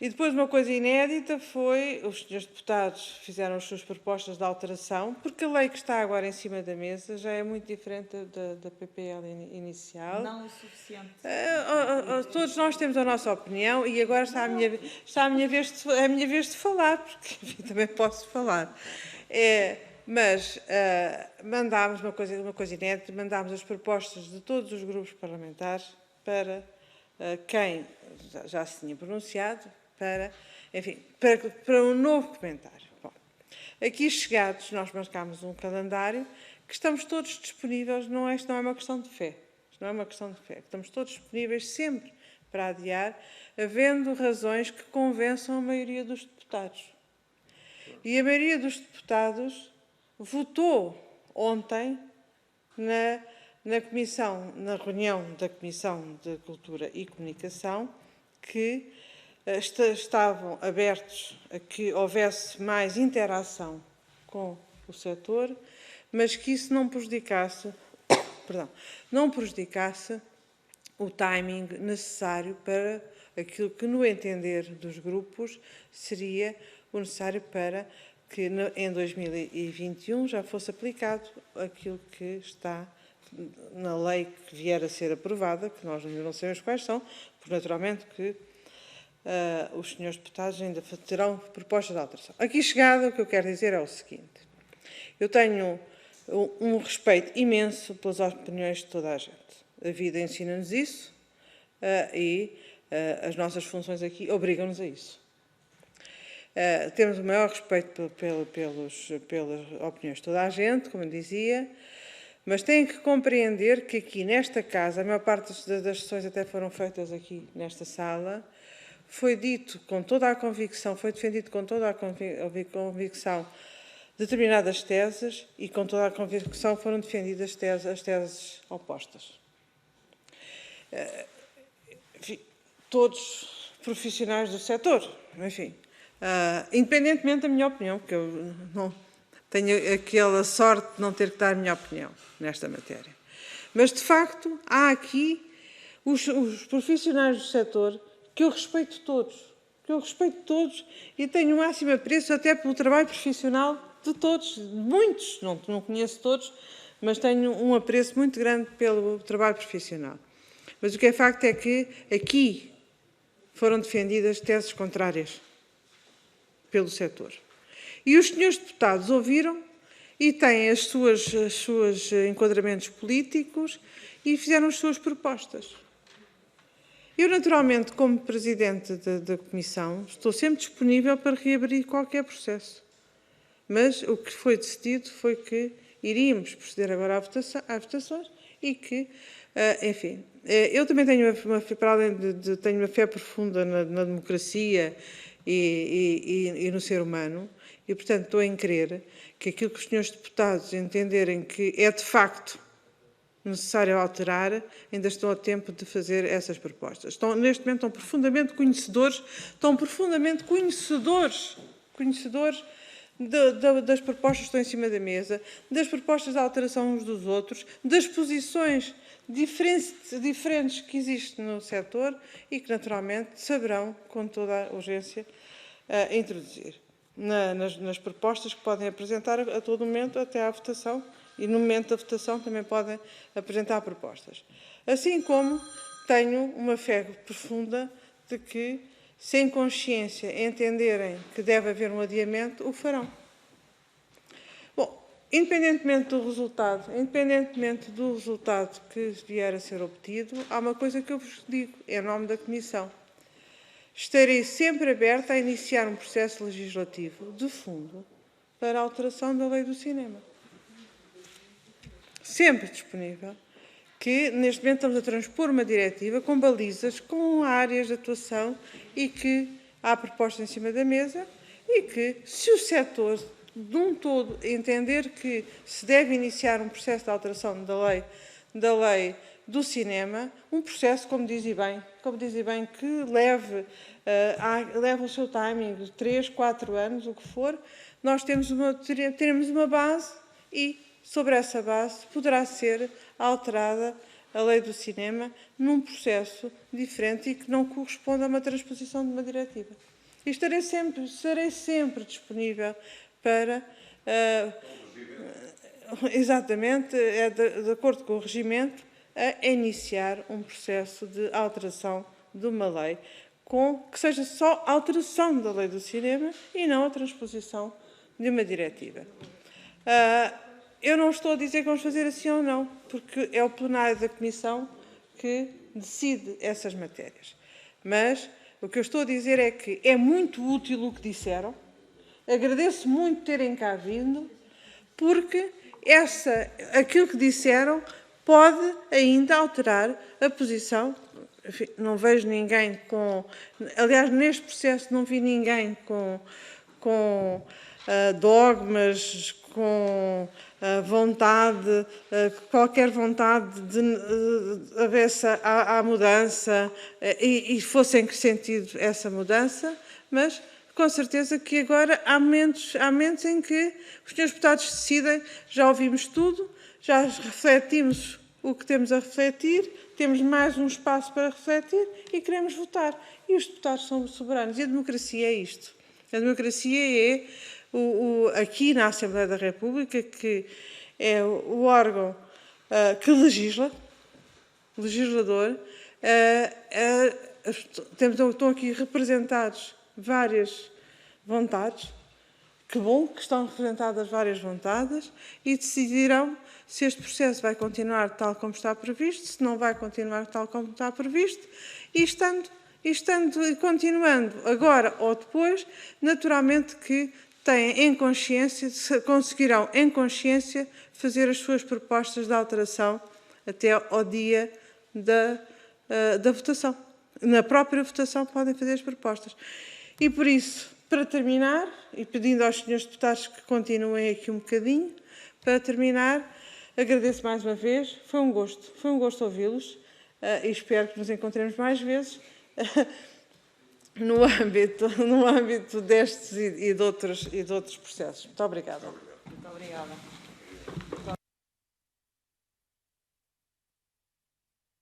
E depois uma coisa inédita foi, os senhores deputados fizeram as suas propostas de alteração, porque a lei que está agora em cima da mesa já é muito diferente da PPL inicial. Não o suficiente. Todos nós temos a nossa opinião e agora está a minha vez de falar, porque enfim, também posso falar. Mas mandámos uma coisa inédita, mandámos as propostas de todos os grupos parlamentares para quem já se tinha pronunciado, para um novo comentário. Bom, aqui chegados, nós marcámos um calendário que estamos todos disponíveis, isto não é uma questão de fé, isto não é uma questão de fé, estamos todos disponíveis sempre para adiar, havendo razões que convençam a maioria dos deputados. E a maioria dos deputados votou ontem na reunião da Comissão de Cultura e Comunicação, que estavam abertos a que houvesse mais interação com o setor, mas que isso não prejudicasse o timing necessário para aquilo que, no entender dos grupos, seria o necessário para que em 2021 já fosse aplicado aquilo que está na lei que vier a ser aprovada, que nós ainda não sabemos quais são, porque naturalmente que os senhores deputados ainda terão propostas de alteração. Aqui chegado, o que eu quero dizer é o seguinte: eu tenho um respeito imenso pelas opiniões de toda a gente. A vida ensina-nos isso e as nossas funções aqui obrigam-nos a isso. Temos o maior respeito pelas opiniões de toda a gente, como eu dizia, mas têm que compreender que aqui nesta casa, a maior parte das sessões até foram feitas aqui nesta sala, foi dito com toda a convicção, foi defendido com toda a convicção determinadas teses e com toda a convicção foram defendidas as teses opostas. Enfim, todos profissionais do setor, enfim, independentemente da minha opinião, porque eu não tenho aquela sorte de não ter que dar a minha opinião nesta matéria. Mas, de facto, há aqui os profissionais do setor que eu respeito todos, e tenho o máximo apreço até pelo trabalho profissional de todos, muitos, não conheço todos, mas tenho um apreço muito grande pelo trabalho profissional. Mas o que é facto é que aqui foram defendidas teses contrárias pelo setor. E os senhores deputados ouviram e têm os seus enquadramentos políticos e fizeram as suas propostas. Eu, naturalmente, como Presidente da Comissão, estou sempre disponível para reabrir qualquer processo. Mas o que foi decidido foi que iríamos proceder agora às votações e que, enfim, eu também tenho para além tenho uma fé profunda na democracia e no ser humano e, portanto, estou em crer que aquilo que os senhores deputados entenderem que é de facto necessário alterar, ainda estão a tempo de fazer essas propostas. Neste momento estão profundamente conhecedores das propostas que estão em cima da mesa, das propostas de alteração uns dos outros, das posições diferentes que existem no setor e que, naturalmente, saberão, com toda a urgência, introduzir nas propostas que podem apresentar a todo momento, até à votação, e no momento da votação também podem apresentar propostas. Assim como tenho uma fé profunda de que, se em consciência entenderem que deve haver um adiamento, o farão. Bom, independentemente do resultado que vier a ser obtido, há uma coisa que eu vos digo, em nome da Comissão. Estarei sempre aberta a iniciar um processo legislativo de fundo para a alteração da lei do cinema. Sempre disponível, que neste momento estamos a transpor uma diretiva com balizas, com áreas de atuação e que há propostas em cima da mesa e que, se o setor de um todo entender que se deve iniciar um processo de alteração da lei do cinema, um processo, como dizem bem, que leva o seu timing de 3, 4 anos, o que for, nós teremos uma base e, sobre essa base, poderá ser alterada a lei do cinema num processo diferente e que não corresponde a uma transposição de uma diretiva. E estarei sempre disponível para, exatamente, de acordo com o regimento, a iniciar um processo de alteração de uma lei, que seja só alteração da lei do cinema e não a transposição de uma diretiva. Eu não estou a dizer que vamos fazer assim ou não, porque é o plenário da Comissão que decide essas matérias. Mas O que eu estou a dizer é que é muito útil o que disseram, agradeço muito terem cá vindo, porque aquilo que disseram pode ainda alterar a posição. Enfim, não vejo ninguém com... Aliás, neste processo não vi ninguém com dogmas, com vontade, qualquer vontade de avessa à mudança e fosse em que sentido essa mudança, mas com certeza que agora há momentos em que os senhores deputados decidem, já ouvimos tudo, já refletimos o que temos a refletir, temos mais um espaço para refletir e queremos votar. E os deputados são soberanos. E a democracia é isto. A democracia é, aqui na Assembleia da República, que é o órgão que legisla, legislador. Estão aqui representados várias vontades. Que bom que estão representadas várias vontades e decidirão se este processo vai continuar tal como está previsto, se não vai continuar tal como está previsto, e continuando agora ou depois, naturalmente que têm em consciência, conseguirão em consciência fazer as suas propostas de alteração até ao dia da votação. Na própria votação podem fazer as propostas. E por isso, para terminar, e pedindo aos senhores deputados que continuem aqui um bocadinho, para terminar, agradeço mais uma vez, foi um gosto ouvi-los e espero que nos encontremos mais vezes no âmbito destes e de outros processos. Muito obrigada. Muito obrigada.